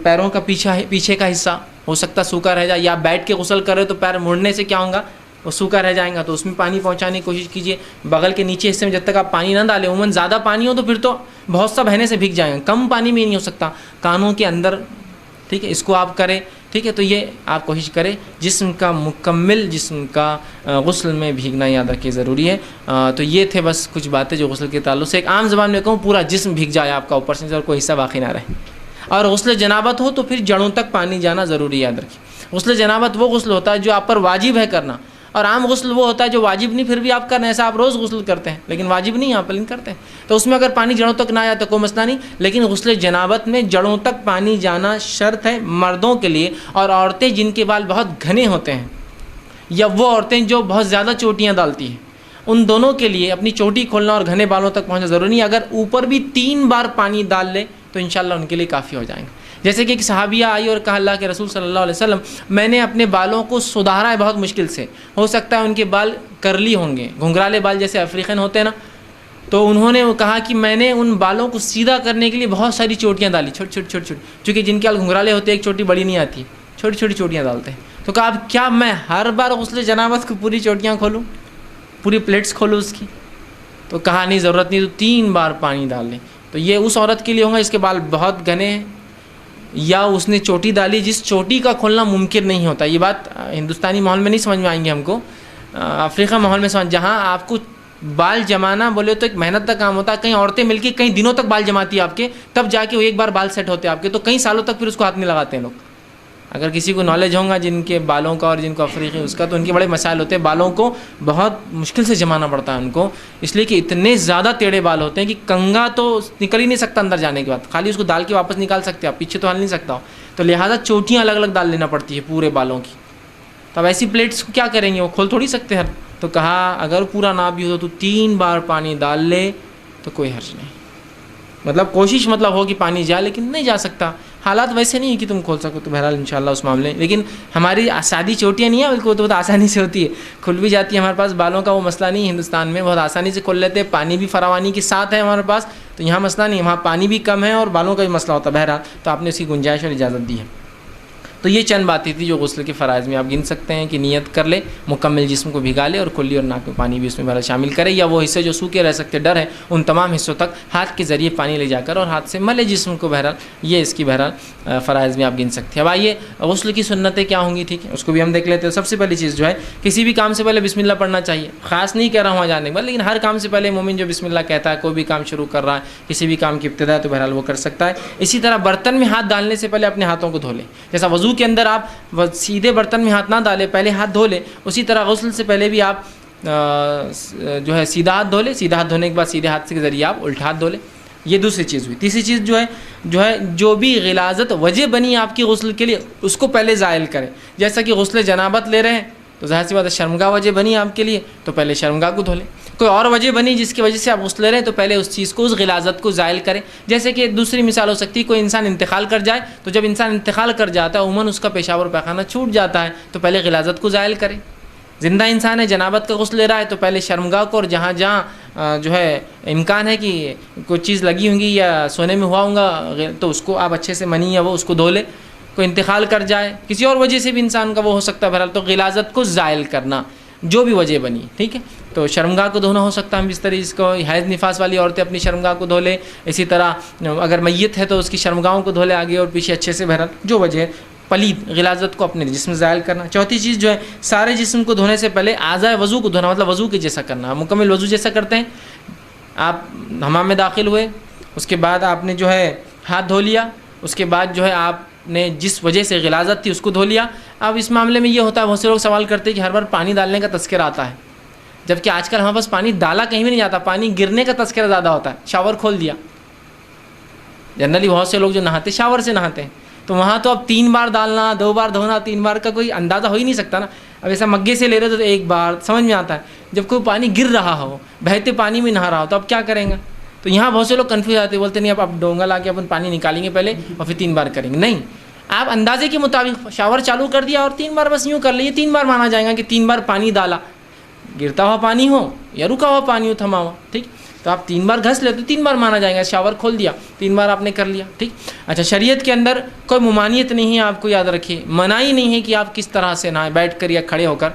پیروں کا پیچھے کا حصہ ہو سکتا سوکھا رہ جائے، یا بیٹھ کے غسل کرے تو پیر مڑنے سے کیا ہوگا، وہ سوکھا رہ جائیں گا، تو اس میں پانی پہنچانے کی کوشش کیجیے. بغل کے نیچے حصے میں جب تک آپ پانی نہ ڈالیں، عموماً زیادہ پانی ہو تو پھر تو بہت سا بہنے سے بھیگ جائیں گے، کم پانی میں نہیں ہو سکتا، کانوں کے اندر. ٹھیک ہے، اس کو آپ کریں. ٹھیک ہے، تو یہ آپ کوشش کریں جسم کا مکمل جسم کا غسل میں بھیگنا یاد رکھیے ضروری ہے. تو یہ تھے بس کچھ باتیں جو غسل کے تعلق سے. ایک عام زبان میں کہوں پورا جسم بھیگ جائے آپ کا اوپر سے اور کوئی حصہ باقی نہ رہے. اور غسل جنابت ہو تو پھر جڑوں تک پانی جانا ضروری یاد رکھیے. غسل جنابت وہ غسل ہوتا ہے جو آپ پر واجب ہے کرنا، اور عام غسل وہ ہوتا ہے جو واجب نہیں پھر بھی آپ کرنا. ایسا آپ روز غسل کرتے ہیں لیکن واجب نہیں آپ لیکن کرتے ہیں، تو اس میں اگر پانی جڑوں تک نہ آیا تو کوئی مسئلہ نہیں. لیکن غسل جنابت میں جڑوں تک پانی جانا شرط ہے مردوں کے لیے. اور عورتیں جن کے بال بہت گھنے ہوتے ہیں، یا وہ عورتیں جو بہت زیادہ چوٹیاں ڈالتی ہیں، ان دونوں کے لیے اپنی چوٹی کھولنا اور گھنے بالوں تک پہنچنا ضروری نہیں. اگر اوپر بھی 3 بار پانی ڈال لے تو انشاءاللہ ان کے لیے کافی ہو جائیں گے. جیسے کہ ایک صحابیہ آئی اور کہا اللہ کے رسول صلی اللہ علیہ وسلم، میں نے اپنے بالوں کو سدھارا ہے بہت مشکل سے، ہو سکتا ہے ان کے بال کرلی ہوں گے، گھنگرالے بال جیسے افریقن ہوتے ہیں نا. تو انہوں نے کہا کہ میں نے ان بالوں کو سیدھا کرنے کے لیے بہت ساری چوٹیاں ڈالی، چھوٹی چھوٹی، چونکہ جن کے بال گھنگرالے ہوتے ہیں ایک چوٹی بڑی نہیں آتی، چھوٹی چھوٹی چوٹیاں ڈالتے ہیں. تو کہا اب کیا میں ہر بار غسل جنابت کو پوری چوٹیاں کھولوں، پوری پلیٹس کھولوں اس کی؟ تو کہا نہیں ضرورت نہیں، تو 3 بار پانی ڈال لیں. تو یہ اس عورت کے لیے ہوگا جس کے بال بہت گھنے ہیں، یا اس نے چوٹی ڈالی جس چوٹی کا کھولنا ممکن نہیں ہوتا. یہ بات ہندوستانی ماحول میں نہیں سمجھ میں آئیں گے ہم کو، افریقہ ماحول میں سمجھ، جہاں آپ کو بال جمانا بولے تو ایک محنت کا کام ہوتا ہے. کئی عورتیں مل کے کئی دنوں تک بال جماتی ہے آپ کے، تب جا کے وہ ایک بار بال سیٹ ہوتے ہیں آپ کے، تو کئی سالوں تک پھر اس کو ہاتھ نہیں لگاتے ہیں لوگ. اگر کسی کو نالج ہوگا جن کے بالوں کا اور جن کو افریقی اس کا، تو ان کے بڑے مسائل ہوتے ہیں. بالوں کو بہت مشکل سے جمانا پڑتا ہے ان کو، اس لیے کہ اتنے زیادہ ٹیڑھے بال ہوتے ہیں کہ کنگا تو نکل ہی نہیں سکتا اندر جانے کے بعد، خالی اس کو ڈال کے واپس نکال سکتے آپ، پیچھے تو ہل نہیں سکتا ہو. تو لہٰذا چوٹیاں الگ الگ ڈال لینا پڑتی ہے پورے بالوں کی. تو اب ایسی پلیٹس کو کیا کریں گے، وہ کھول تھوڑی سکتے ہیں. تو کہا اگر پورا نہ بھی ہو تو 3 بار پانی ڈال لے تو کوئی حرج نہیں. مطلب کوشش مطلب ہو کہ پانی جائے، لیکن نہیں جا سکتا، حالات ویسے نہیں ہے کہ تم کھول سکو، تو بہرحال انشاءاللہ اس معاملے، لیکن ہماری سادی چوٹیاں نہیں ہیں بلکہ وہ تو بہت آسانی سے ہوتی ہے، کھل بھی جاتی ہے ہمارے پاس، بالوں کا وہ مسئلہ نہیں ہے، ہندوستان میں بہت آسانی سے کھول لیتے ہیں، پانی بھی فراوانی کے ساتھ ہے ہمارے پاس، تو یہاں مسئلہ نہیں ہے، وہاں پانی بھی کم ہے اور بالوں کا بھی مسئلہ ہوتا ہے، بہرحال تو آپ نے اس کی گنجائش اور اجازت دی ہے۔ تو یہ چند باتیں تھی جو غسل کے فرائض میں آپ گن سکتے ہیں کہ نیت کر لے، مکمل جسم کو بھگا لے اور کلی اور ناک میں پانی بھی اس میں بہرحال شامل کرے، یا وہ حصے جو سوکھے رہ سکتے ڈر ہے ان تمام حصوں تک ہاتھ کے ذریعے پانی لے جا کر اور ہاتھ سے ملے جسم کو، بہرحال یہ اس کی بہرحال فرائض میں آپ گن سکتے ہیں۔ اب آئیے غسل کی سنتیں کیا ہوں گی، ٹھیک ہے، اس کو بھی ہم دیکھ لیتے ہیں۔ سب سے پہلی چیز جو ہے کسی بھی کام سے پہلے بسم اللہ پڑھنا چاہیے، خاص نہیں کہہ رہا ہوں وہاں جانے کے بعد، لیکن ہر کام سے پہلے مومن جو بسم اللہ کہتا ہے، کوئی بھی کام شروع کر رہا ہے، کسی بھی کام کی ابتدا ہے تو بہرحال وہ کر سکتا ہے۔ اسی طرح برتن میں ہاتھ ڈالنے سے پہلے اپنے ہاتھوں کو دھو لیں، جیسا وضو کے اندر آپ سیدھے برتن میں ہاتھ نہ ڈالیں، پہلے ہاتھ دھو لیں، اسی طرح غسل سے پہلے بھی آپ جو ہے سیدھا ہاتھ دھو لیں، سیدھا ہاتھ دھونے کے بعد سیدھے ہاتھ کے ذریعے آپ الٹا ہاتھ دھو لیں، یہ دوسری چیز ہوئی۔ تیسری چیز جو بھی غلاظت وجہ بنی آپ کی غسل کے لیے اس کو پہلے زائل کریں، جیسا کہ غسل جنابت لے رہے ہیں تو ظاہر سی بات ہے شرمگاہ وجہ بنی آپ کے لیے تو پہلے شرمگاہ کو دھو لیں، کوئی اور وجہ بنی جس کی وجہ سے آپ غسل لے رہے ہیں تو پہلے اس چیز کو، اس غلاظت کو زائل کریں۔ جیسے کہ دوسری مثال ہو سکتی ہے کوئی انسان انتقال کر جائے، تو جب انسان انتقال کر جاتا ہے عموماً اس کا پیشاب اور پیخانہ چھوٹ جاتا ہے تو پہلے غلاظت کو زائل کریں۔ زندہ انسان ہے، جنابت کا غسل لے رہا ہے تو پہلے شرمگاہ کو اور جہاں جہاں جو ہے امکان ہے کہ کوئی چیز لگی ہوں گی یا سونے میں ہوا ہوگا تو اس کو آپ اچھے سے منی یا وہ اس کو دھو لیں۔ کوئی انتقال کر جائے، کسی اور وجہ سے بھی انسان کا وہ ہو سکتا ہے، بہرحال تو غلاظت کو زائل کرنا جو بھی وجہ بنی، ٹھیک ہے، تو شرمگاہ کو دھونا ہو سکتا ہے ہم اس طرح اس کو، حیض نفاس والی عورتیں اپنی شرمگاہ کو دھو لیں، اسی طرح اگر میت ہے تو اس کی شرمگاہوں کو دھو لے آگے اور پیچھے اچھے سے، بہرحال جو وجہ ہے پلید غلاظت کو اپنے جسم زائل کرنا۔ چوتھی چیز جو ہے سارے جسم کو دھونے سے پہلے اعضائے وضو کو دھونا، مطلب وضو کے جیسا کرنا، مکمل وضو جیسا کرتے ہیں۔ آپ حمام میں داخل ہوئے، اس کے بعد آپ نے جو ہے ہاتھ دھو لیا، اس کے بعد جو ہے آپ نے جس وجہ سے غلاظت تھی اس کو دھو لیا۔ اب اس معاملے میں یہ ہوتا ہے بہت سے لوگ سوال کرتے ہیں کہ ہر بار پانی ڈالنے کا تذکرہ آتا ہے، جبکہ آج کل ہمارے پاس پانی ڈالا کہیں بھی نہیں جاتا، پانی گرنے کا تذکرہ زیادہ ہوتا ہے، شاور کھول دیا۔ جنرلی بہت سے لوگ جو نہاتے شاور سے نہاتے ہیں تو وہاں تو اب 3 بار ڈالنا، 2 بار دھونا، 3 بار کا کوئی اندازہ ہو ہی نہیں سکتا نا۔ اب ایسا مگے سے لے رہے تو 1 بار سمجھ میں آتا ہے، جب کوئی پانی گر رہا ہو، بہتے پانی میں نہا رہا ہو تو اب کیا کریں گا؟ تو یہاں بہت سے لوگ کنفیوز آتے ہیں، بولتے نہیں اب ڈونگا لا کے اپن پانی نکالیں گے پہلے اور پھر 3 بار کریں گے، نہیں، آپ اندازے کے مطابق شاور چالو کر دیا اور 3 بار بس یوں کر لیے، 3 بار مانا جائے گا کہ 3 بار پانی ڈالا، گرتا ہوا پانی ہو یا رکا ہوا پانی ہو تھما ہوا، ٹھیک، تو آپ 3 بار گھس لے تو 3 بار مانا جائے گا، شاور کھول دیا 3 بار آپ نے کر لیا، ٹھیک۔ اچھا، شریعت کے اندر کوئی ممانعت نہیں ہے، آپ کو یاد رکھیے، منائی نہیں ہے کہ آپ کس طرح سے نہائیں، بیٹھ کر یا کھڑے ہو کر،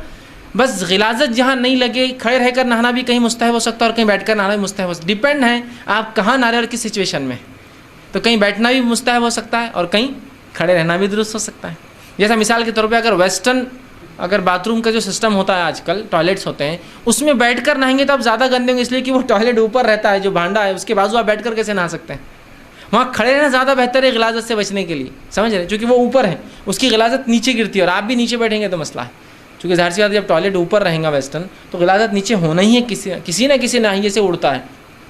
بس غلاظت جہاں نہیں لگے، کھڑے رہ کر نہانا بھی کہیں مستحب ہو سکتا ہے اور کہیں بیٹھ کر نہانا بھی مستحب ہو سکتا ہے، ڈیپینڈ ہے آپ کہاں نہا رہے اور کس سچویشن میں، تو کہیں بیٹھنا بھی مستحب ہو سکتا ہے اور کہیں کھڑے رہنا بھی درست ہو سکتا ہے۔ جیسا مثال کے طور پہ اگر ویسٹرن باتھ روم کا جو سسٹم ہوتا ہے آج کل، ٹوائلٹس ہوتے ہیں، اس میں بیٹھ کر نہائیں گے تو آپ زیادہ گندے ہوں گے، اس لیے کہ وہ ٹوائلٹ اوپر رہتا ہے، جو بھانڈا ہے اس کے بازو آپ بیٹھ کر کیسے نہا سکتے ہیں؟ وہاں کھڑے رہنا زیادہ بہتر ہے غلاظت سے بچنے کے لیے، سمجھ رہے ہیں، چونکہ وہ اوپر ہے، اس کی غلاظت نیچے گرتی ہے اور آپ بھی نیچے بیٹھیں گے تو مسئلہ ہے، چونکہ ظاہر سی بات جب ٹوائلٹ اوپر رہیں گا ویسٹرن تو غلاظت نیچے ہونا ہی ہے، کسی نہ کسی ناحیے سے اڑتا ہے،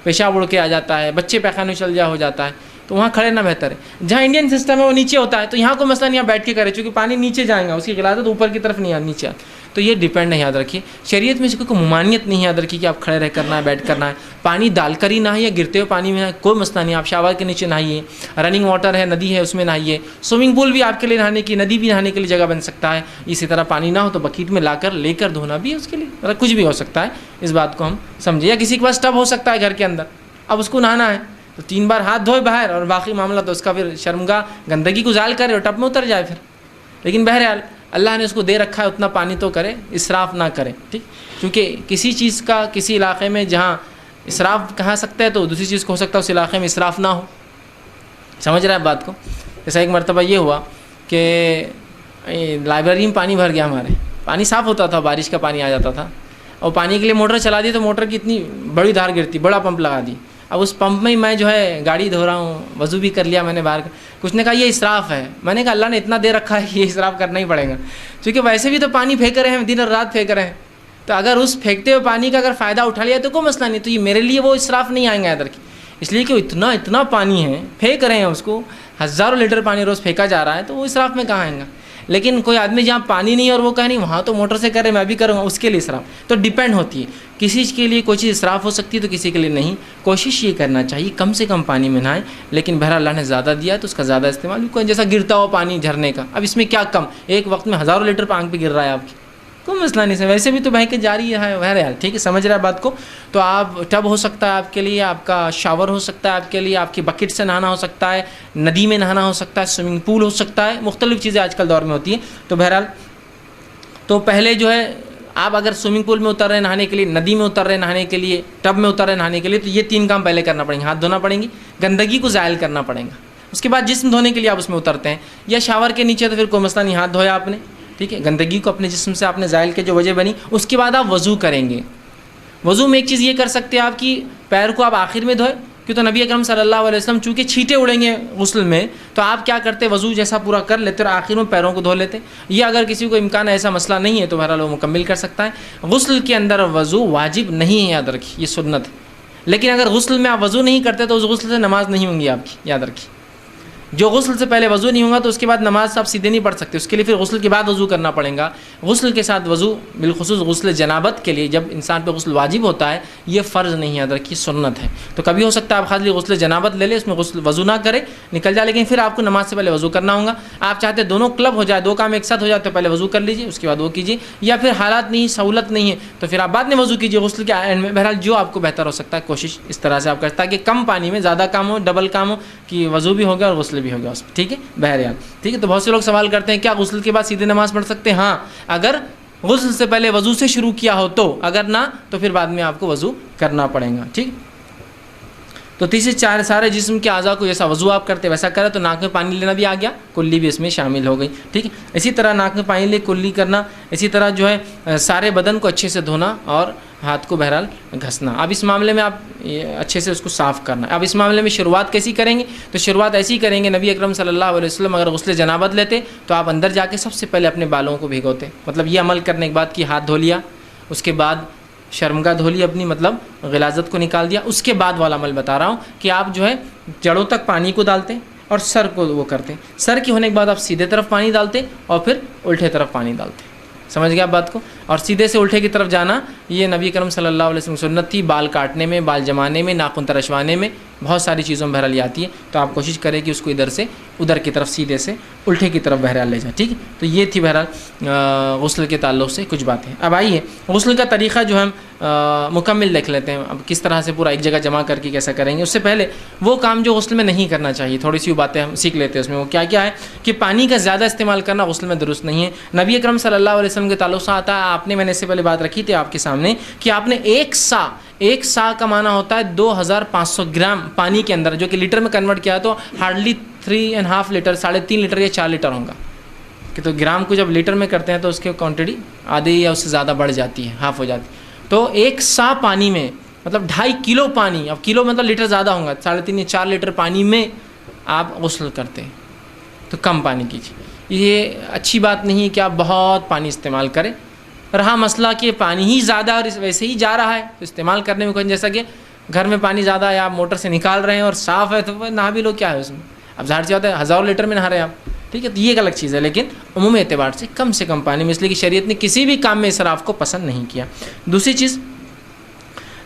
پیشاب اڑ کے آ جاتا ہے، بچے پیخانے چل جا ہو جاتا ہے، تو وہاں کھڑے نہ بہتر ہے۔ جہاں انڈین سسٹم ہے وہ نیچے ہوتا ہے تو یہاں کوئی مسئلہ نہیں، آپ بیٹھ کے کرے، چونکہ پانی نیچے جائیں گا، اس کی غلاظت اوپر کی طرف نہیں نیچے، تو یہ ڈیپینڈ ہے، یاد رکھیے شریعت میں کوئی ممانعت نہیں ہے، یاد رکھیے کہ آپ کھڑے رہ کرنا ہے، بیٹھ کرنا ہے، پانی ڈال کر ہی نہائیے، گرتے ہوئے پانی میں کوئی مسئلہ نہیں، آپ شاور کے نیچے نہائیے، رننگ واٹر ہے، ندی ہے اس میں نہائیے، سوئمنگ پول بھی آپ کے لیے نہانے کی، ندی بھی نہانے کے لیے جگہ بن سکتا ہے، اسی طرح پانی نہ ہو تو بکیٹ میں لا کر لے کر دھونا بھی ہے اس کے لیے، مطلب کچھ بھی ہو سکتا ہے، اس بات کو ہم سمجھے۔ یا کسی کے پاس ٹب ہو سکتا ہے گھر کے اندر، اب اس کو نہانا ہے تو 3 بار ہاتھ دھوئے باہر اور باقی معاملہ تو اس کا پھر شرمگاہ گندگی کو زائل کرے اور ٹب میں اتر جائے پھر، لیکن بہرحال اللہ نے اس کو دے رکھا ہے اتنا پانی تو کرے، اسراف نہ کرے، ٹھیک، کیونکہ کسی چیز کا کسی علاقے میں جہاں اسراف کہا سکتا ہے تو دوسری چیز کو ہو سکتا ہے اس علاقے میں اسراف نہ ہو، سمجھ رہے ہیں بات کو۔ جیسا ایک مرتبہ یہ ہوا کہ لائبریری میں پانی بھر گیا، ہمارے پانی صاف ہوتا تھا، بارش کا پانی آ جاتا تھا، اور پانی کے لیے موٹر چلا دی تو موٹر کی اتنی بڑی دھار گرتی، بڑا پمپ لگا دی، اب اس پمپ میں ہی میں جو ہے گاڑی دھو رہا ہوں، وضو بھی کر لیا میں نے باہر، کچھ نے کہا یہ اسراف ہے، میں نے کہا اللہ نے اتنا دے رکھا ہے یہ اسراف کرنا ہی پڑے گا، کیونکہ ویسے بھی تو پانی پھینک رہے ہیں، دن اور رات پھینک رہے ہیں، تو اگر اس پھینکتے ہوئے پانی کا اگر فائدہ اٹھا لیا تو کوئی مسئلہ نہیں، تو یہ میرے لیے وہ اسراف نہیں آئیں گا ادھر کی، اس لیے کہ اتنا پانی ہے، پھینک رہے ہیں اس کو، ہزاروں لیٹر پانی روز پھینکا جا رہا ہے تو وہ اسراف میں کہاں آئیں گا۔ لیکن کوئی آدمی جہاں پانی نہیں ہے اور وہ کہہ نہیں وہاں تو موٹر سے کرے میں بھی کروں گا، اس کے لیے اسراف تو ڈیپینڈ ہوتی ہے. کسی کے لیے کوئی چیز اسراف ہو سکتی ہے تو کسی کے لیے نہیں. کوشش یہ کرنا چاہیے کم سے کم پانی میں نہائیں، لیکن بہرحال اللہ نے زیادہ دیا تو اس کا زیادہ استعمال بھی کوئی، جیسا گرتا ہوا پانی جھرنے کا، اب اس میں کیا کم، ایک وقت میں ہزاروں لیٹر آنکھ پہ گر رہا ہے آپ کی، کوئی مسئلہ نہیں سے، ویسے بھی تو بہہ کے جاری ہے بہرحال. ٹھیک ہے، سمجھ رہا ہے بات کو. تو آپ ٹب ہو سکتا ہے آپ کے لیے، آپ کا شاور ہو سکتا ہے آپ کے لیے، آپ کی بکٹ سے نہانا ہو سکتا ہے، ندی میں نہانا ہو سکتا ہے، سوئمنگ پول ہو سکتا ہے، مختلف چیزیں آج کل دور میں ہوتی ہیں. تو بہرحال تو پہلے جو ہے آپ اگر سوئمنگ پول میں اتر رہے ہیں نہانے کے لیے، ندی میں اتر رہے ہیں نہانے کے لیے، ٹب میں اتر رہے ہیں نہانے کے لیے، تو یہ 3 کام پہلے کرنا پڑیں گے. ہاتھ دھونا پڑیں گی، گندگی کو زائل کرنا پڑے گا. اس کے بعد جسم دھونے کے لیے آپ اس میں اترتے ہیں، یا شاور کے نیچے تو پھر کوئی مسئلہ نہیں، ہاتھ دھویا آپ نے، ٹھیک ہے، گندگی کو اپنے جسم سے آپ نے زائل کے جو وجہ بنی. اس کے بعد آپ وضو کریں گے. وضو میں ایک چیز یہ کر سکتے ہیں آپ کی پیر کو آپ آخر میں دھوئے، کیوں تو نبی اکرم صلی اللہ علیہ وسلم چونکہ چھینٹے اڑیں گے غسل میں، تو آپ کیا کرتے، وضو جیسا پورا کر لیتے اور آخر میں پیروں کو دھو لیتے. یہ اگر کسی کو امکان ایسا مسئلہ نہیں ہے تو بہرحال وہ مکمل کر سکتا ہے. غسل کے اندر وضو واجب نہیں ہے، یاد رکھیے، یہ سنت ہے. لیکن اگر غسل میں آپ وضو نہیں کرتے تو اس غسل سے نماز نہیں ہوں گی آپ کی، یاد رکھیے. جو غسل سے پہلے وضو نہیں ہوگا تو اس کے بعد نماز آپ سیدھے نہیں پڑھ سکتے، اس کے لیے پھر غسل کے بعد وضو کرنا پڑے گا. غسل کے ساتھ وضو، بالخصوص غسل جنابت کے لیے جب انسان پہ غسل واجب ہوتا ہے، یہ فرض نہیں ہے، یاد رکھیے سنت ہے. تو کبھی ہو سکتا ہے آپ خالی غسل جنابت لے لیں، اس میں وضو نہ کرے نکل جائے، لیکن پھر آپ کو نماز سے پہلے وضو کرنا ہوگا. آپ چاہتے دونوں کلب ہو جائے، 2 کام ایک ساتھ ہو جائے تو پہلے وضو کر لیجیے، اس کے بعد وہ کیجیے، یا پھر حالات نہیں، سہولت نہیں ہے تو پھر آپ بعد میں وضو کیجیے غسل کے اینڈ میں. بہرحال جو آپ کو بہتر ہو سکتا ہے کوشش اس طرح سے آپ کریں تاکہ کم پانی میں زیادہ کام ہو، ڈبل کام ہو کہ وضو بھی ہو گیا اور غسل بھی ہو گیا اس میں. ٹھیک ہے بہرحال، ٹھیک ہے. تو بہت سے لوگ سوال کرتے ہیں کیا غسل کے بعد سیدھے نماز پڑھ سکتے ہیں؟ ہاں، اگر غسل سے پہلے وضو سے شروع کیا ہو تو، اگر نہ تو پھر بعد میں آپ کو وضو کرنا پڑے گا. ٹھیک. تو تیسرے 4 سارے جسم کے اعضاء کو جیسا وضو آپ کرتے ویسا کرے تو ناک میں پانی لینا بھی آ گیا، کلی بھی اس میں شامل ہو گئی. ٹھیک ہے. اسی طرح ناک میں پانی لے کلی کرنا، اسی طرح جو ہے سارے بدن کو اچھے سے دھونا اور ہاتھ کو بہرحال گھسنا. اب اس معاملے میں آپ اچھے سے اس کو صاف کرنا. اب اس معاملے میں شروعات کیسی کریں گے؟ تو شروعات ایسی کریں گے، نبی اکرم صلی اللہ علیہ وسلم اگر غسل جنابت لیتے تو آپ اندر جا کے سب سے پہلے اپنے بالوں کو بھگوتے. مطلب یہ عمل کرنے کے بعد کہ ہاتھ دھو لیا، اس کے بعد شرمگاہ دھو لی اپنی، مطلب غلاظت کو نکال دیا. اس کے بعد والا عمل بتا رہا ہوں کہ آپ جو ہے جڑوں تک پانی کو ڈالتے اور سر کو وہ کرتے. سر کی ہونے کے بعد آپ سیدھے طرف پانی ڈالتے اور پھر الٹے طرف پانی ڈالتے. سمجھ گیا آپ بات کو؟ اور سیدھے سے الٹے کی طرف جانا یہ نبی کرم صلی اللہ علیہ وسلم سنت تھی. بال کاٹنے میں، بال جمانے میں، ناخن ترشوانے میں، بہت ساری چیزوں میں بہرحال آتی ہے. تو آپ کوشش کریں کہ اس کو ادھر سے ادھر کی طرف سیدھے سے الٹے کی طرف بہرحال لے جائیں. ٹھیک ہے. تو یہ تھی بہرحال غسل کے تعلق سے کچھ باتیں. اب آئیے غسل کا طریقہ جو ہم مکمل دیکھ لیتے ہیں. اب کس طرح سے پورا ایک جگہ جمع کر کے کیسا کریں گے. اس سے پہلے وہ کام جو غسل میں نہیں کرنا چاہیے، تھوڑی سی باتیں ہم سیکھ لیتے ہیں. اس میں وہ کیا کیا ہے کہ پانی کا زیادہ استعمال کرنا غسل میں درست نہیں ہے. نبی اکرم صلی اللہ علیہ وسلم کے تعلق سے آتا ہے، آپ نے، میں نے اس سے پہلے بات رکھی تھی آپ کے سامنے کہ آپ نے ایک سا کا معنی ہوتا ہے 2500 گرام پانی کے اندر، جو کہ لیٹر میں کنورٹ کیا تو ہارڈلی 3.5 لیٹر، 3.5 لیٹر یا 4 لیٹر ہوگا. کہ تو گرام کو جب لیٹر میں کرتے ہیں تو اس کی کوانٹٹی آدھی یا اس سے زیادہ بڑھ جاتی ہے، ہاف ہو جاتی ہے. تو 1 سا پانی میں مطلب 2.5 کلو پانی، اب کلو مطلب لیٹر زیادہ ہوگا، 3.5 یا 4 لیٹر پانی میں آپ غسل کرتے ہیں. تو کم پانی کیجیے. یہ اچھی بات نہیں ہے کہ آپ بہت پانی استعمال کریں. رہا مسئلہ کہ پانی ہی زیادہ اور ویسے ہی جا رہا ہے تو استعمال کرنے میں کوئی، جیسا کہ گھر میں پانی زیادہ ہے، آپ موٹر سے نکال رہے ہیں اور صاف ہے تو نہا بھی لو، کیا ہے اس میں. اب ظاہر سی بات ہے 1000 لیٹر میں نہا رہے ہیں آپ، ٹھیک ہے. تو یہ ایک الگ چیز ہے، لیکن عمومی اعتبار سے کم پانی میں، اس لیے کہ شریعت نے کسی بھی کام میں اسراف کو پسند نہیں کیا. دوسری چیز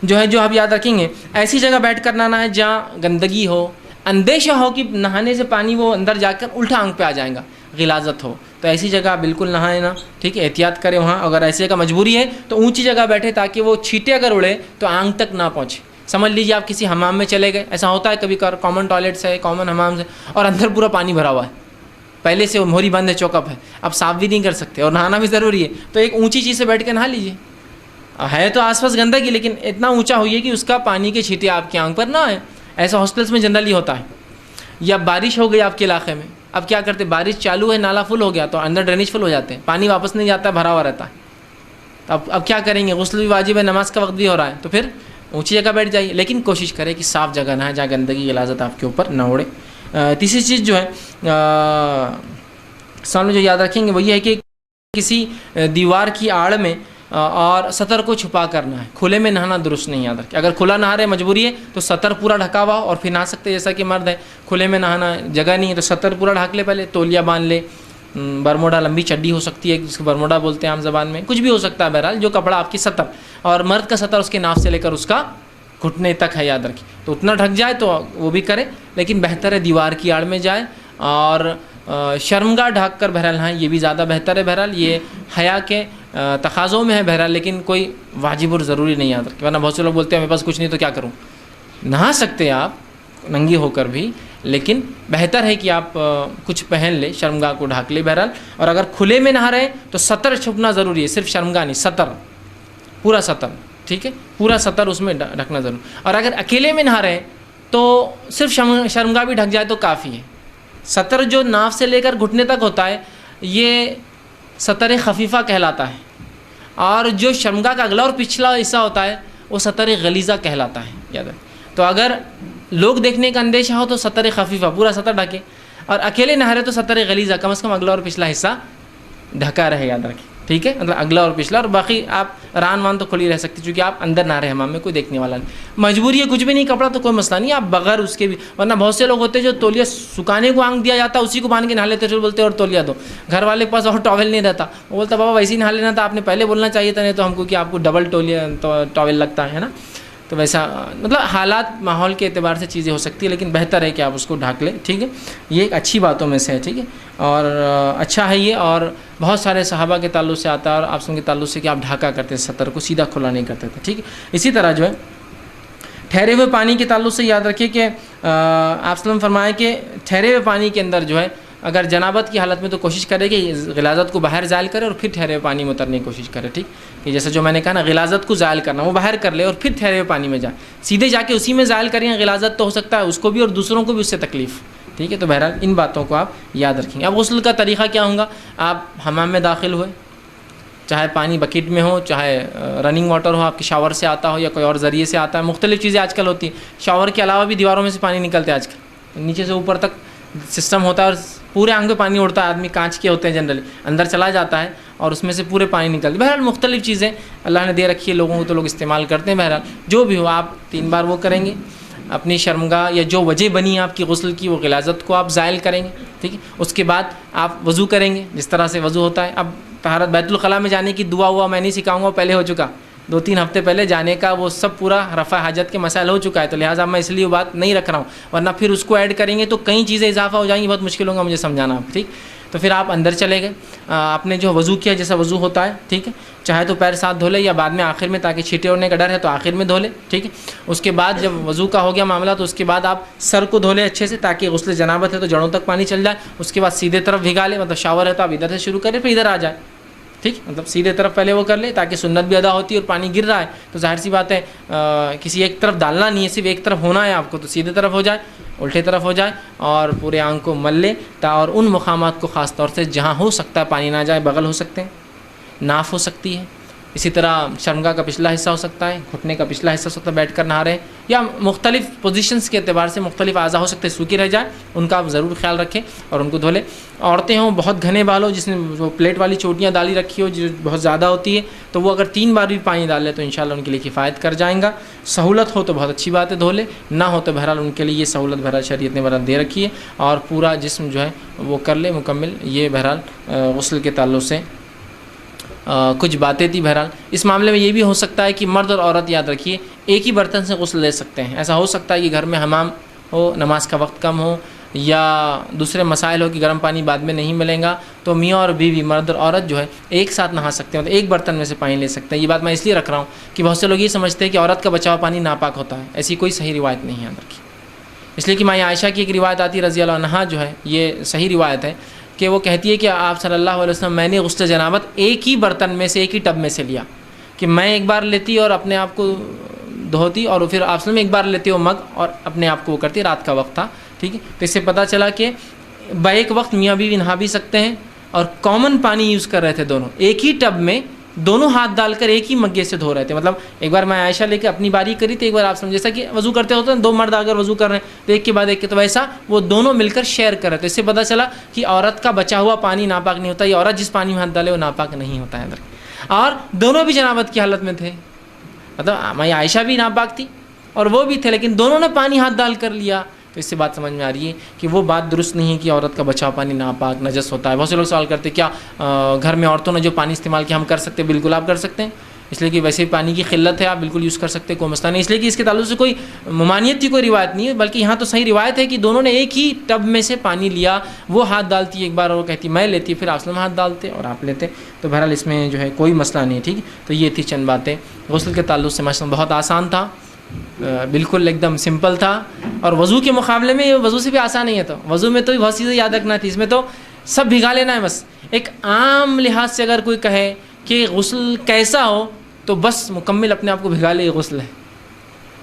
جو ہے جو آپ یاد رکھیں گے، ایسی جگہ بیٹھ کر نہانا ہے جہاں گندگی ہو، اندیشہ ہو کہ نہانے سے پانی وہ اندر جا کر الٹا آنکھ پہ آ جائے گا، غلاظت ہو، تو ایسی جگہ بالکل نہائے نا. ٹھیک ہے. احتیاط کریں وہاں. اگر ایسی جگہ مجبوری ہے تو اونچی جگہ بیٹھے تاکہ وہ چھینٹے اگر اڑے تو آنکھ تک نہ پہنچے. سمجھ لیجیے آپ کسی حمام میں چلے گئے، ایسا ہوتا ہے کبھی کامن ٹوائلٹس ہے، کامن حمام سے، اور اندر پورا پانی بھرا ہوا ہے، پہلے سے مہری بند ہے، چوکپ ہے، اب صاف بھی نہیں کر سکتے اور نہانا بھی ضروری ہے. تو ایک اونچی چیز سے بیٹھ کے نہا لیجیے. ہے تو آس پاس گندگی لیکن اتنا اونچا ہوئیے کہ اس کا پانی کے چھینٹے آپ کی آنکھ پر نہ آئے. ایسا ہاسٹلس میں جنرلی ہوتا ہے. یا بارش ہو گئی آپ کے علاقے میں، اب کیا کرتے، بارش چالو ہے، نالا فل ہو گیا تو اندر ڈرینیج فل ہو جاتے ہیں، پانی واپس نہیں جاتا، بھرا ہوا رہتا ہے. تو اب کیا کریں گے، غسل بھی واجب ہے، نماز کا وقت بھی ہو رہا ہے، تو پھر اونچی جگہ بیٹھ جائیے. لیکن کوشش کریں کہ صاف جگہ نہ ہے جہاں گندگی غلاظت آپ کے اوپر نہ اڑے. تیسری چیز جو ہے سامنے جو یاد رکھیں گے وہ یہ ہے کہ کسی دیوار کی آڑ میں اور سطر کو چھپا کرنا ہے. کھلے میں نہانا درست نہیں. یاد رکھیں اگر کھلا نہا رہے مجبوری ہے تو سطر پورا ڈھکا ہوا اور پھر نہا سکتے. جیسا کہ مرد ہے، کھلے میں نہانا جگہ نہیں ہے تو سطر پورا ڈھک لے، پہلے تولیہ باندھ لے برموڈا لمبی چڈی ہو سکتی ہے جس کو برموڈا بولتے ہیں عام زبان میں, کچھ بھی ہو سکتا ہے بہرحال جو کپڑا آپ کی سطر, اور مرد کا سطر اس کے ناف سے لے کر اس کا گھٹنے تک ہے یاد رکھیں, تو اتنا ڈھک جائے تو وہ بھی کرے, لیکن بہتر ہے دیوار کی آڑ میں جائے, اور شرمگاہ ڈھک کر بہرحال ہاں یہ بھی زیادہ بہتر ہے, بہرحال یہ حیا کے تقاضوں میں ہے بہرحال, لیکن کوئی واجب اور ضروری نہیں یاد رکھیں, ورنہ بہت سے لوگ بولتے ہیں میرے پاس کچھ نہیں تو کیا کروں. نہا سکتے آپ ننگی ہو کر بھی, لیکن بہتر ہے کہ آپ کچھ پہن لیں, شرمگاہ کو ڈھک لیں بہرحال. اور اگر کھلے میں نہا رہے ہیں تو سطر چھپنا ضروری ہے, صرف شرمگاہ نہیں, سطر پورا سطر, ٹھیک ہے, پورا سطر اس میں ڈھکنا ضروری. اور اگر اکیلے میں نہا رہے ہیں تو صرف شرمگاہ بھی ڈھک جائے تو کافی ہے. سطر جو ناف سے لے کر گھٹنے تک ہوتا ہے یہ سطر خفیفہ کہلاتا ہے, اور جو شرمگاہ کا اگلا اور پچھلا حصہ ہوتا ہے وہ سطر غلیظہ کہلاتا ہے, یاد ہے. تو اگر لوگ دیکھنے کا اندیشہ ہو تو سطر خفیفہ پورا سطر ڈھکے, اور اکیلے نہا رہے تو سطر غلیظہ کم از کم اگلا اور پچھلا حصہ ڈھکا رہے, یاد رکھیں, ٹھیک ہے, مطلب اگلا اور پچھلا, اور باقی آپ ران وان تو کھلی رہ سکتی چونکہ آپ اندر نہ رہے حمام میں, کوئی دیکھنے والا نہیں. مجبوری ہے کچھ بھی نہیں کپڑا تو کوئی مسئلہ نہیں, آپ بغیر اس کے بھی, ورنہ بہت سے لوگ ہوتے ہیں جو تولیہ سکھانے کو آنگ دیا جاتا ہے اسی کو باندھ کے نہا لیتے ہیں, بولتے اور تولیہ دو, گھر والے کے پاس اور ٹاول نہیں رہتا, وہ بولتا بابا ویسے ہی نہا لینا تھا, آپ نے پہلے بولنا چاہیے تھا, نہیں تو ہم کو کہ آپ کو ڈبل ٹاول لگتا ہے نا. تو ویسا مطلب حالات ماحول کے اعتبار سے چیزیں ہو سکتی ہیں, لیکن بہتر ہے کہ آپ اس کو ڈھک لیں, ٹھیک ہے. یہ ایک اچھی باتوں میں سے ہے, ٹھیک ہے, اور اچھا ہے یہ. اور بہت سارے صحابہ کے تعلق سے آتا ہے, اور آپ کے تعلق سے کہ آپ ڈھاکا کرتے ہیں سطر کو, سیدھا کھلا نہیں کرتے تھے, ٹھیک ہے. اسی طرح جو ہے ٹھہرے ہوئے پانی کے تعلق سے یاد رکھیے کہ آپ وسلم فرمائے کہ ٹھہرے ہوئے پانی کے اندر جو ہے اگر جنابت کی حالت میں تو کوشش کرے کہ غلاظت کو باہر زائل کرے اور پھر ٹھہرے ہوئے پانی میں اترنے کی کوشش کرے, ٹھیک, کہ جیسے جو میں نے کہا نا غلاظت کو زائل کرنا, وہ باہر کر لے اور پھر ٹھہرے ہوئے پانی میں جائے, سیدھے جا کے اسی میں زائل کریں غلاظت تو ہو سکتا ہے اس کو بھی اور دوسروں کو بھی اس سے تکلیف, ٹھیک ہے. تو بہرحال ان باتوں کو آپ یاد رکھیں گے. اب غسل کا طریقہ کیا ہوگا, آپ حمام میں داخل ہوئے, چاہے پانی بکیٹ میں ہو, چاہے رننگ واٹر ہو آپ کے شاور سے آتا ہو یا کوئی اور ذریعے سے آتا ہے, مختلف چیزیں آج کل ہوتی ہیں. شاور کے علاوہ بھی دیواروں میں سے پانی نکلتے ہیں آج کل, نیچے سے اوپر تک سسٹم ہوتا ہے, اور پورے آنگ پہ پانی اڑتا ہے, آدمی کانچ کے ہوتے ہیں جنرلی, اندر چلا جاتا ہے اور اس میں سے پورے پانی نکلتے ہیں. بہرحال مختلف چیزیں اللہ نے دے رکھی ہے لوگوں کو, تو لوگ استعمال کرتے ہیں. بہرحال جو بھی ہو آپ 3 بار وہ کریں گے, اپنی شرمگاہ یا جو وجہ بنی ہے آپ کی غسل کی وہ غلاظت کو آپ زائل کریں گے, ٹھیک ہے. اس کے بعد آپ وضو کریں گے جس طرح سے وضو ہوتا ہے. اب طہارت بیت الخلاء میں جانے کی دعا ہوا میں نہیں سکھاؤں گا, پہلے ہو چکا 2-3 ہفتے پہلے جانے کا, وہ سب پورا رفع حاجت کے مسائل ہو چکا ہے, تو لہٰذا میں اس لیے وہ بات نہیں رکھ رہا ہوں, ورنہ پھر اس کو ایڈ کریں گے تو کئی چیزیں اضافہ ہو جائیں گی, بہت مشکل ہوگا مجھے سمجھانا آپ, ٹھیک. تو پھر آپ اندر چلے گئے, آپ نے جو وضو کیا جیسا وضو ہوتا ہے, ٹھیک ہے, چاہے تو پیر ساتھ دھو لے یا بعد میں آخر میں, تاکہ چھینٹے اڑنے کا ڈر ہے تو آخر میں دھو لے, ٹھیک ہے. اس کے بعد جب وضو کا ہو گیا معاملہ تو اس کے بعد آپ سر کو دھو لے اچھے سے, تاکہ غسل جنابت ہے تو جڑوں تک پانی چل جائے. اس کے بعد سیدھے طرف بھگا لے, مطلب شاور ہے تو آپ ادھر سے شروع کریں پھر ادھر آ جائے, ٹھیک, مطلب سیدھے طرف پہلے وہ کر لے تاکہ سنت بھی ادا ہوتی ہے, اور پانی گر رہا ہے تو ظاہر سی بات ہے کسی ایک طرف ڈالنا نہیں ہے, صرف ایک طرف ہونا ہے آپ کو, تو سیدھے طرف ہو جائے, الٹے طرف ہو جائے, اور پورے آنگ کو مل لے, اور ان مقامات کو خاص طور سے جہاں ہو سکتا ہے پانی نہ جائے, بغل ہو سکتے ہیں, ناف ہو سکتی ہے, اسی طرح شرمگاہ کا پچھلا حصہ ہو سکتا ہے, گھٹنے کا پچھلا حصہ ہو سکتا ہے بیٹھ کر نہا رہے ہیں, یا مختلف پوزیشنز کے اعتبار سے مختلف اعضاء ہو سکتے ہیں سوکھی رہ جائے, ان کا آپ ضرور خیال رکھیں اور ان کو دھو لیں. عورتیں ہوں بہت گھنے بال ہو, جس نے وہ پلیٹ والی چوٹیاں ڈالی رکھی ہو جو بہت زیادہ ہوتی ہے, تو وہ اگر 3 بار بھی پانی ڈال لے تو انشاءاللہ ان کے لیے کفایت کر جائیں گا. سہولت ہو تو بہت اچھی بات ہے دھو لے, نہ ہو تو بہرحال ان کے لیے یہ سہولت بہرحال شریعت نے بہرحال دے رکھی ہے, اور پورا جسم جو ہے وہ کر لے مکمل. یہ بہرحال غسل کے تعلق سے کچھ باتیں تھی. بہرحال اس معاملے میں یہ بھی ہو سکتا ہے کہ مرد اور عورت یاد رکھیے ایک ہی برتن سے غسل لے سکتے ہیں. ایسا ہو سکتا ہے کہ گھر میں حمام ہو, نماز کا وقت کم ہو, یا دوسرے مسائل ہو کہ گرم پانی بعد میں نہیں ملے گا, تو میاں اور بیوی مرد اور عورت جو ہے ایک ساتھ نہا سکتے ہیں, تو ایک برتن میں سے پانی لے سکتے ہیں. یہ بات میں اس لیے رکھ رہا ہوں کہ بہت سے لوگ یہ سمجھتے ہیں کہ عورت کا بچا ہوا پانی ناپاک ہوتا ہے. ایسی کوئی صحیح روایت نہیں ہے یاد رکھیے, اس لیے کہ ماں عائشہ کی ایک روایت آتی رضی اللہ عنہا جو ہے, یہ صحیح روایت ہے کہ وہ کہتی ہے کہ آپ صلی اللہ علیہ وسلم میں نے غسل جنابت ایک ہی برتن میں سے, ایک ہی ٹب میں سے لیا, کہ میں ایک بار لیتی اور اپنے آپ کو دھوتی, اور پھر آپ صلی اللہ ایک بار لیتے ہو مگ اور اپنے آپ کو وہ کرتی. رات کا وقت تھا, ٹھیک ہے. تو اس سے پتہ چلا کہ بیک وقت میاں بیوی نہا بھی سکتے ہیں, اور کامن پانی یوز کر رہے تھے دونوں, ایک ہی ٹب میں دونوں ہاتھ ڈال کر ایک ہی مگے سے دھو رہے تھے. مطلب ایک بار میں عائشہ لے کے اپنی باری کری تھی, ایک بار آپ سمجھ جیسا کہ وضو کرتے ہوتے ہیں 2 مرد اگر وضو کر رہے ہیں تو ایک کے بعد ایک کے, تو ویسا وہ دونوں مل کر شیئر کر رہے تھے. اس سے پتہ چلا کہ عورت کا بچا ہوا پانی ناپاک نہیں ہوتا, یہ عورت جس پانی میں ہاتھ ڈالے وہ ناپاک نہیں ہوتا ہے. اور دونوں بھی جنابت کی حالت میں تھے, مطلب میں عائشہ بھی ناپاک تھی اور وہ بھی تھے, لیکن دونوں نے پانی ہاتھ ڈال کر لیا, تو اس سے بات سمجھ میں آ رہی ہے کہ وہ بات درست نہیں ہے کہ عورت کا بچاؤ پانی ناپاک نجس ہوتا ہے. بہت سے لوگ سوال کرتے ہیں کیا گھر میں عورتوں نے جو پانی استعمال کیا ہم کر سکتے ہیں؟ بالکل آپ کر سکتے ہیں، اس لیے کہ ویسے پانی کی قلت ہے، آپ بالکل یوز کر سکتے ہیں، کوئی مسئلہ نہیں. اس لیے کہ اس کے تعلق سے کوئی ممانعت کی کوئی روایت نہیں ہے، بلکہ یہاں تو صحیح روایت ہے کہ دونوں نے ایک ہی ٹب میں سے پانی لیا، وہ ہاتھ ڈالتی ایک بار اور وہ کہتی میں لیتی، پھر آپ ہاتھ ڈالتے اور آپ لیتے. تو بہرحال اس میں جو ہے کوئی مسئلہ نہیں ہے. ٹھیک ہے، تو یہ تھی چند باتیں غسل کے تعلق سے. مثلا بہت آسان تھا، بالکل ایک دم سمپل تھا، اور وضو کے مقابلے میں وضو سے بھی آسان نہیں ہے. تو وضو میں تو بہت چیزیں یاد رکھنا تھی، اس میں تو سب بھگا لینا ہے بس. ایک عام لحاظ سے اگر کوئی کہے کہ غسل کیسا ہو تو بس مکمل اپنے آپ کو بھگا لے، یہ غسل ہے،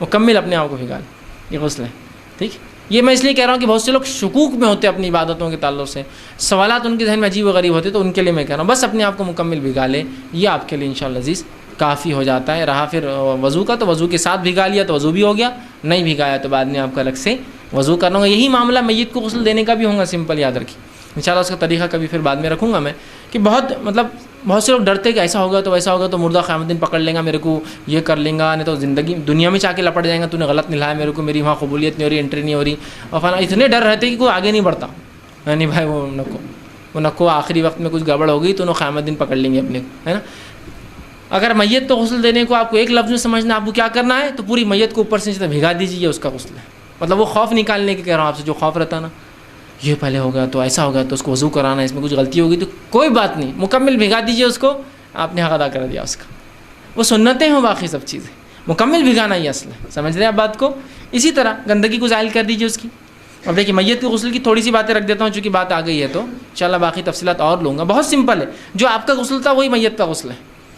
مکمل اپنے آپ کو بھگا لے، یہ غسل ہے. ٹھیک، یہ میں اس لیے کہہ رہا ہوں کہ بہت سے لوگ شکوک میں ہوتے ہیں اپنی عبادتوں کے تعلق سے، سوالات ان کے ذہن میں عجیب و غریب ہوتے، تو ان کے لیے میں کہہ رہا ہوں بس اپنے آپ کو مکمل بھگا لے، یہ آپ کے لیے انشاءاللہ عزیز کافی ہو جاتا ہے. رہا پھر وضو کا، تو وضو کے ساتھ بھگا لیا تو وضو بھی ہو گیا، نہیں بھگایا تو بعد میں آپ کو الگ سے وضو کرنا ہوگا. یہی معاملہ میت کو غسل دینے کا بھی ہوگا، سمپل یاد رکھیے. انشاءاللہ اس کا طریقہ کبھی پھر بعد میں رکھوں گا میں، کہ بہت سے لوگ ڈرتے کہ ایسا ہوگا تو ویسا ہوگا تو مردہ قیامت دن پکڑ لیں گا میرے کو، یہ کر لیں گا، نہیں تو زندگی دنیا میں چاہ کے لپٹ جائیں گا، تو نے غلط نلایا میرے کو، میری وہاں قبولیت نہیں ہو رہی، انٹری نہیں ہو رہی، اور فلاں اتنے ڈر رہتے کہ کوئی آگے نہیں بڑھتا. نہیں بھائی وہ نکو آخری وقت میں کچھ گڑبڑ ہو گئی تو انہوں قیامت دن پکڑ لیں گے اپنے کو، ہے نا. اگر میت تو غسل دینے کو آپ کو ایک لفظ میں سمجھنا، آپ کو کیا کرنا ہے، تو پوری میت کو اوپر سے بھگا دیجیے، اس کا غسل ہے. مطلب وہ خوف نکالنے کے کہہ رہا ہوں آپ سے، جو خوف رہتا نا یہ پہلے ہوگا تو ایسا ہوگا تو اس کو وضو کرانا ہے، اس میں کچھ غلطی ہوگی تو کوئی بات نہیں، مکمل بھگا دیجیے اس کو، آپ نے حق ادا کر دیا اس کا. وہ سنتیں ہوں، باقی سب چیزیں مکمل بھگانا ہی اصل ہے. سمجھ رہے ہیں آپ بات کو؟ اسی طرح گندگی کو زائل کر دیجیے اس کی. اب دیکھیے میت کے غسل کی تھوڑی سی باتیں رکھ دیتا ہوں، چونکہ بات آ گئی ہے تو انشاءاللہ باقی تفصیلات اور لوں گا. بہت سمپل ہے، جو آپ کا غسل تھا وہی میت کا غسل ہے،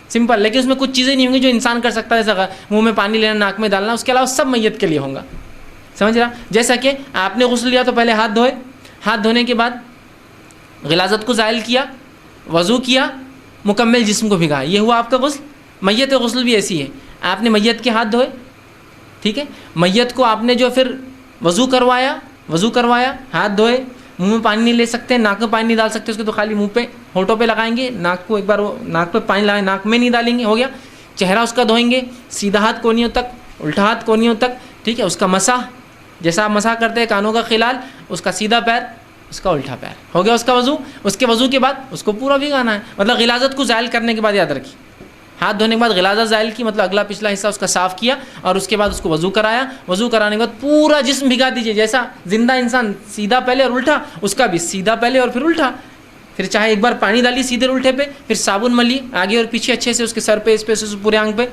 سمپل. لیکن اس میں کچھ چیزیں نہیں ہوں گی جو انسان کر سکتا ہے، جیسا منہ میں پانی لینا، ناک میں ڈالنا، اس کے علاوہ سب میت کے لیے ہوں گا. سمجھ رہا؟ جیسا کہ آپ نے غسل لیا تو پہلے ہاتھ دھوئے، ہاتھ دھونے کے بعد غلاظت کو زائل کیا، وضو کیا، مکمل جسم کو بھگایا، یہ ہوا آپ کا غسل. میت کا غسل بھی ایسی ہے، آپ نے میت کے ہاتھ دھوئے، ٹھیک ہے، میت کو آپ نے جو پھر وضو کروایا، ہاتھ دھوئے، منہ میں پانی نہیں لے سکتے، ناک میں پانی نہیں ڈال سکتے اس کو، تو خالی منہ پہ ہونٹوں پہ لگائیں گے، ناک کو ایک بار ناک پہ پانی لگائیں، ناک میں نہیں ڈالیں گے، ہو گیا. چہرہ اس کا دھوئیں گے، سیدھا ہاتھ کونیوں تک، الٹا ہاتھ کونیوں تک، ٹھیک ہے. اس کا مسح، جیسا آپ مسح کرتے ہیں کانوں کا خلال، اس کا سیدھا پیر، اس کا الٹا پیر، ہو گیا اس کا وضو. اس کے وضو کے بعد اس کو پورا بھگانا ہے. مطلب غلاظت کو زائل کرنے کے بعد یاد رکھیے، ہاتھ دھونے کے بعد غلاظت زائل کی، مطلب اگلا پچھلا حصہ اس کا صاف کیا، اور اس کے بعد اس کو وضو کرایا. وضو کرانے کے بعد پورا جسم بھگا دیجیے، جیسا زندہ انسان سیدھا پہلے اور الٹا، اس کا بھی سیدھا پہلے اور پھر الٹا. پھر چاہے ایک بار پانی ڈالیے سیدھے الٹے پہ، پھر صابن ملیے آگے اور پیچھے اچھے سے، اس کے سر پہ، اس پہ، پورے آنکھ پہ،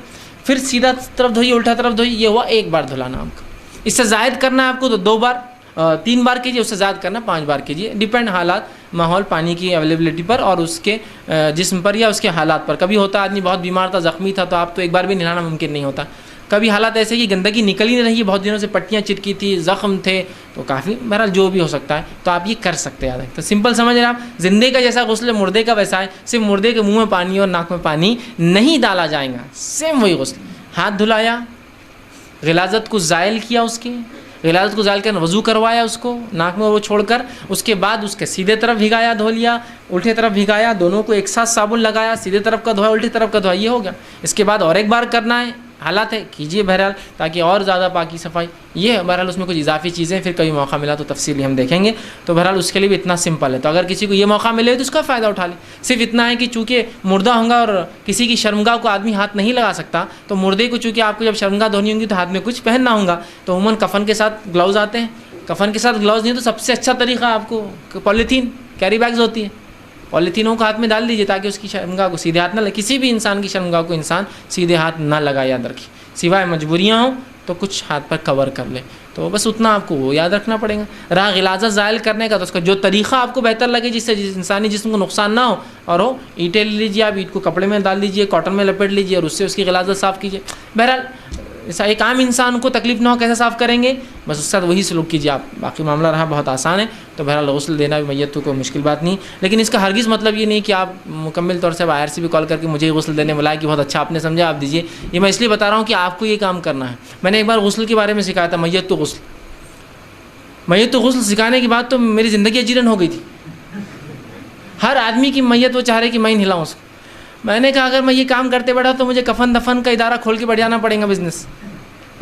پھر سیدھا طرف دھوئیے، الٹا طرف دھوئیے. یہ ہوا ایک بار دھلانا آپ کو. اس سے زائد کرنا ہے آپ کو تو 2 بار 3 بار کیجیے، اس سے زائد کرنا 5 بار کیجیے، ڈیپینڈ حالات، ماحول، پانی کی اویلیبلٹی پر اور اس کے جسم پر یا اس کے حالات پر. کبھی ہوتا آدمی بہت بیمار تھا، زخمی تھا، تو آپ تو ایک بار بھی نہلانا ممکن نہیں ہوتا. کبھی حالات ایسے کہ گندگی نکل ہی نہیں رہی ہے، بہت دنوں سے پٹیاں چٹکی تھی، زخم تھے، تو کافی بہرحال جو بھی ہو سکتا ہے تو آپ یہ کر سکتے ہیں. تو سمپل سمجھ رہے ہیں آپ، زندے کا جیسا غسل مردے کا ویسا ہے، صرف مردے کے منہ میں پانی اور ناک میں پانی نہیں ڈالا جائے گا، سیم وہی غسل. ہاتھ دھلایا، غلاظت کو زائل کیا، اس کے غلاظت کو زائل کر وضو کروایا، اس کو ناک میں وہ چھوڑ کر، اس کے بعد اس کے سیدھے طرف بھگایا، دھو لیا، الٹے طرف بھگایا، دونوں کو ایک ساتھ صابن لگایا، سیدھے طرف کا دھویا، الٹی طرف کا دھویا، یہ ہو گیا. اس کے بعد اور ایک بار کرنا ہے، حالات ہے کیجیے بہرحال، تاکہ اور زیادہ پاکی صفائی. یہ بہرحال اس میں کچھ اضافی چیزیں پھر کبھی موقع ملا تو تفصیلی ہم دیکھیں گے. تو بہرحال اس کے لیے بھی اتنا سمپل ہے. تو اگر کسی کو یہ موقع ملے تو اس کا فائدہ اٹھا لے. صرف اتنا ہے کہ چونکہ مردہ ہوں گا اور کسی کی شرمگاہ کو آدمی ہاتھ نہیں لگا سکتا، تو مردے کو چونکہ آپ کو جب شرمگاہ دھونی ہوں گی تو ہاتھ میں کچھ پہننا ہوگا. تو عموماً کفن کے ساتھ گلاؤز آتے ہیں، کفن کے ساتھ گلاؤز نہیں تو سب سے اچھا طریقہ آپ کو پولیتھین کیری بیگز ہوتی ہے، پولیتھینوں کو ہاتھ میں ڈال دیجیے تاکہ اس کی شرمگاہ کو سیدھے ہاتھ نہ لگے. کسی بھی انسان کی شرمگاہ کو انسان سیدھے ہاتھ نہ لگائے، یاد رکھیے. سوائے مجبوریاں ہوں تو کچھ ہاتھ پر کور کر لے، تو بس اتنا آپ کو وہ یاد رکھنا پڑے گا. رہا غلاظت زائل کرنے کا، تو اس کا جو طریقہ آپ کو بہتر لگے جس سے انسانی جسم کو نقصان نہ ہو اور ہو، اینٹیں لے لیجیے، آپ اینٹ کو کپڑے میں ڈال دیجیے، کاٹن میں لپیٹ لیجیے اور اس سے اس کی غلاظت صاف کیجیے. بہرحال ایک عام انسان کو تکلیف نہ ہو کیسے صاف کریں گے، بس اس کے ساتھ وہی سلوک کیجیے آپ. باقی معاملہ رہا بہت آسان ہے. تو بہرحال غسل دینا بھی میت کو مشکل بات نہیں، لیکن اس کا ہرگز مطلب یہ نہیں کہ آپ مکمل طور سے باہر سے بھی کال کر کے مجھے غسل دینے بلائے کہ بہت اچھا آپ نے سمجھا آپ دیجیے. یہ میں اس لیے بتا رہا ہوں کہ آپ کو یہ کام کرنا ہے. میں نے ایک بار غسل کے بارے میں سکھایا تھا، میت تو غسل سکھانے کے بعد تو میری زندگی اجیرن ہو گئی تھی. ہر آدمی کی میت وہ چاہ رہے کہ میں ہلاؤں اس کو. میں نے کہا اگر میں یہ کام کرتے بیٹھا تو مجھے کفن دفن کا ادارہ کھول کے بیٹھ جانا پڑے گا بزنس.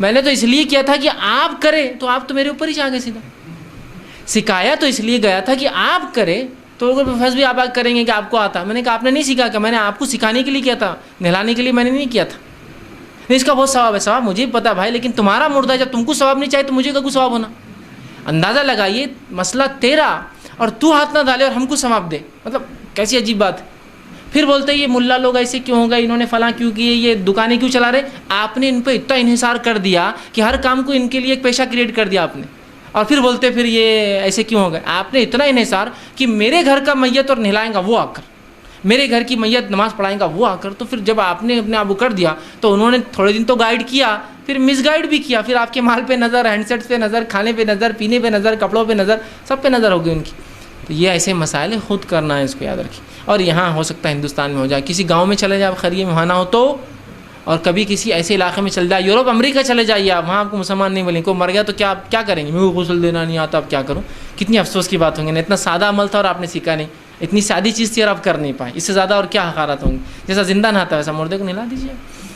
میں نے تو اس لیے کیا تھا کہ آپ کرے تو آپ تو میرے اوپر ہی آ گئے سیدھا. سکھایا تو اس لیے گیا تھا کہ آپ کرے تو فرض بھی آپ کریں گے کہ آپ کو آتا. میں نے کہا آپ نے نہیں سیکھا کہ میں نے آپ کو سکھانے کے لیے کیا تھا, نہلانے کے لیے میں نے نہیں کیا تھا. اس کا بہت ثواب ہے. ثواب مجھے بھی پتا بھائی, لیکن تمہارا مردہ جب تم کو ثواب نہیں چاہیے تو مجھے کا ثواب ہونا. اندازہ لگائیے مسئلہ تیرا اور تو ہاتھ نہ ڈالے اور ہم کو ثواب دے, مطلب کیسی عجیب بات ہے. پھر بولتے یہ ملا لوگ ایسے کیوں ہو گئے, انہوں نے فلاں کیوں کیے, یہ دکانیں کیوں چلا رہے. آپ نے ان پہ اتنا انحصار کر دیا کہ ہر کام کو ان کے لیے ایک پیشہ کریٹ کر دیا آپ نے, اور پھر بولتے پھر یہ ایسے کیوں ہو گئے. آپ نے اتنا انحصار کہ میرے گھر کا میت اور نہلائیں گا وہ آ کر, میرے گھر کی میت نماز پڑھائیں گا وہ آ کر. تو پھر جب آپ نے اپنے ابو کر دیا تو انہوں نے تھوڑے دن تو گائیڈ کیا, پھر مس گائیڈ بھی کیا, پھر آپ کے مال پہ نظر, ہینڈ سیٹس پہ نظر, کھانے پہ نظر, پینے پہ نظر, کپڑوں پہ نظر, سب پہ نظر ہوگی ان کی. تو یہ ایسے مسائل خود کرنا ہے, اس کو یاد رکھیے. اور یہاں ہو سکتا ہے ہندوستان میں ہو جائے, کسی گاؤں میں چلے جائے آپ خیریے میں وہاں نہ ہو تو, اور کبھی کسی ایسے علاقے میں چل جائے, یورپ امریکہ چلے جائیے آپ, وہاں آپ کو مسلمان نہیں ملیں, کوئی مر گیا تو کیا کریں گے, میرے کو غسل دینا نہیں آتا اب کیا کروں. کتنی افسوس کی بات ہوں گی, اتنا سادہ عمل تھا اور آپ نے سیکھا نہیں, اتنی سادی چیز تھی اور آپ کر نہیں پائے. اس سے زیادہ اور کیا حقارت ہوں گی. جیسا زندہ نہاتا ہے ویسا مردے کو نہلا دیجیے.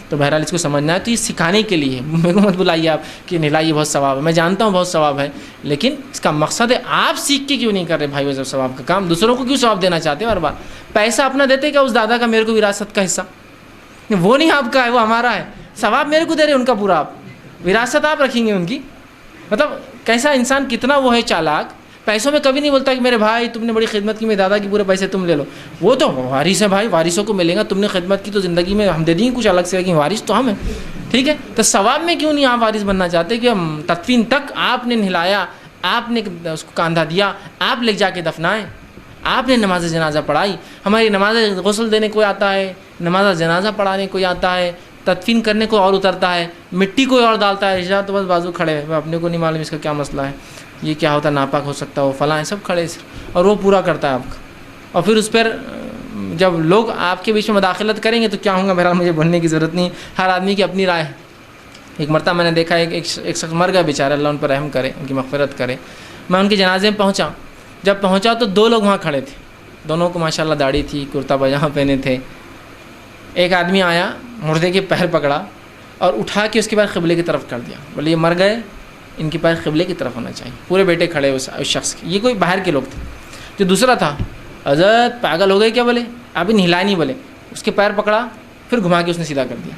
تو بہرحال اس کو سمجھنا ہے. تو یہ سکھانے کے لیے میرے کو مت بلائیے آپ کہ نہلائیے بہت ثواب ہے, میں جانتا ہوں بہت ثواب ہے, لیکن اس کا مقصد ہے آپ سیکھ کے کیوں نہیں کر رہے بھائی. وہ سب ثواب کا کام دوسروں کو کیوں ثواب دینا چاہتے ہیں. ہر بار پیسہ اپنا دیتے کیا اس دادا کا میرے کو وراثت کا حصہ, وہ نہیں آپ کا ہے, وہ ہمارا ہے. ثواب میرے کو دے رہے ان کا پورا, آپ وراثت آپ رکھیں گے ان کی. مطلب کیسا انسان کتنا وہ ہے چالاک, پیسوں میں کبھی نہیں بولتا کہ میرے بھائی تم نے بڑی خدمت کی, میرے دادا کی پورے پیسے تم لے لو. وہ تو وارث ہے بھائی, وارثوں کو ملے گا. تم نے خدمت کی تو زندگی میں ہم دے دیں گے کچھ الگ سے, لیکن وارث تو ہم ہیں. ٹھیک ہے, تو ثواب میں کیوں نہیں آپ وارث بننا چاہتے کہ ہم تدفین تک آپ نے نہلایا, آپ نے اس کو کاندھا دیا, آپ لے جا کے دفنائیں, آپ نے نماز جنازہ پڑھائی. ہماری نماز غسل دینے کوئی آتا ہے, نماز جنازہ پڑھانے کوئی آتا ہے, تدفین کرنے کو اور اترتا ہے, مٹی کوئی اور ڈالتا ہے. رشتہ تو بس بازو کھڑے ہیں, اپنے کو نہیں معلوم اس کا کیا مسئلہ ہے, یہ کیا ہوتا ہے, ناپاک ہو سکتا ہے, وہ فلاں, سب کھڑے اور وہ پورا کرتا ہے آپ کا. اور پھر اس پر جب لوگ آپ کے بیچ میں مداخلت کریں گے تو کیا ہوں گا, بہرحال مجھے بولنے کی ضرورت نہیں, ہر آدمی کی اپنی رائے ہے. ایک مرتبہ میں نے دیکھا ایک شخص مر گیا بیچارہ, اللہ ان پر رحم کرے, ان کی مغفرت کرے. میں ان کے جنازے میں پہنچا. جب پہنچا تو 2 لوگ وہاں کھڑے تھے, دونوں کو ماشاءاللہ داڑھی تھی, کرتا پاجامہ پہنے تھے. ایک آدمی آیا, مردے کے پیر پکڑا اور اٹھا کے اس کے بعد قبلے کی طرف کر دیا. بولے یہ مر گئے, ان کے پیر قبلے کی طرف ہونا چاہیے. پورے بیٹے کھڑے اس شخص کے, یہ کوئی باہر کے لوگ تھے. جو دوسرا تھا, حضرت پاگل ہو گئے کیا, بولے ابھی نہلائے نہیں, بولے اس کے پیر پکڑا پھر گھما کے اس نے سیدھا کر دیا.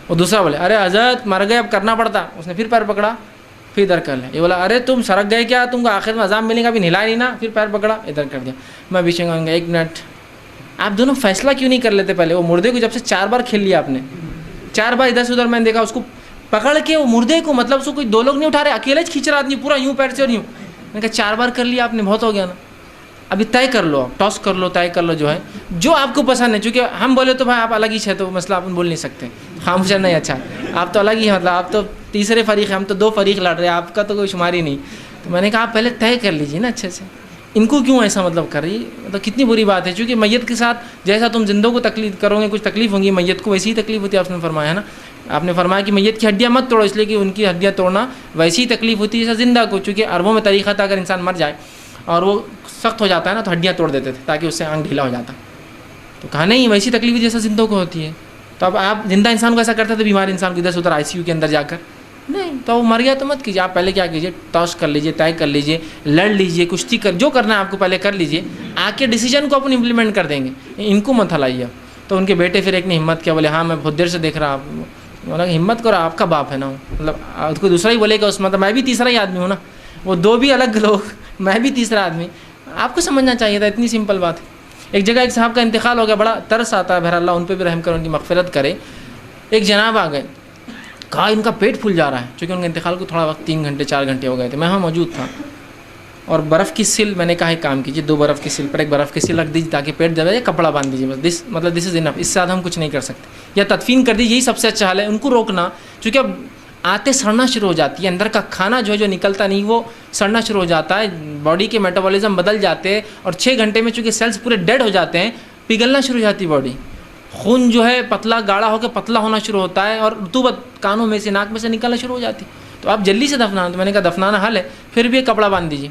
وہ دوسرا بولے ارے حضرت مر گئے اب کرنا پڑتا, اس نے پھر پیر پکڑا پھر ادھر کر لیا. یہ بولا ارے تم سرک گئے کیا, تم کو آخر میں عذاب ملے گا, ابھی نہلائے نہیں نا, پھر پیر پکڑا ادھر کر دیا. میں پیچھے کہوں گا 1 منٹ, آپ دونوں فیصلہ کیوں نہیں کر لیتے پہلے. وہ مردے کو جب سے 4 بار کھیل لیا آپ نے, 4 بار ادھر سے ادھر میں نے دیکھا اس کو پکڑ کے, وہ مردے کو, مطلب اس کو کوئی 2 لوگ نہیں اٹھا رہے, اکیلے کھینچ رہا آدمی پورا یوں پیر سے اور یوں. میں نے کہا 4 بار کر لیا آپ نے, بہت ہو گیا نا, ابھی طے کر لو, آپ ٹاس کر لو, طے کر لو جو ہے, جو آپ کو پسند ہے. چونکہ ہم بولے تو بھائی آپ الگ ہی ہے, تو مسئلہ آپ بول نہیں سکتے, خاموش نہیں. اچھا آپ تو الگ ہی ہیں, مطلب آپ تو تیسرے فریق ہیں, ہم تو 2 فریق لڑ رہے ہیں, آپ کا تو کوئی شمار ہی نہیں. تو میں نے کہا آپ پہلے طے کر لیجیے نا اچھے سے, ان کو کیوں ایسا مطلب کر رہی, مطلب کتنی بری بات ہے. چونکہ میت کے ساتھ جیسا تم زندوں کو تکلیف کرو گے, کچھ تکلیف ہوں گی, میت کو ویسی ہی تکلیف ہوتی ہے. آپ نے فرمایا ہے نا, آپ نے فرمایا کہ میت کی ہڈیاں مت توڑو, اس لیے کہ ان کی ہڈیاں توڑنا ویسی ہی تکلیف ہوتی ہے جیسا زندہ کو. چونکہ عربوں میں طریقہ تھا, اگر انسان مر جائے اور وہ سخت ہو جاتا ہے نا تو ہڈیاں توڑ دیتے تھے تاکہ اس سے آنکھ ڈھیلا ہو جاتا. تو کہا نہیں ویسی تکلیف جیسا زندوں کو ہوتی ہے. تو اب آپ زندہ انسان کو ایسا کرتے تھے, بیمار انسان کو ادھر سے ادھر ICU کے اندر جا کر, نہیں. تو وہ مر گیا تو مت کیجیے, آپ پہلے کیا کیجیے, ٹاس کر لیجیے, طے کر لیجیے, لڑ لیجیے, کشتی کر, جو کرنا ہے آپ کو پہلے کر لیجیے. آ کے ڈیسیجن کو اپن امپلیمنٹ کر دیں گے, ان کو مت ہلائیے. تو ان کے بیٹے پھر ایک نے ہمت کیا, بولے ہاں میں بہت دیر سے دیکھ رہا, آپ ہمت کرو, آپ کا باپ ہے نا, مطلب کوئی دوسرا ہی بولے گا اس, مطلب میں بھی تیسرا ہی آدمی ہوں نا, وہ 2 بھی الگ لوگ, میں بھی تیسرا آدمی. آپ کو سمجھنا چاہیے تھا, اتنی سمپل بات ہے. ایک جگہ ایک صاحب کا انتقال ہو گیا, بڑا ترس آتا ہے, بہر اللہ ان پہ بھی رحم کرے, ان کی مغفرت کرے. ایک جناب آ گئے, کہا ان کا پیٹ پھول جا رہا ہے, چونکہ ان کے انتقال کو تھوڑا وقت 3 گھنٹے 4 گھنٹے ہو گئے تھے. میں وہاں موجود تھا, اور برف کی سل, میں نے کہا ایک کام کیجیے, 2 برف کی سل پر ایک برف کی سل رکھ دیجیے تاکہ پیٹ دبے, کپڑا باندھ دیجیے بس, مطلب دس از انف, اس سے زیادہ ہم کچھ نہیں کر سکتے. یا تدفین کر دیجیے, یہی سب سے اچھا حل ہے. ان کو روکنا, چونکہ اب آتے سڑنا شروع ہو جاتی ہے, اندر کا کھانا جو نکلتا نہیں وہ سڑنا شروع ہو جاتا ہے, باڈی کے میٹابولزم بدل جاتے ہیں, اور 6 گھنٹے میں چونکہ سیلز پورے ڈیڈ ہو جاتے ہیں, پگھلنا شروع ہو جاتی باڈی, خون جو ہے پتلا گاڑھا ہو کے پتلا ہونا شروع ہوتا ہے, اور رطوبت کانوں میں سے ناک میں سے نکلنا شروع ہو جاتی. تو آپ جلدی سے دفنانا. تو میں نے کہا دفنانا حل ہے, پھر بھی ایک کپڑا باندھ دیجیے.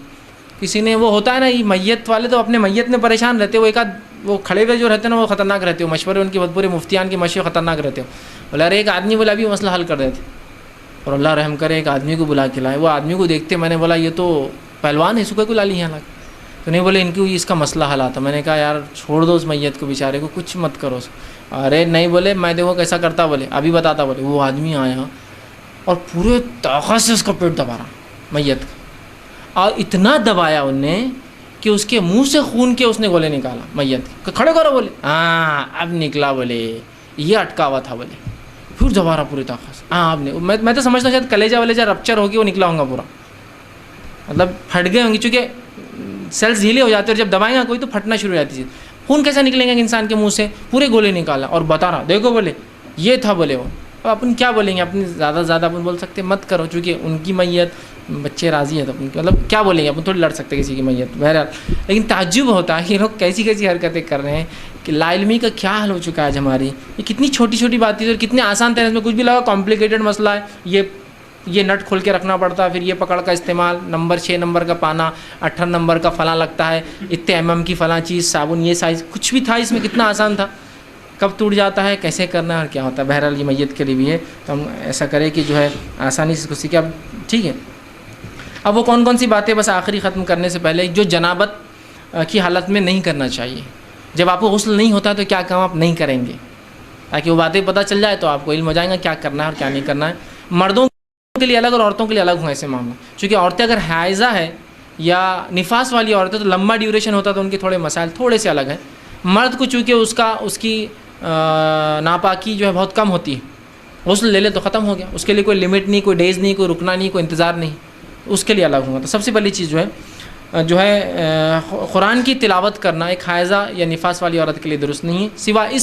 کسی نے, وہ ہوتا ہے نا, یہ میت والے تو اپنے میت میں پریشان رہتے, وہ ایک آدھ وہ کھڑے ہوئے جو رہتے ہیں نا وہ خطرناک رہتے ہو, مشورے ان کے بہت پورے مفتیان کے مشورے خطرناک رہتے ہو. بولا ارے ایک آدمی بولا ابھی مسئلہ حل کر رہے تھے, اور اللہ رحم کرے ایک آدمی کو بلا کے لائے. وہ آدمی کو دیکھتے میں نے بولا یہ تو پہلوان ہے, سکے کو لا لی یہاں لگ. تو نہیں بولے ان کی اس کا مسئلہ حل آتا. میں نے کہا یار چھوڑ دو اس میت کو بیچارے کو, کچھ مت کرو. ارے نہیں بولے میں دیکھو کیسا کرتا, بولے ابھی بتاتا. بولے وہ آدمی آیا اور پورے طاقت سے اس کا پیٹ دبا رہا میت کا, اور اتنا دبایا ان نے کہ اس کے منہ سے خون کے اس نے گولے نکالا میت کے. کھڑے کرو بولے, ہاں اب نکلا. بولے یہ اٹکا ہوا تھا. بولے پھر دوبارہ پوری طاقت سے, ہاں اب نہیں. میں تو سمجھتا ہوں شاید کلیجہ ولیجہ رپچر ہوگی, وہ نکلا ہوگا پورا, مطلب پھٹ گئے ہوں گے, چونکہ سیلز ڈھیلے ہو جاتے ہیں اور جب دبائیں گا کوئی تو پھٹنا شروع ہو جاتی ہے. خون کیسا نکلیں گا انسان کے منہ سے, پورے گولے نکالا اور بتا رہا دیکھو. بولے یہ تھا. بولے وہ اب اپن کیا بولیں گے, اپنی زیادہ سے زیادہ اپن بول سکتے مت کرو, چونکہ ان کی میت بچے راضی ہیں تو اپن مطلب کیا بولیں گے, اپن تھوڑی لڑ سکتے کسی کی میت. بہرحال لیکن تعجب ہوتا ہے کہ یہ لوگ کیسی کیسی حرکتیں کر رہے ہیں کہ لا علمی کا کیا حل ہو چکا ہے آج ہماری. یہ کتنی چھوٹی چھوٹی باتیں اور کتنے آسان طرح میں کچھ بھی لگا کمپلیکیٹڈ مسئلہ ہے. یہ نٹ کھول کے رکھنا پڑتا ہے, پھر یہ پکڑ کا استعمال, نمبر 6 نمبر کا پانا, 18 نمبر کا فلاں لگتا ہے, اتنے mm کی فلاں چیز, صابن, یہ سائز کچھ بھی تھا اس میں. کتنا آسان تھا, کب ٹوٹ جاتا ہے, کیسے کرنا ہے اور کیا ہوتا ہے. بہرحال یہ میت کے لیے بھی ہے, تو ہم ایسا کریں کہ جو ہے آسانی سے اس کو سیکھیں. اب ٹھیک ہے, اب وہ کون کون سی باتیں بس آخری ختم کرنے سے پہلے, جو جنابت کی حالت میں نہیں کرنا چاہیے. جب آپ کو غسل نہیں ہوتا تو کیا کام آپ نہیں کریں گے, تاکہ وہ باتیں پتہ چل جائے تو آپ کو علم ہو جائے گا کیا کرنا ہے اور کیا نہیں کرنا ہے. مردوں کے لیے الگ اور عورتوں کے لیے الگ ہوں ایسے معاملہ, چونکہ عورتیں اگر حائضہ ہے یا نفاس والی عورتیں تو لمبا ڈیوریشن ہوتا تو ان کے تھوڑے مسائل تھوڑے سے الگ ہیں. مرد کو چونکہ اس کی ناپاکی جو ہے بہت کم ہوتی ہے, غسل لے لے تو ختم ہو گیا, اس کے لیے کوئی لمٹ نہیں, کوئی ڈیز نہیں, کوئی رکنا نہیں, کوئی انتظار نہیں, اس کے لیے الگ ہوگا. تو سب سے پہلی چیز جو ہے قرآن کی تلاوت کرنا ایک حائضہ یا نفاس والی عورت کے لیے درست نہیں ہے, سوائے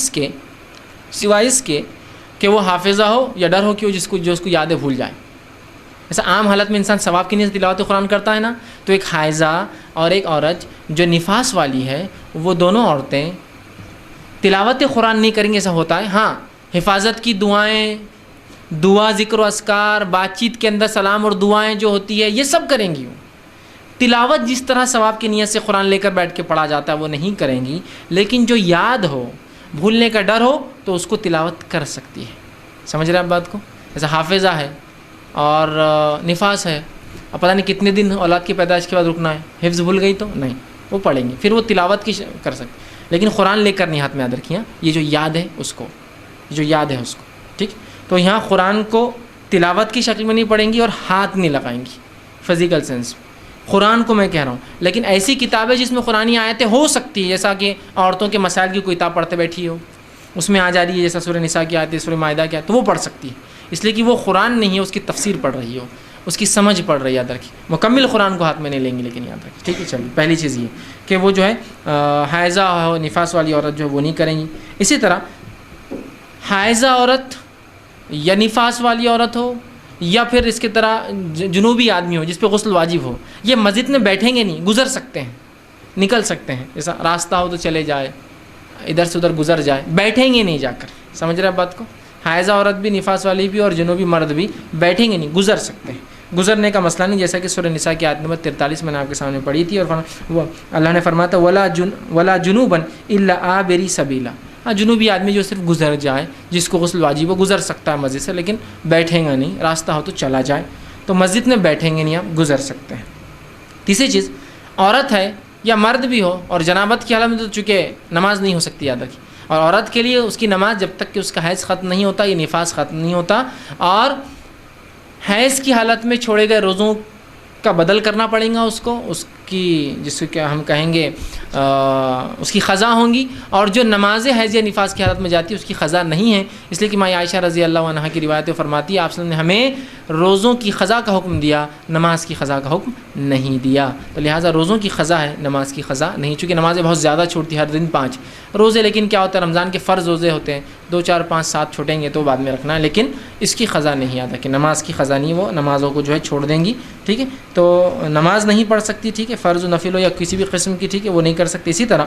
اس کے کہ وہ حافظہ ہو یا ڈر ہو کہ وہ جو اس کو یادیں بھول جائے. ایسا عام حالت میں انسان ثواب کی نیت سے تلاوت قرآن کرتا ہے نا, تو ایک حائضہ اور ایک عورت جو نفاس والی ہے وہ دونوں عورتیں تلاوت قرآن نہیں کریں گے, ایسا ہوتا ہے. ہاں حفاظت کی دعائیں, دعا, ذکر و اذکار, بات چیت کے اندر سلام اور دعائیں جو ہوتی ہے یہ سب کریں گی. تلاوت جس طرح ثواب کی نیت سے قرآن لے کر بیٹھ کے پڑھا جاتا ہے وہ نہیں کریں گی, لیکن جو یاد ہو, بھولنے کا ڈر ہو تو اس کو تلاوت کر سکتی ہے. سمجھ رہے ہیں آپ بات کو. جیسا حافظہ ہے اور نفاس ہے, اب پتہ نہیں کتنے دن اولاد کی پیدائش کے بعد رکنا ہے, حفظ بھول گئی تو نہیں, وہ پڑھیں گے, پھر وہ تلاوت کی کر سکتے, لیکن قرآن لے کر نہیں ہاتھ میں یاد رکھیے. یہ جو یاد ہے اس کو, ٹھیک. تو یہاں قرآن کو تلاوت کی شکل میں نہیں پڑھیں گی اور ہاتھ نہیں لگائیں گی فزیکل سینس. قرآن کو میں کہہ رہا ہوں, لیکن ایسی کتابیں جس میں قرآنی آیتیں ہو سکتی ہے, جیسا کہ عورتوں کے مسائل کی کوئی کتاب پڑھتے بیٹھی ہو, اس میں آ جا رہی ہے جیسا سورہ نساء کی آیت ہے, سورہ مائدہ کی آیت, تو وہ پڑھ سکتی ہے, اس لیے کہ وہ قرآن نہیں ہے, اس کی تفسیر پڑھ رہی ہو, اس کی سمجھ پڑھ رہی ہے. یاد رکھیے مکمل قرآن کو ہاتھ میں نہیں لیں گے, لیکن یاد رکھیے, ٹھیک ہے. چلیے پہلی چیز یہ کہ وہ جو ہے حائضہ ہو, نفاس والی عورت جو ہے وہ نہیں کریں گی. اسی طرح حائضہ عورت یا نفاس والی عورت ہو یا پھر اس کی طرح جنوبی آدمی ہو جس پہ غسل واجب ہو, یہ مسجد میں بیٹھیں گے نہیں, گزر سکتے ہیں, نکل سکتے ہیں, جیسا راستہ ہو تو چلے جائے, ادھر سے ادھر گزر جائے, بیٹھیں گے نہیں جا کر. سمجھ رہے ہیں بات کو. حائضہ عورت بھی, نفاس والی بھی اور جنوبی مرد بھی بیٹھیں گے نہیں, گزر سکتے ہیں. گزرنے کا مسئلہ نہیں, جیسا کہ سورہ نساء کی آیت نمبر 43 میں نے آپ کے سامنے پڑھی تھی, اور وہ اللہ نے فرمایا تھا ولا جنوبا الا عابری سبیلا. ہاں جنوبی آدمی جو صرف گزر جائے, جس کو غسل واجب ہو, گزر سکتا ہے مسجد سے, لیکن بیٹھیں گا نہیں, راستہ ہو تو چلا جائے. تو مسجد میں بیٹھیں گے نہیں, آپ گزر سکتے ہیں. تیسری چیز, عورت ہے یا مرد بھی ہو اور جنابت کی حالت میں تو چونکہ نماز نہیں ہو سکتی, یاد رکھیے. اور عورت کے لیے اس کی نماز جب تک کہ اس کا حیض ختم نہیں ہوتا, یہ نفاس ختم نہیں ہوتا, اور حیض کی حالت میں چھوڑے گئے روزوں کا بدل کرنا پڑے گا اس کو, اس کی جس کو ہم کہیں گے اس کی قضا ہوں گی. اور جو نماز حیض یا نفاس کی حالت میں جاتی ہے اس کی قضا نہیں ہے, اس لیے کہ ماں عائشہ رضی اللہ عنہا کی روایتیں فرماتی ہے آپ صلی اللہ علیہ وسلم نے ہمیں روزوں کی قضا کا حکم دیا, نماز کی قضا کا حکم نہیں دیا. تو لہٰذا روزوں کی قضا ہے, نماز کی قضا نہیں, چونکہ نمازیں بہت زیادہ چھوٹتی ہیں, ہر دن 5 روزے. لیکن کیا ہوتا ہے, رمضان کے فرض روزے ہوتے ہیں, 2 4 5 7 چھوٹیں گے تو بعد میں رکھنا ہے, لیکن اس کی قضا نہیں آتا کہ نماز کی قضا نہیں, وہ نمازوں کو جو ہے چھوڑ دیں گی. ٹھیک ہے, تو نماز نہیں پڑھ سکتی, ٹھیک ہے, فرض و نفل ہو یا کسی بھی قسم کی, ٹھیک ہے, وہ نہیں کر سکتی. اسی طرح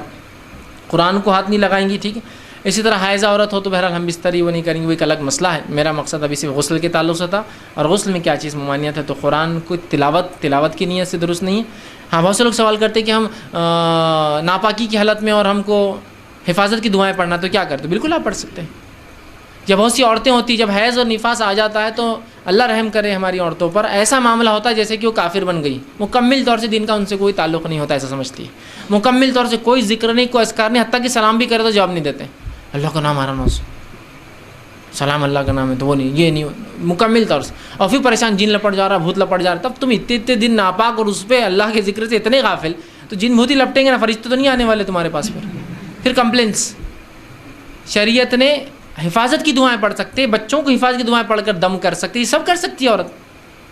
قرآن کو ہاتھ نہیں لگائیں گی, ٹھیک ہے. اسی طرح حائضہ عورت ہو تو بہرحال ہم بستری وہ نہیں کریں گے, وہ ایک الگ مسئلہ ہے. میرا مقصد ابھی صرف غسل کے تعلق سے تھا, اور غسل میں کیا چیز ممانعت ہے, تو قرآن کو تلاوت کی نیت سے درست نہیں ہے. ہاں بہت سے لوگ سوال کرتے ہیں کہ ہم ناپاکی کی حالت میں اور ہم کو حفاظت کی دعائیں پڑھنا, تو کیا کرتے؟ بالکل آپ پڑھ سکتے ہیں, جب بہت سی عورتیں ہوتی جب حیض اور نفاس آ جاتا ہے تو اللہ رحم کرے ہماری عورتوں پر، ایسا معاملہ ہوتا ہے جیسے کہ وہ کافر بن گئی، مکمل طور سے دین کا ان سے کوئی تعلق نہیں ہوتا، ایسا سمجھتی ہے، مکمل طور سے کوئی ذکر نہیں، کوئی اذکار نہیں، حتیٰ کہ سلام بھی کرے تو جواب نہیں دیتے، اللہ کا نام ہمارا نوز، سلام اللہ کا نام ہے تو وہ نہیں، یہ نہیں، مکمل طور سے، اور پھر پریشان، جن لپٹ جا رہا، بھوت لپٹ جا رہا، تب تم اتنے دن ناپاک اور اس پہ اللہ کے ذکر سے اتنے غافل، تو جن بھوت ہی لپٹیں گے نا، فرشتے تو نہیں آنے والے تمہارے پاس پھر کمپلینس۔ شریعت نے حفاظت کی دعائیں پڑھ سکتے، بچوں کو حفاظت کی دعائیں پڑھ کر دم کر سکتے، یہ سب کر سکتی ہے عورت،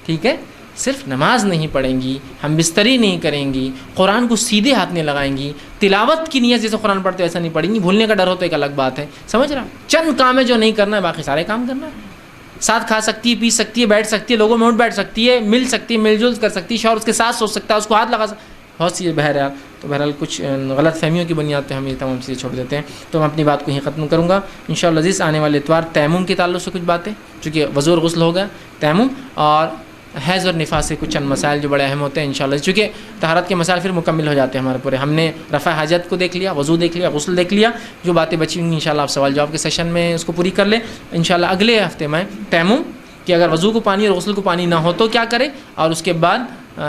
ٹھیک ہے، صرف نماز نہیں پڑھیں گی، ہم بستری نہیں کریں گی، قرآن کو سیدھے ہاتھ نہیں لگائیں گی، تلاوت کی نیت جیسے قرآن پڑھتے ایسا نہیں پڑھیں گی، بھولنے کا ڈر ہو تو ایک الگ بات ہے، سمجھ رہا، چند کام ہے جو نہیں کرنا ہے، باقی سارے کام کرنا ہے، ساتھ کھا سکتی ہے، پی سکتی ہے، بیٹھ سکتی ہے، لوگوں میں اٹھ بیٹھ سکتی ہے، مل سکتی ہے، مل جل کر سکتی ہے، شوہر اس کے ساتھ سو سکتا ہے، اس کو ہاتھ لگا سکتا، بہت سی بہرحال، تو بہرحال کچھ غلط فہمیوں کی بنیاد پہ ہم یہ تمام چیزیں چھوڑ دیتے ہیں، تو میں اپنی بات کو یہیں ختم کروں گا انشاءاللہ عزیز۔ آنے والے اتوار تیمم کے تعلق سے کچھ باتیں، چونکہ وضو اور غسل ہو گیا، تیمم اور حیض اور نفاس کے کچھ چند مسائل جو بڑے اہم ہوتے ہیں انشاءاللہ، چونکہ طہارت کے مسائل پھر مکمل ہو جاتے ہیں ہمارے پورے، ہم نے رفع حاجت کو دیکھ لیا، وضو دیکھ لیا، غسل دیکھ لیا، جو باتیں بچی ہوئی انشاءاللہ آپ سوال جواب کے سیشن میں اس کو پوری کر لیں انشاءاللہ۔ اگلے ہفتے میں تیمم کہ اگر وضو کو پانی اور غسل کو پانی نہ ہو تو کیا کرے، اور اس کے بعد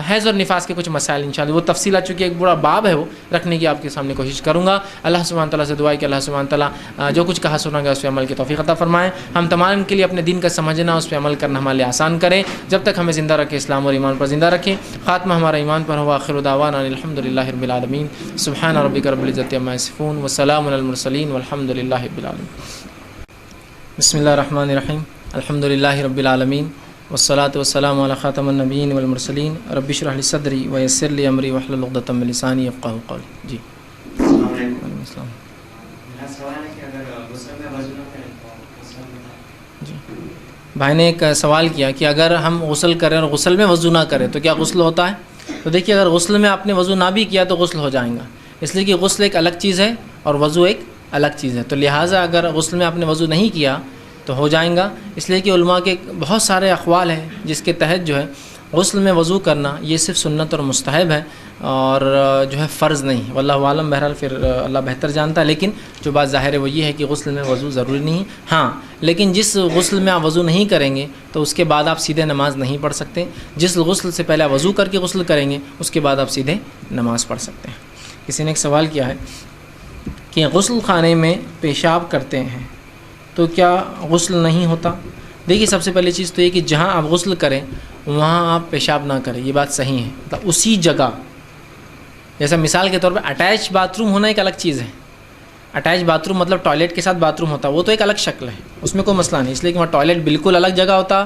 حیض اور نفاس کے کچھ مسائل انشاءاللہ، وہ تفصیلات چونکہ ایک بڑا باب ہے وہ رکھنے کی آپ کے سامنے کوشش کروں گا۔ اللہ سبحانہ تعالیٰ سے دعا ہے کہ اللہ سبحانہ تعالیٰ جو کچھ کہا سنا گیا اس پہ عمل کی توفیق عطا فرمائے، ہم تمام کے لیے اپنے دین کا سمجھنا، اس پہ عمل کرنا ہمارے لیے آسان کریں، جب تک ہمیں زندہ رکھے اسلام اور ایمان پر زندہ رکھیں، خاتمہ ہمارا ایمان پر ہو، آخر دعوانا الحمدللہ رب العالمین، سبحان ربک رب العزۃ عما یصفون وسلام علی المرسلین والحمدللہ رب العالمین۔ بسم اللہ الرحمن الرحیم، الحمدللہ رب العالمین، والصلاة والسلام علی خاتم النبیین والمرسلین، رب اشرح لی صدری ویسر لی امری واحلل عقدۃ من لسانی یفقہوا قولی۔ جی وعلیکم السلام۔ میرا سوال ہے کہ اگر غسل میں وضو نہ کریں تو غسل میں جی بھائی نے ایک سوال کیا کہ اگر ہم غسل کریں اور غسل میں وضو نہ کریں تو کیا غسل ہوتا ہے؟ تو دیکھیے اگر غسل میں آپ نے وضو نہ بھی کیا تو غسل ہو جائے گا، اس لیے کہ غسل ایک الگ چیز ہے اور وضو ایک الگ چیز ہے، تو لہٰذا اگر غسل میں آپ نے وضو نہیں کیا تو ہو جائیں گا، اس لیے کہ علماء کے بہت سارے اقوال ہیں جس کے تحت جو ہے غسل میں وضو کرنا یہ صرف سنت اور مستحب ہے اور جو ہے فرض نہیں ہے، واللہ عالم، بہرحال پھر اللہ بہتر جانتا ہے، لیکن جو بات ظاہر ہے وہ یہ ہے کہ غسل میں وضو ضروری نہیں ہے، ہاں لیکن جس غسل میں آپ وضو نہیں کریں گے تو اس کے بعد آپ سیدھے نماز نہیں پڑھ سکتے، جس غسل سے پہلے وضو کر کے غسل کریں گے اس کے بعد آپ سیدھے نماز پڑھ سکتے ہیں۔ کسی نے ایک سوال کیا ہے کہ غسل خانے میں پیشاب کرتے ہیں تو کیا غسل نہیں ہوتا؟ دیکھیے سب سے پہلی چیز تو یہ کہ جہاں آپ غسل کریں وہاں آپ پیشاب نہ کریں، یہ بات صحیح ہے، مطلب اسی جگہ، جیسا مثال کے طور پہ اٹیچ باتھ روم ہونا ایک الگ چیز ہے، اٹیچ باتھ روم مطلب ٹوائلٹ کے ساتھ باتھ روم ہوتا ہے، وہ تو ایک الگ شکل ہے، اس میں کوئی مسئلہ نہیں، اس لیے کہ وہاں ٹوائلٹ بالکل الگ جگہ ہوتا،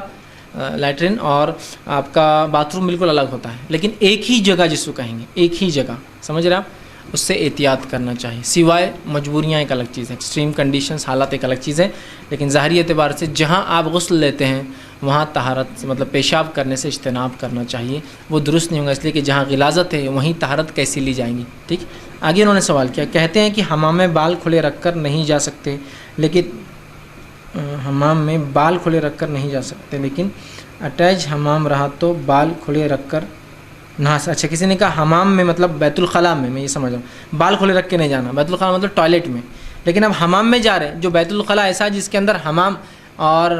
لیٹرن، اور آپ کا باتھ روم بالکل الگ ہوتا ہے، لیکن ایک ہی جگہ جس کو کہیں گے، ایک ہی جگہ، سمجھ رہے آپ، اس سے احتیاط کرنا چاہیے، سوائے مجبوریاں ایک الگ چیز ہے، ایکسٹریم کنڈیشنز، حالات ایک الگ چیز ہے، لیکن ظاہری اعتبار سے جہاں آپ غسل لیتے ہیں وہاں طہارت مطلب پیشاب کرنے سے اجتناب کرنا چاہیے، وہ درست نہیں ہوگا، اس لیے کہ جہاں غلاظت ہے وہیں طہارت کیسی لی جائیں گی، ٹھیک۔ آگے انہوں نے سوال کیا، کہتے ہیں کہ حمام میں بال کھلے رکھ کر نہیں جا سکتے، لیکن حمام میں بال کھلے رکھ کر نہیں جا سکتے، لیکن اٹیچ حمام رہا تو بال کھلے رکھ کر نہا، اچھا کسی نے کہا حمام میں مطلب بیت الخلاء میں یہ سمجھ رہا ہوں، بال کھلے رکھ کے نہیں جانا، بیت الخلاء مطلب ٹوائلٹ میں، لیکن اب حمام میں جا رہے ہیں، جو بیت الخلاء ایسا ہے جس کے اندر حمام اور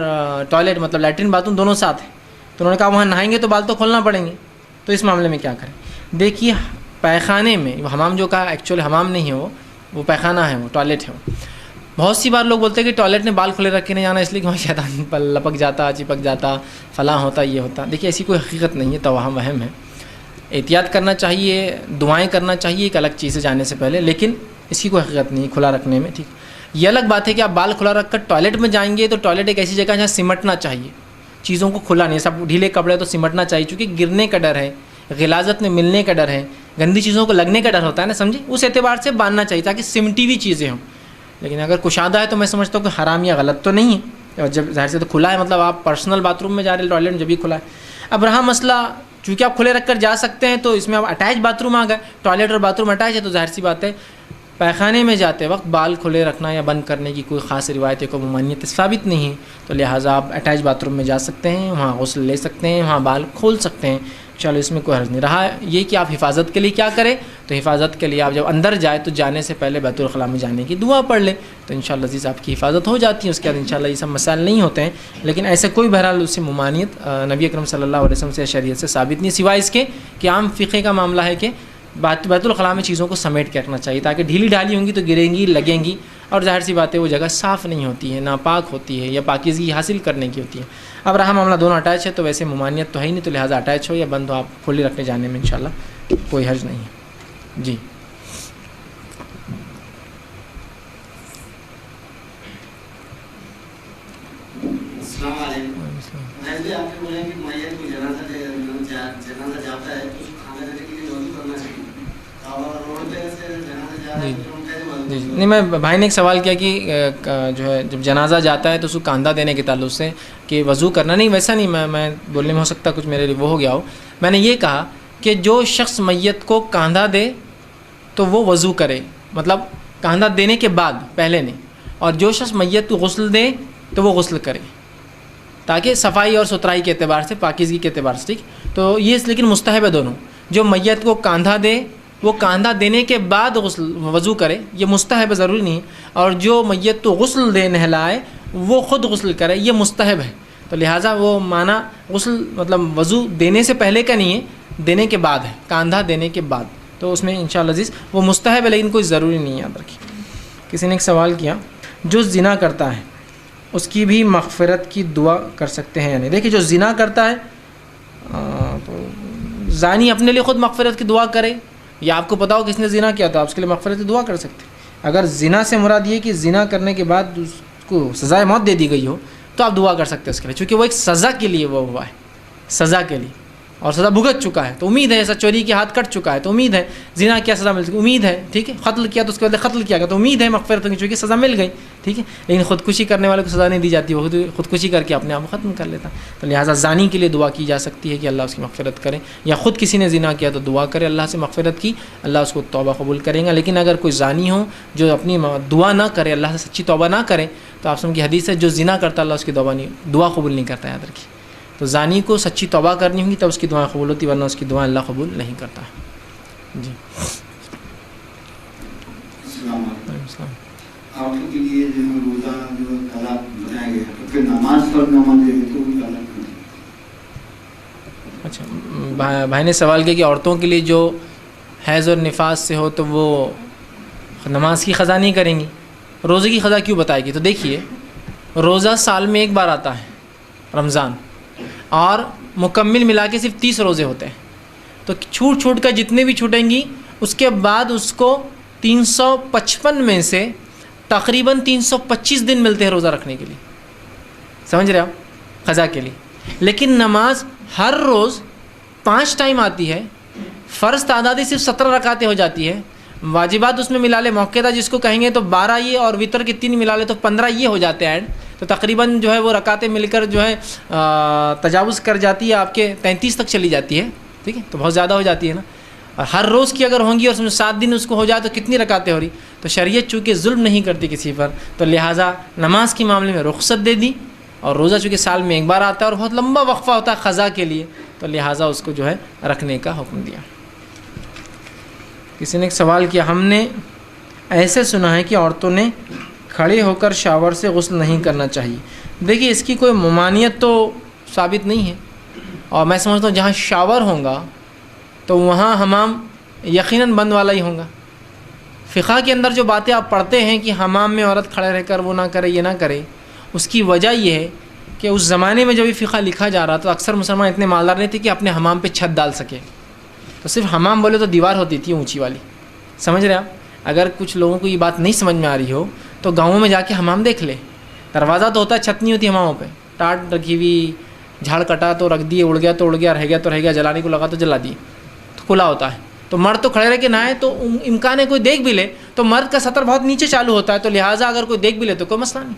ٹوائلٹ مطلب لیٹرن باتھ روم دونوں ساتھ ہیں، تو انہوں نے کہا وہاں نہائیں گے تو بال تو کھولنا پڑیں گے، تو اس معاملے میں کیا کریں؟ دیکھیے پیخانے میں، حمام جو کہا ایکچولی حمام نہیں ہے، وہ پیخانہ ہے، وہ ٹوائلٹ ہے، وہ بہت سی بار لوگ بولتے ہیں کہ ٹوائلٹ میں بال کھلے رکھ کے نہیں جانا، اس لیے کہ وہاں شیطان پر لپک جاتا، چپک جاتا، فلاں ہوتا، یہ ہوتا، دیکھیے ایسی کوئی حقیقت نہیں ہے، توہم وہم ہے، احتیاط کرنا چاہیے، دعائیں کرنا چاہیے ایک الگ چیز سے جانے سے پہلے، لیکن اس کی کوئی حقیقت نہیں کھلا رکھنے میں، ٹھیک۔ یہ الگ بات ہے کہ آپ بال کھلا رکھ کر ٹوائلٹ میں جائیں گے تو ٹوائلٹ ایک ایسی جگہ ہے جہاں سمٹنا چاہیے، چیزوں کو کھلا نہیں، سب ڈھیلے کپڑے تو سمٹنا چاہیے، چونکہ گرنے کا ڈر ہے، غلاظت میں ملنے کا ڈر ہے، گندی چیزوں کو لگنے کا ڈر ہوتا ہے نا، سمجھے، اس اعتبار سے باندھنا چاہیے تاکہ سمٹی ہوئی چیزیں ہوں، لیکن اگر کشادہ ہے تو میں سمجھتا ہوں کہ حرام یا غلط تو نہیں ہے، اور جب ظاہر سے تو کھلا ہے، مطلب آپ پرسنل باتھ روم میں جا رہے ہیں، ٹوائلٹ جب بھی کھلا ہے۔ اب رہا مسئلہ، چونکہ آپ کھلے رکھ کر جا سکتے ہیں تو اس میں آپ اٹیچ باتھ روم آ گئے، ٹوائلٹ اور باتھ روم اٹیچ ہے، تو ظاہر سی بات ہے پیخانے میں جاتے وقت بال کھلے رکھنا یا بند کرنے کی کوئی خاص روایت کو ممانعت ثابت نہیں ہے، تو لہٰذا آپ اٹیچ باتھ روم میں جا سکتے ہیں، وہاں غسل لے سکتے ہیں، وہاں بال کھول سکتے ہیں، چلو اس میں کوئی حرج نہیں رہا. یہ کہ آپ حفاظت کے لیے کیا کریں, تو حفاظت کے لیے آپ جب اندر جائے تو جانے سے پہلے بیت الخلاء میں جانے کی دعا پڑھ لیں, تو انشاءاللہ عزیز آپ کی حفاظت ہو جاتی ہے. اس کے بعد انشاءاللہ یہ سب مسائل نہیں ہوتے ہیں. لیکن ایسے کوئی بہرحال اس سے ممانعت نبی اکرم صلی اللہ علیہ وسلم سے شریعت سے ثابت نہیں, سوائے اس کے کہ عام فقہ کا معاملہ ہے کہ بیت الخلاء میں چیزوں کو سمیٹ کے رکھنا چاہیے, تاکہ ڈھیلی ڈھالی ہوں گی تو گریں گی, لگیں گی, اور ظاہر سی بات ہے وہ جگہ صاف نہیں ہوتی ہے, ناپاک ہوتی ہے, یا پاکیزگی حاصل کرنے کی ہوتی ہے. اب رہا معاملہ دونوں اٹیچ ہے تو ویسے ممانعت تو ہے ہی نہیں, تو لہٰذا اٹیچ ہو یا بند ہو آپ کھلی رکھنے جانے میں انشاءاللہ کوئی حرج نہیں ہے. جی السلام علیکم. جی آپ نے بولا کہ میت کو جنازہ جاتا ہے تو اس کو کھانا دینے کے لیے وضو کرنا چاہیے, اور روڈ پہ سے جنازہ جا رہا ہے تو ہم کیسے وضو جی نہیں, میں بھائی نے ایک سوال کیا کہ جو ہے جب جنازہ جاتا ہے تو اس کو کاندھا دینے کے تعلق سے کہ وضو کرنا, نہیں ویسا نہیں, میں بولنے میں ہو سکتا کچھ میرے لیے وہ ہو گیا ہو. میں نے یہ کہا کہ جو شخص میت کو کاندھا دے تو وہ وضو کرے, مطلب کاندھا دینے کے بعد, پہلے نہیں, اور جو شخص میت کو غسل دے تو وہ غسل کرے, تاکہ صفائی اور ستھرائی کے اعتبار سے, پاکیزگی کے اعتبار سے. ٹھیک, تو یہ لیکن مستحب ہے دونوں. جو میت کو کاندھا دے وہ کاندھا دینے کے بعد وضو کرے, یہ مستحب ہے, ضروری نہیں. اور جو میت کو غسل دے, نہلائے, وہ خود غسل کرے, یہ مستحب ہے. تو لہٰذا وہ معنی غسل مطلب وضو دینے سے پہلے کا نہیں ہے, دینے کے بعد ہے, کاندھا دینے کے بعد. تو اس میں انشاءاللہ عزیز وہ مستحب ہے, لیکن کوئی ضروری نہیں ہے, یاد رکھیے. کسی نے ایک سوال کیا, جو زنا کرتا ہے اس کی بھی مغفرت کی دعا کر سکتے ہیں یا نہیں؟ دیکھیے جو زنا کرتا ہے تو زانی اپنے لیے خود مغفرت کی دعا کرے, یا آپ کو پتا ہو کس نے زنا کیا تو آپ اس کے لیے مغفرت کی دعا کر سکتے ہیں. اگر زنا سے مراد یہ کہ زنا کرنے کے بعد اس کو سزائے موت دے دی گئی ہو تو آپ دعا کر سکتے ہیں اس کے لیے, چونکہ وہ ایک سزا کے لیے وہ ہوا ہے, سزا کے لیے, اور سزا بھگت چکا ہے, تو امید ہے, ایسا چوری کے ہاتھ کٹ چکا ہے تو امید ہے زنا کیا سزا مل سکتی, امید ہے. ٹھیک ہے, قتل کیا تو اس کے بدلے قتل کیا گیا تو امید ہے مغفرت کی, چونکہ سزا مل گئی. ٹھیک ہے, لیکن خودکشی کرنے والے کو سزا نہیں دی جاتی, وہ خودکشی کر کے اپنے آپ کو ختم کر لیتا. تو لہٰذا زانی کے لیے دعا کی جا سکتی ہے کہ اللہ اس کی مغفرت کرے, یا خود کسی نے زنا کیا تو دعا کرے اللہ سے مغفرت کی, اللہ اس کو توبہ قبول کرے گا. لیکن اگر کوئی زانی ہو جو اپنی دعا نہ کرے, اللہ سے سچی توبہ نہ کرے, تو آپ سن کی حدیث ہے جو زنا کرتا اللہ اس کی دعا قبول نہیں کرتا, یاد رکھیے. تو زانی کو سچی توبہ کرنی ہوگی تب اس کی دعائیں قبول ہوتی, ورنہ اس کی دعائیں اللہ قبول نہیں کرتا. جی السلام علیکم. آپ کے لیے جو روزہ جو قضا بنایا گیا تو پھر نماز پڑھنا مانگے تو بھی قضا کریں. اچھا, بھائی نے سوال کیا کہ عورتوں کے لیے جو حیض اور نفاس سے ہو تو وہ نماز کی قضا نہیں کریں گی, روزے کی قضا کیوں بتائے گی؟ تو دیکھیے روزہ سال میں ایک بار آتا ہے, رمضان, اور مکمل ملا کے صرف 30 روزے ہوتے ہیں. تو چھوٹ کر جتنے بھی چھوٹیں گی اس کے بعد اس کو 355 میں سے تقریباً 325 دن ملتے ہیں روزہ رکھنے کے لیے, سمجھ رہے آپ, قضا کے لیے. لیکن نماز ہر روز 5 ٹائم آتی ہے, فرض تعدادی صرف 17 رکعتیں ہو جاتی ہے, واجبات اس میں ملا لے, موقعہ جس کو کہیں گے تو 12 یہ, اور وطر کے 3 ملا لے تو 15 یہ ہو جاتے ہیں ایڈ. تو تقریباً جو ہے وہ رکعتیں مل کر جو ہے تجاوز کر جاتی ہے, آپ کے 33 تک چلی جاتی ہے. ٹھیک ہے, تو بہت زیادہ ہو جاتی ہے نا. اور ہر روز کی اگر ہوں گی اور 7 دن اس کو ہو جائے تو کتنی رکعتیں ہو رہی. تو شریعت چونکہ ظلم نہیں کرتی کسی پر, تو لہٰذا نماز کے معاملے میں رخصت دے دی, اور روزہ چونکہ سال میں ایک بار آتا ہے اور بہت لمبا وقفہ ہوتا ہے قضا کے لیے, تو لہٰذا اس کو جو ہے رکھنے کا حکم دیا. کسی نے ایک سوال کیا, ہم نے ایسے سنا ہے کہ عورتوں نے کھڑے ہو کر شاور سے غسل نہیں کرنا چاہیے. دیکھیے اس کی کوئی ممانعت تو ثابت نہیں ہے, اور میں سمجھتا ہوں جہاں شاور ہوگا تو وہاں حمام یقیناً بند والا ہی ہوگا. فقہ کے اندر جو باتیں آپ پڑھتے ہیں کہ حمام میں عورت کھڑے رہ کر وہ نہ کرے, یہ نہ کرے, اس کی وجہ یہ ہے کہ اس زمانے میں جب یہ فقہ لکھا جا رہا تو اکثر مسلمان اتنے مالدار نہیں تھے کہ اپنے حمام پہ چھت ڈال سکے. تو صرف حمام بولے تو دیوار ہوتی تھی اونچی والی, سمجھ رہے آپ. اگر کچھ لوگوں کو یہ بات نہیں سمجھ میں آ رہی ہو تو گاؤں میں جا کے حمام دیکھ لے, دروازہ تو ہوتا ہے, چھت نہیں ہوتی حماموں پہ, ٹاٹ رکھی ہوئی, جھاڑ کٹا تو رکھ دیے, اڑ گیا تو اڑ گیا, رہ گیا تو رہ گیا, جلانے کو لگا تو جلا دیے, تو کھلا ہوتا ہے. تو مرد تو کھڑے رہ کے نہائے تو امکان ہے کوئی دیکھ بھی لے, تو مرد کا سطر بہت نیچے چالو ہوتا ہے, تو لہٰذا اگر کوئی دیکھ بھی لے تو کوئی مسئلہ نہیں.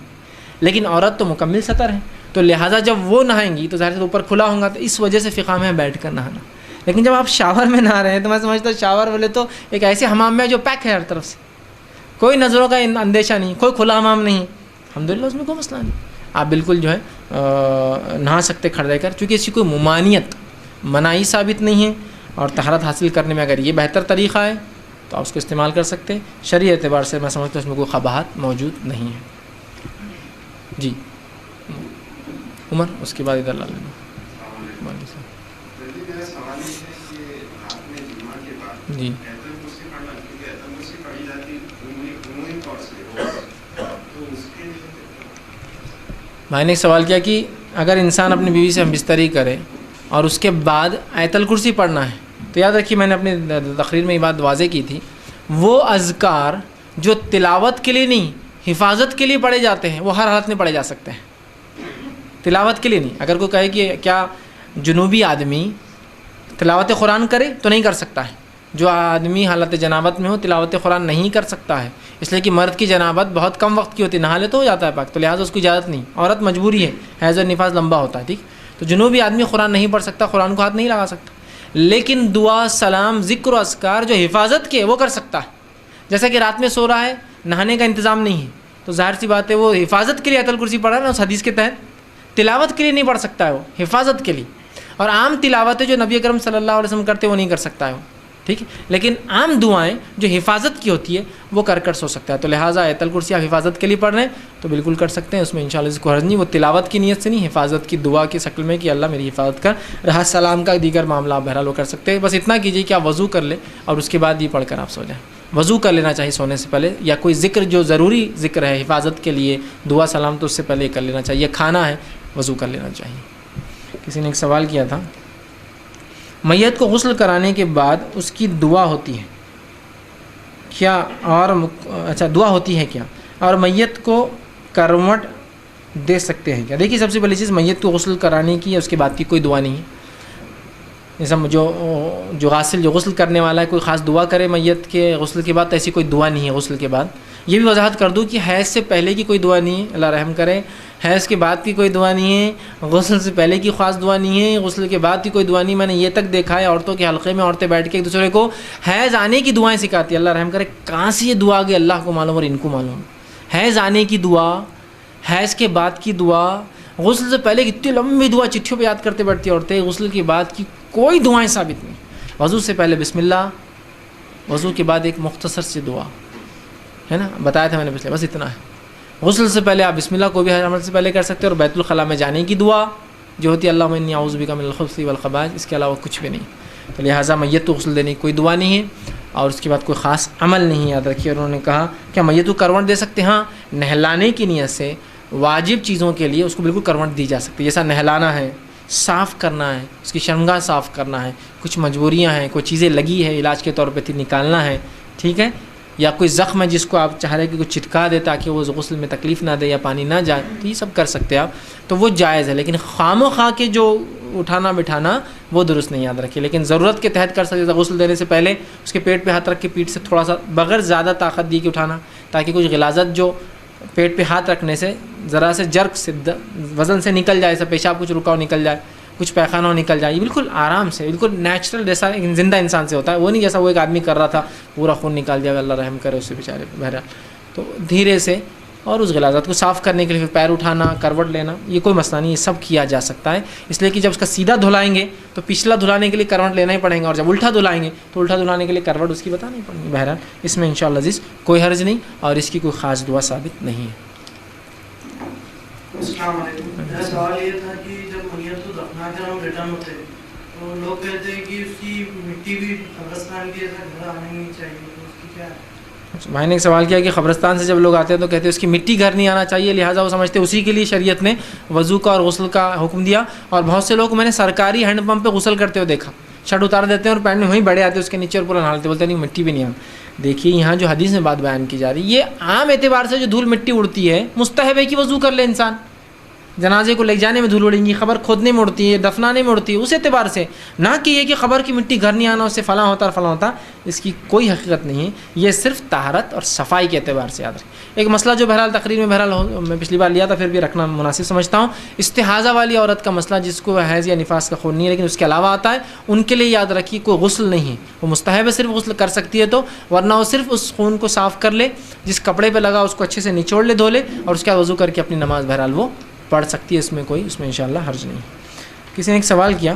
لیکن عورت تو مکمل سطر ہے, تو لہٰذا جب وہ نہائیں گی تو ظاہر سے اوپر کھلا ہوگا, تو اس وجہ سے فقہ میں بیٹھ کر نہانا. لیکن جب آپ شاور میں نہا رہے ہیں تو میں سمجھتا ہوں شاور بولے تو ایک ایسے حمام میں جو پیک ہے ہر طرف سے, کوئی نظروں کا اندیشہ نہیں, کوئی کھلا حمام نہیں, الحمدللہ اس میں کوئی مسئلہ نہیں. آپ بالکل جو ہے نہا سکتے کھڑے رہ کر, چونکہ اس کی کوئی ممانعت منائی ثابت نہیں ہے، اور طہارت حاصل کرنے میں اگر یہ بہتر طریقہ ہے تو آپ اس کو استعمال کر سکتے ہیں۔ شرعی اعتبار سے میں سمجھتا ہوں اس میں کوئی قباحت موجود نہیں ہے۔ جی عمر، اس کے بعد ادھر لا لینا۔ میرا سوال یہ ہے کہ رات میں جمعہ کے بعد جی ایتل کرسی پڑھنا، کیونکہ ایتل کرسی پڑھی جاتی عمومی طور سے تو اس کے میں نے ایک سوال کیا کہ اگر انسان اپنی بیوی سے ہم بستری کرے اور اس کے بعد آیت الکرسی پڑھنا ہے، تو یاد رکھیے میں نے اپنی تقریر میں یہ بات واضح کی تھی، وہ اذکار جو تلاوت کے لیے نہیں حفاظت کے لیے پڑھے جاتے ہیں وہ ہر حالت میں پڑھے جا سکتے ہیں، تلاوت کے لیے نہیں۔ اگر کوئی کہے کہ کیا جنوبی آدمی تلاوت قرآن کرے تو نہیں کر سکتا ہے، جو آدمی حالت جنابت میں ہو تلاوت قرآن نہیں کر سکتا ہے، اس لیے کہ مرد کی جنابت بہت کم وقت کی ہوتی ہے، نہا لے تو ہو جاتا ہے پاک، تو لہٰذا اس کی اجازت نہیں، عورت مجبوری ہے، حیض اور نفاس لمبا ہوتا ہے، ٹھیک۔ تو جنوبی آدمی قرآن نہیں پڑھ سکتا، قرآن کو ہاتھ نہیں لگا سکتا، لیکن دعا، سلام، ذکر و اذکار جو حفاظت کے وہ کر سکتا ہے۔ جیسا کہ رات میں سو رہا ہے، نہانے کا انتظام نہیں ہے، تو ظاہر سی بات ہے وہ حفاظت کے لیے آیت الکرسی پڑھا نا اس حدیث کے تحت، تلاوت کے لیے نہیں پڑھ سکتا ہے، وہ حفاظت کے لیے۔ اور عام تلاوتیں جو نبی اکرم صلی اللہ علیہ وسلم کرتے وہ نہیں کر سکتا ہے وہ، ٹھیک ہے، لیکن عام دعائیں جو حفاظت کی ہوتی ہے وہ کر سو سکتا ہے۔ تو لہٰذا آیت الکرسی آپ حفاظت کے لیے پڑھ رہے ہیں تو بالکل کر سکتے ہیں، اس میں انشاءاللہ اس کو حرج نہیں، وہ تلاوت کی نیت سے نہیں، حفاظت کی دعا کی شکل میں کہ اللہ میری حفاظت کر۔ رہا سلام کا دیگر معاملہ آپ بہرحال وہ کر سکتے ہیں، بس اتنا کیجیے کہ آپ وضو کر لیں اور اس کے بعد یہ پڑھ کر آپ سو جائیں۔ وضو کر لینا چاہیے سونے سے پہلے، یا کوئی ذکر جو ضروری ذکر ہے حفاظت کے لیے، دعا سلام تو اس سے پہلے کر لینا چاہیے، کھانا ہے وضو کر لینا چاہیے۔ کسی نے ایک سوال کیا تھا، میت کو غسل کرانے کے بعد اس کی دعا ہوتی ہے کیا، اور اچھا دعا ہوتی ہے کیا، اور میت کو کروٹ دے سکتے ہیں کیا؟ دیکھیے سب سے پہلی چیز، میت کو غسل کرانے کی یا اس کے بعد کی کوئی دعا نہیں ہے۔ جیسا جو غاسل جو غسل کرنے والا ہے کوئی خاص دعا کرے میت کے غسل کے بعد، تو ایسی کوئی دعا نہیں ہے غسل کے بعد۔ یہ بھی وضاحت کر دوں کہ حیض سے پہلے کی کوئی دعا نہیں ہے، اللہ رحم کرے، حیض کے بعد کی کوئی دعا نہیں ہے، غسل سے پہلے کی خاص دعا نہیں ہے، غسل کے بعد کی کوئی دعا نہیں۔ میں نے یہ تک دیکھا ہے عورتوں کے حلقے میں عورتیں بیٹھ کے ایک دوسرے کو حیض آنے کی دعائیں سکھاتی ہیں، اللہ رحم کرے کہاں سے یہ دعا آ گئی اللہ کو معلوم اور ان کو معلوم۔ حیض آنے کی دعا، حیض کے بعد کی دعا، غسل سے پہلے اتنی لمبی دعا چٹھیوں پہ یاد کرتے بیٹھتی عورتیں، غسل کے بعد کی کوئی دعائیں ثابت نہیں۔ وضو سے پہلے بسم اللہ، وضو کے بعد ایک مختصر سی دعا ہے نا، بتایا تھا میں نے پچھلے، بس اتنا ہے۔ غسل سے پہلے آپ بسم اللہ کو بھی ہر عمل سے پہلے کر سکتے ہیں، اور بیت الخلاء میں جانے کی دعا جو ہوتی ہے اللہم انی اعوذ بک من الخبث والخبائث، اس کے علاوہ کچھ بھی نہیں۔ تو لہٰذا میت کو غسل دینے کی کوئی دعا نہیں ہے، اور اس کے بعد کوئی خاص عمل نہیں، یاد رکھیے۔ اور انہوں نے کہا کیا میت کو کروٹ دے سکتے ہیں؟ ہاں، نہلانے کی نیت سے واجب چیزوں کے لیے اس کو بالکل کروٹ دی جا سکتی ہے، جیسا نہلانا ہے، صاف کرنا ہے، اس کی شرمگاہ صاف کرنا ہے، کچھ مجبوریاں ہیں، کوئی چیزیں لگی ہے علاج کے طور پہ تھی نکالنا ہے، ٹھیک ہے، یا کوئی زخم ہے جس کو آپ چاہ رہے ہیں کہ کچھ چٹکا دے تاکہ وہ غسل میں تکلیف نہ دے یا پانی نہ جائے، تو یہ سب کر سکتے ہیں آپ، تو وہ جائز ہے۔ لیکن خام و خواہ کے جو اٹھانا بٹھانا وہ درست نہیں، یاد رکھیے۔ لیکن ضرورت کے تحت کر سکتے ہیں، غسل دینے سے پہلے اس کے پیٹ پہ ہاتھ رکھ کے پیٹ سے تھوڑا سا بغیر زیادہ طاقت دی کے اٹھانا، تاکہ کچھ غلاظت جو پیٹ پہ ہاتھ رکھنے سے ذرا سے جرک سے وزن سے نکل جائے، ایسا پیشاب کچھ رکاؤ نکل جائے، کچھ پیخانہ نکل جائے، یہ بالکل آرام سے، بالکل نیچرل جیسا زندہ انسان سے ہوتا ہے، وہ نہیں جیسا وہ ایک آدمی کر رہا تھا پورا خون نکال دیا، اللہ رحم کرے اس سے بیچارے بہرحال۔ تو دھیرے سے اور اس غلاظت کو صاف کرنے کے لیے پھر پیر اٹھانا، کروٹ لینا، یہ کوئی مسئلہ نہیں، یہ سب کیا جا سکتا ہے، اس لیے کہ جب اس کا سیدھا دھلائیں گے تو پچھلا دھلانے کے لیے کروٹ لینا ہی پڑیں گا، اور جب الٹا دھلائیں گے تو الٹا دھلانے کے لیے کروٹ اس کی بتانی پڑیں گی۔ بہرحال اس میں انشاءاللہ عزیز کوئی حرج نہیں، اور اس کی کوئی خاص دعا ثابت نہیں ہے۔ السلام علیکم، میرا سوال یہ تھا کہ جب میت کو دفنا کر ہم ریٹرن ہوتے ہیں تو لوگ کہتے ہیں کہ اس کی مٹی بھی قبرستان کی ایسا گھر آنے نہیں چاہیے، تو اس کی کیا ہے؟ میں نے ایک سوال کیا کہ قبرستان سے جب لوگ آتے ہیں تو کہتے ہیں اس کی مٹی گھر نہیں آنا چاہیے، لہٰذا وہ سمجھتے ہیں اسی کے لیے شریعت نے وضو کا اور غسل کا حکم دیا، اور بہت سے لوگ میں نے سرکاری ہینڈ پمپ پہ غسل کرتے ہوئے دیکھا، شرٹ اتار دیتے ہیں اور پینٹ میں وہیں بڑے آتے ہیں اس کے نیچے اور پورا نہالتے، بولتے ہیں نہیں مٹی بھی نہیں آنا۔ دیکھیے یہاں جو حدیث میں بات بیان کی جا رہی ہے، یہ عام اعتبار سے جو دھول مٹی اڑتی ہے مستحب ہے کہ وضو کر لے انسان، جنازے کو لے جانے میں دھول اڑیں گی، قبر کھودنے میں اڑتی ہے، دفنانے میں اڑتی ہے، اس اعتبار سے، نہ کہ یہ کہ قبر کی مٹی گھر نہیں آنا اس سے فلاں ہوتا اور فلاں ہوتا، اس کی کوئی حقیقت نہیں ہے، یہ صرف طہارت اور صفائی کے اعتبار سے یاد رکھیں۔ ایک مسئلہ جو بہرحال تقریر میں بہرحال میں پچھلی بار لیا تھا، پھر بھی رکھنا مناسب سمجھتا ہوں، استحاضہ والی عورت کا مسئلہ جس کو حیض یا نفاس کا خون نہیں ہے لیکن اس کے علاوہ آتا ہے، ان کے لیے یاد رکھیے کوئی غسل نہیں ہے، وہ مستحب ہے، صرف غسل کر سکتی ہے تو، ورنہ وہ صرف اس خون کو صاف کر لے، جس کپڑے پہ لگا اس کو اچھے سے نچوڑ لے، دھو لے، اور اس کے بعد وضو کر کے اپنی نماز بہرحال وہ پڑھ سکتی ہے، اس میں انشاءاللہ حرج نہیں۔ کسی نے ایک سوال کیا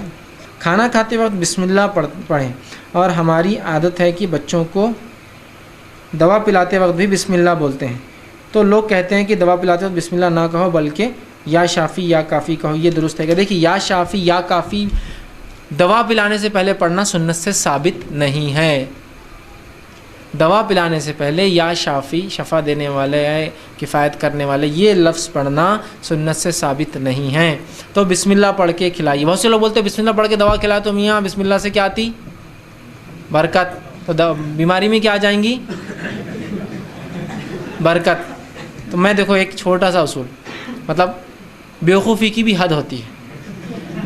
کھانا کھاتے وقت بسم اللہ پڑھیں، اور ہماری عادت ہے کہ بچوں کو دوا پلاتے وقت بھی بسم اللہ بولتے ہیں، تو لوگ کہتے ہیں کہ دوا پلاتے وقت بسم اللہ نہ کہو بلکہ یا شافی یا کافی کہو، یہ درست ہے کہ دیکھیے یا شافی یا کافی دوا پلانے سے پہلے پڑھنا سنت سے ثابت نہیں ہے۔ دوا پلانے سے پہلے یا شافی شفا دینے والے ہے، کفایت کرنے والے، یہ لفظ پڑھنا سنت سے ثابت نہیں ہے۔ تو بسم اللہ پڑھ کے کھلائیے۔ بہت سے لوگ بولتے ہیں بسم اللہ پڑھ کے دوا کھلائے، تو میاں بسم اللہ سے کیا آتی؟ برکت۔ تو بیماری میں کیا آ جائیں گی؟ برکت۔ تو میں دیکھو ایک چھوٹا سا اصول، مطلب بیوقوفی کی بھی حد ہوتی ہے۔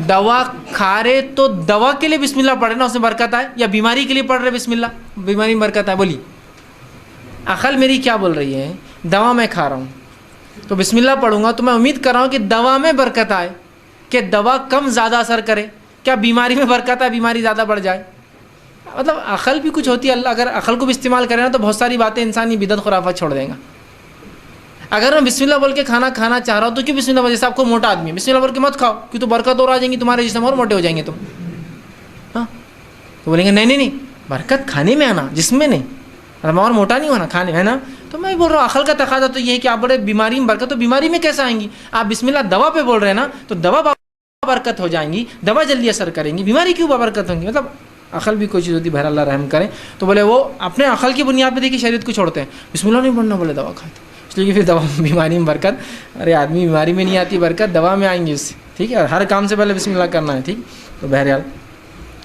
دوا کھا رہے تو دوا کے لیے بسم اللہ پڑھے نا، اس میں برکت آئے، یا بیماری کے لیے پڑھ رہے بسم اللہ بیماری میں برکت آئے؟ بولی عقل میری کیا بول رہی ہے؟ دوا میں کھا رہا ہوں تو بسم اللہ پڑھوں گا تو میں امید کر رہا ہوں کہ دوا میں برکت آئے، کہ دوا کم زیادہ اثر کرے، کیا بیماری میں برکت آئے، بیماری زیادہ بڑھ جائے؟ مطلب عقل بھی کچھ ہوتی ہے، اللہ اگر عقل کو بھی استعمال کرے نا تو بہت ساری باتیں انسانی بدعت خرافات چھوڑ دیں گا۔ اگر میں بسم اللہ بول کے کھانا کھانا چاہ رہا ہوں تو کیوں بسم اللہ بول؟ جیسے آپ کو موٹا آدمی ہے، بسم اللہ بول کے مت کھاؤ کیوں تو برکت اور آ جائیں گی تمہارے جسم، اور موٹے ہو جائیں گے تم۔ ہاں تو بولیں گے نہیں برکت کھانے میں آنا، جسم میں نہیں، مطلب اور موٹا نہیں ہونا، کھانے میں ہے نا۔ تو میں بول رہا ہوں عقل کا تقاضا تو یہ ہے کہ آپ بڑے بیماری میں برکت، تو بیماری میں کیسے آئیں گی؟ آپ بسم اللہ دوا پہ بول رہے ہیں نا، تو دوا برکت ہو جائیں گی، دوا جلدی اثر کریں گی، بیماری کیوں برکت ہوں گی؟ مطلب عقل بھی کوئی چیز ہوتی ہے، بہر اللہ رحم کریں۔ تو بولے وہ اپنے عقل کی بنیاد پہ دیکھیے شریعت کو چھوڑتے ہیں، بسم اللہ نہیں پڑھنا، بولے دوا کھاتے، اس لیے کہ پھر دوا بیماری میں برکت، ارے آدمی بیماری میں نہیں آتی برکت، دوا میں آئیں گی اس سے، ٹھیک ہے؟ ہر کام سے پہلے بسم اللہ کرنا ہے، ٹھیک؟ تو بہرحال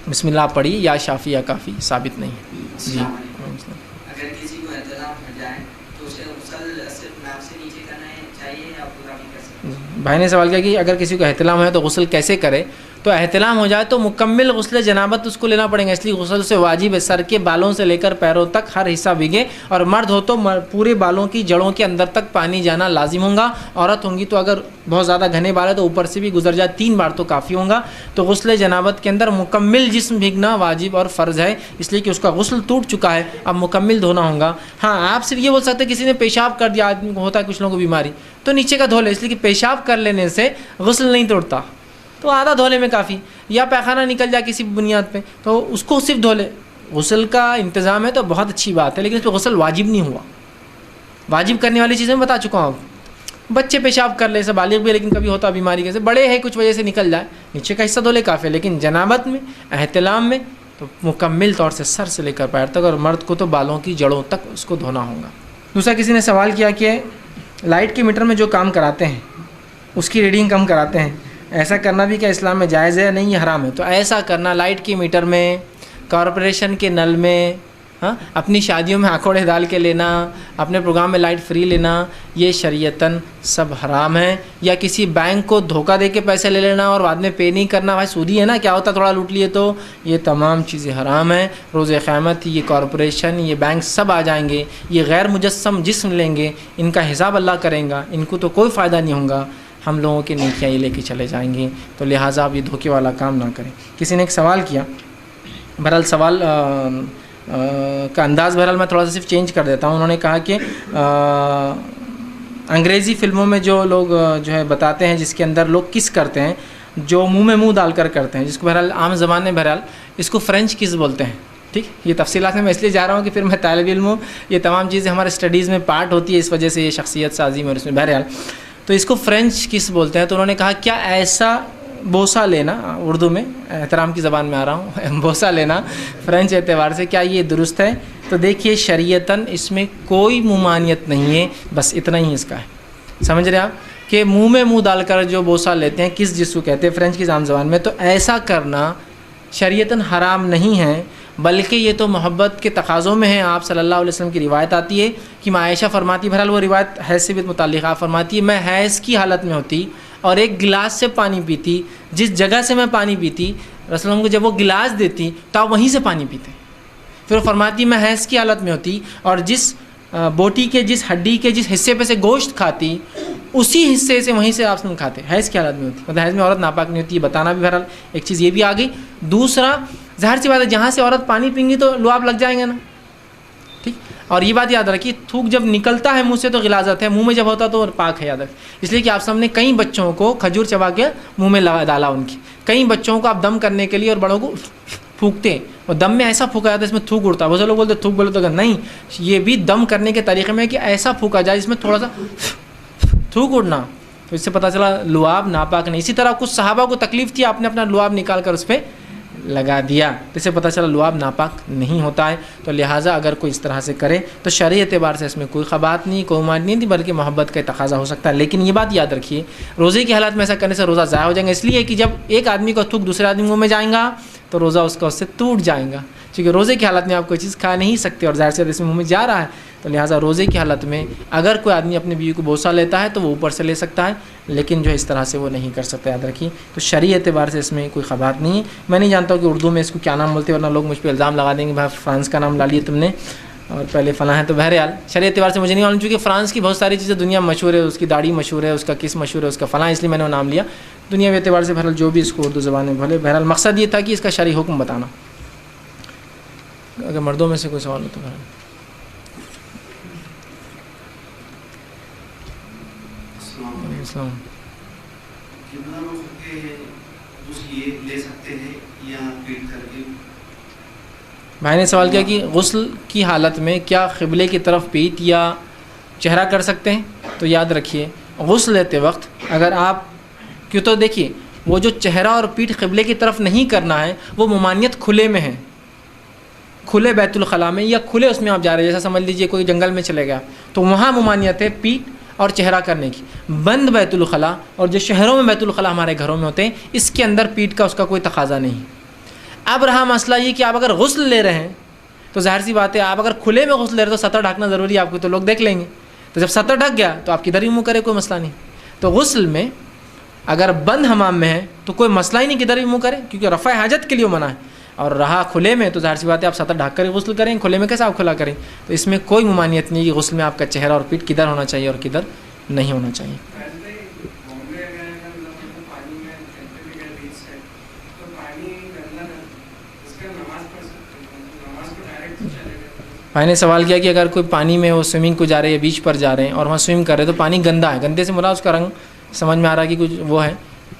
بسم اللہ پڑھیے، یا شافی یا کافی ثابت نہیں ہے۔ جی اگر کسی کو احتلام ہو جائے تو اسے غسل صرف ناک سے نیچے کرنا چاہیے یا پورا بھی کر سکتے ہیں؟ بھائی نے سوال کیا کہ اگر کسی کو احتلام ہے تو غسل کیسے کرے؟ تو احتلام ہو جائے تو مکمل غسل جنابت اس کو لینا پڑیں گا، اس لیے غسل سے واجب ہے، سر کے بالوں سے لے کر پیروں تک ہر حصہ بھیگے، اور مرد ہو تو پورے بالوں کی جڑوں کے اندر تک پانی جانا لازم ہوگا، عورت ہوں گی تو اگر بہت زیادہ گھنے بال ہے تو اوپر سے بھی گزر جائے 3 بار تو کافی ہوگا۔ تو غسل جنابت کے اندر مکمل جسم بھیگنا واجب اور فرض ہے، اس لیے کہ اس کا غسل ٹوٹ چکا ہے، اب مکمل دھونا ہوگا۔ ہاں آپ صرف یہ بول سکتے ہیں کسی نے پیشاب کر دیا، آدمی کو ہوتا ہے کچھ لوگوں کو بیماری، تو نیچے کا دھو لے، اس لیے کہ پیشاب کر لینے سے غسل نہیں توڑتا، تو آدھا دھولے میں کافی، یا پیخانہ نکل جائے کسی بنیاد پہ تو اس کو صرف دھو لے۔ غسل کا انتظام ہے تو بہت اچھی بات ہے، لیکن اس پہ غسل واجب نہیں ہوا۔ واجب کرنے والی چیزیں میں بتا چکا ہوں، بچے پیشاب کر لے، سب بالغ بھی لیکن کبھی ہوتا بیماری کے سے، بڑے ہیں کچھ وجہ سے نکل جائے، نیچے کا حصہ دھولے کافی ہے، لیکن جنابت میں احتلام میں تو مکمل طور سے سر سے لے کر پیر تک، اور مرد کو تو بالوں کی جڑوں تک اس کو دھونا ہوگا۔ دوسرا کسی نے سوال کیا کہ لائٹ کے میٹر میں جو کام کراتے ہیں اس کی ریڈنگ کم کراتے ہیں، ایسا کرنا بھی کیا اسلام میں جائز ہے؟ نہیں، یہ حرام ہے۔ تو ایسا کرنا لائٹ کے میٹر میں، کارپوریشن کے نل میں، ہاں اپنی شادیوں میں آنکھوڑے ڈال کے لینا، اپنے پروگرام میں لائٹ فری لینا، یہ شریعتاً سب حرام ہے۔ یا کسی بینک کو دھوکہ دے کے پیسے لے لینا اور بعد میں پے نہیں کرنا، بھائی سودی ہے نا، کیا ہوتا تھوڑا لوٹ لیے تو، یہ تمام چیزیں حرام ہیں۔ روز قیامت یہ کارپوریشن، یہ بینک سب آ جائیں گے، یہ غیر مجسم جسم لیں گے، ان کا حساب اللہ کریں گا، ان کو تو کوئی فائدہ نہیں ہوگا، ہم لوگوں کی نیکیاں یہ لے کے چلے جائیں گے۔ تو لہٰذا آپ یہ دھوکے والا کام نہ کریں۔ کسی نے ایک سوال کیا، بہرحال سوال کا انداز بہرحال میں تھوڑا سا صرف چینج کر دیتا ہوں۔ انہوں نے کہا کہ انگریزی فلموں میں جو لوگ جو ہے بتاتے ہیں جس کے اندر لوگ کس کرتے ہیں، جو منہ میں منہ ڈال کر کرتے ہیں، جس کو بہرحال عام زبان میں بہرحال اس کو فرینچ کس بولتے ہیں، ٹھیک؟ یہ تفصیلات میں اس لیے جا رہا ہوں کہ پھر میں طالب علم ہوں، یہ تمام چیزیں ہمارے اسٹڈیز میں پارٹ ہوتی ہے، اس وجہ سے یہ شخصیت سازی میں اور اس میں بہرحال تو اس کو فرینچ کس بولتے ہیں۔ تو انہوں نے کہا کیا ایسا بوسہ لینا، اردو میں احترام کی زبان میں آ رہا ہوں، بوسہ لینا فرینچ اعتبار سے کیا یہ درست ہے؟ تو دیکھیے شریعتاً اس میں کوئی ممانعت نہیں ہے، بس اتنا ہی اس کا ہے، سمجھ رہے آپ کہ منہ میں منہ ڈال کر جو بوسہ لیتے ہیں کس جس کو کہتے ہیں فرینچ کی عام زبان میں، تو ایسا کرنا شریعتاً حرام نہیں ہے، بلکہ یہ تو محبت کے تقاضوں میں ہے۔ آپ صلی اللہ علیہ وسلم کی روایت آتی ہے کہ میں عائشہ فرماتی، بہرحال وہ روایت حیض سے بھی متعلق آپ فرماتی ہے، میں حیض کی حالت میں ہوتی اور ایک گلاس سے پانی پیتی، جس جگہ سے میں پانی پیتی رسول اللہ کو جب وہ گلاس دیتی تو آپ وہیں سے پانی پیتے۔ پھر وہ فرماتی میں حیض کی حالت میں ہوتی اور جس بوٹی کے جس ہڈی کے جس حصے پہ سے گوشت کھاتی اسی حصے سے وہیں سے آپ سن کھاتے، حیض کی حالت میں ہوتی، مطلب حیض میں عورت ناپاک نہیں ہوتی، یہ بتانا بھی بہرحال ایک چیز یہ بھی آ گئی۔ دوسرا ظاہر سی بات ہے جہاں سے عورت پانی پئیں گی تو لعاب لگ جائیں گے نا، ٹھیک؟ اور یہ بات یاد رکھیے تھوک جب نکلتا ہے منہ سے تو غلاظت ہے، منہ میں جب ہوتا تو پاک ہے، یاد رکھ، اس لیے کہ آپ سامنے کئی بچوں کو کھجور چبا کے منہ میں ڈالا ان کی، کئی بچوں کو آپ دم کرنے کے لیے اور بڑوں کو پھونکتے ہیں اور دم میں ایسا پھونکا جاتا ہے اس میں تھوک اڑتا ہے. بہت سے لوگ بولتے تھوک بولے تو نہیں, یہ بھی دم کرنے کے طریقے میں کہ ایسا پھونکا جائے اس میں تھوڑا سا تھوک اڑنا, تو اس سے پتہ چلا لعاب ناپاک نہیں. اسی طرح کچھ صحابہ کو تکلیف تھی, آپ نے اپنا لعاب نکال کر اس پہ لگا دیا, تو اس سے پتہ چلا لعاب ناپاک نہیں ہوتا ہے. تو لہٰذا اگر کوئی اس طرح سے کرے تو شرعی اعتبار سے اس میں کوئی خبات نہیں, کوئی مانع نہیں تھی, بلکہ محبت کا تقاضا ہو سکتا ہے. لیکن یہ بات یاد رکھیے, روزے کی حالت میں ایسا کرنے سے روزہ ضائع ہو جائیں گا, اس لیے کہ جب ایک آدمی کا تھوک دوسرے آدمی منہ میں جائیں گا تو روزہ اس کا اس سے ٹوٹ جائے گا, کیونکہ روزے کی حالت میں آپ کوئی چیز کھا نہیں سکتے اور ظاہر سے اس میں منہ میں جا رہا ہے. تو لہٰذا روزے کی حالت میں اگر کوئی آدمی اپنی بیوی کو بوسہ لیتا ہے تو وہ اوپر سے لے سکتا ہے, لیکن جو اس طرح سے وہ نہیں کر سکتا, یاد رکھیے. تو شرعی اعتبار سے اس میں کوئی خبات نہیں ہے. میں نہیں جانتا ہوں کہ اردو میں اس کو کیا نام بولتے ہیں, ورنہ لوگ مجھ پہ الزام لگا دیں گے بھائی فرانس کا نام لا لیے تم نے اور پہلے فلاں ہے. تو بہرحال شرعی اعتبار سے مجھے نہیں معلوم, چونکہ فرانس کی بہت ساری چیزیں دنیا میں مشہور ہے, اس کی داڑھی مشہور ہے, اس کا کس مشہور ہے, اس کا فلاں, اس لیے میں نے وہ نام لیا. دنیا کے اعتبار سے بہرحال جو بھی اس کو اردو زبان میں بولے, بہرحال مقصد یہ تھا کہ اس کا شرعی حکم بتانا. اگر مردوں میں سے کوئی سوال ہو تو بہرحال. السلام. بھائی نے سوال کیا کہ غسل کی حالت میں کیا قبلے کی طرف پیٹھ یا چہرہ کر سکتے ہیں؟ تو یاد رکھیے غسل لیتے وقت اگر آپ کیوں, تو دیکھیے وہ جو چہرہ اور پیٹھ قبلے کی طرف نہیں کرنا ہے وہ ممانعت کھلے میں ہے, کھلے بیت الخلاء میں یا کھلے اس میں آپ جا رہے ہیں, جیسا سمجھ لیجئے کوئی جنگل میں چلے گیا تو وہاں ممانعت ہے پیٹھ اور چہرہ کرنے کی. بند بیت الخلاء اور جو شہروں میں بیت الخلاء ہمارے گھروں میں ہوتے ہیں اس کے اندر پیٹھ کا اس کا کوئی تقاضا نہیں. اب رہا مسئلہ یہ کہ آپ اگر غسل لے رہے ہیں تو ظاہر سی بات ہے آپ اگر کھلے میں غسل لے رہے تو سطر ڈھکنا ضروری ہے آپ کو, تو لوگ دیکھ لیں گے. تو جب سطر ڈھک گیا تو آپ کدھر ہی منہ کرے, کوئی مسئلہ نہیں. تو غسل میں اگر بند حمام میں ہے تو کوئی مسئلہ ہی نہیں کدھر بھی منہ کرے, کیونکہ رفع حاجت کے لیے منع ہے. اور رہا کھلے میں تو ظاہر سی بات ہے آپ سطر ڈھک کر ہی غسل کریں, کھلے میں کیسے آپ کھلا کریں. تو اس میں کوئی ممانعت نہیں کہ غسل میں آپ کا چہرہ اور پیٹھ کدھر ہونا چاہیے اور کدھر نہیں ہونا چاہیے. بھائی نے سوال کیا کہ اگر کوئی پانی میں وہ سوئمنگ کو جا رہے ہیں یا بیچ پر جا رہے ہیں اور وہاں سوئم کر رہے ہیں تو پانی گندا ہے, گندے سے مراد اس کا رنگ سمجھ میں آ رہا ہے کہ کچھ وہ ہے.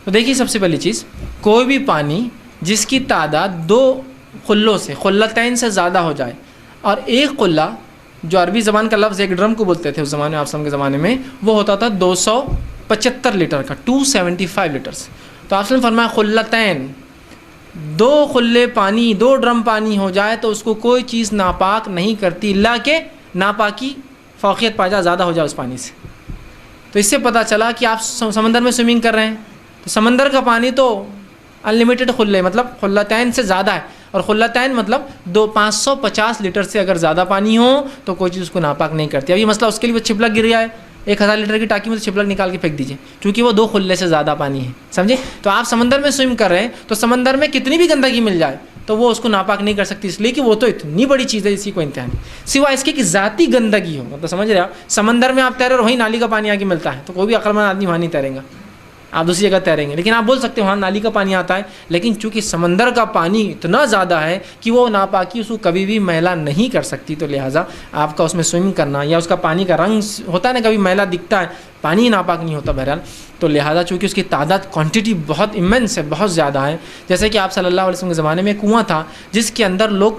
تو دیکھیے سب سے پہلی چیز, کوئی بھی پانی جس کی تعداد 2 قلوں سے قلتین سے زیادہ ہو جائے, اور ایک قلہ جو عربی زبان کا لفظ ایک ڈرم کو بولتے تھے اس زمانے میں, آپ کے زمانے میں وہ ہوتا تھا 275 لیٹر کا, 275 لیٹرس. تو آپ نے فرمایا قلتین, 2 قلے پانی 2 ڈرم پانی ہو جائے تو اس کو کوئی چیز ناپاک نہیں کرتی الا کہ ناپاکی فوقیت پا جائے, زیادہ ہو جائے اس پانی سے. تو اس سے پتہ چلا کہ آپ سمندر میں سوئمنگ کر رہے ہیں تو سمندر کا پانی تو انلیمیٹڈ قلے مطلب قلتین سے زیادہ ہے, اور قلتین مطلب 550 لیٹر سے اگر زیادہ پانی ہو تو کوئی چیز اس کو ناپاک نہیں کرتی. اب یہ مسئلہ اس کے لیے وہ چھپلک گر گیا ہے, 1000 لیٹر کی ٹانکی میں سے چھپلک نکال کے پھینک دیجیے, کیونکہ وہ 2 قلے سے زیادہ پانی ہے, سمجھے. تو آپ سمندر میں سوئم کر رہے ہیں تو سمندر میں کتنی بھی گندگی مل جائے تو وہ اس کو ناپاک نہیں کر سکتی, اس لیے کہ وہ تو اتنی بڑی چیز ہے اسی کو انتہا نہیں, سوائے اس کے کہ ذاتی گندگی ہو. مطلب سمجھ رہے آپ, سمندر میں آپ تیرے اور وہیں نالی کا پانی آ کے ملتا ہے تو کوئی بھی عقل مند آدمی وہاں نہیں تیریں گا, آپ دوسری جگہ تیریں گے. لیکن آپ بول سکتے ہیں وہاں نالی کا پانی آتا ہے, لیکن چونکہ سمندر کا پانی اتنا زیادہ ہے کہ وہ ناپاکی اس کو کبھی بھی میلا نہیں کر سکتی, تو لہٰذا آپ کا اس میں سوئمنگ کرنا یا اس کا پانی کا رنگ ہوتا ہے نا کبھی میلا دکھتا ہے, پانی ناپاک نہیں ہوتا بہرحال. تو لہٰذا چونکہ اس کی تعداد کوانٹٹی بہت امنس ہے, بہت زیادہ ہے. جیسے کہ آپ صلی اللہ علیہ وسلم کے زمانے میں کنواں تھا جس کے اندر لوگ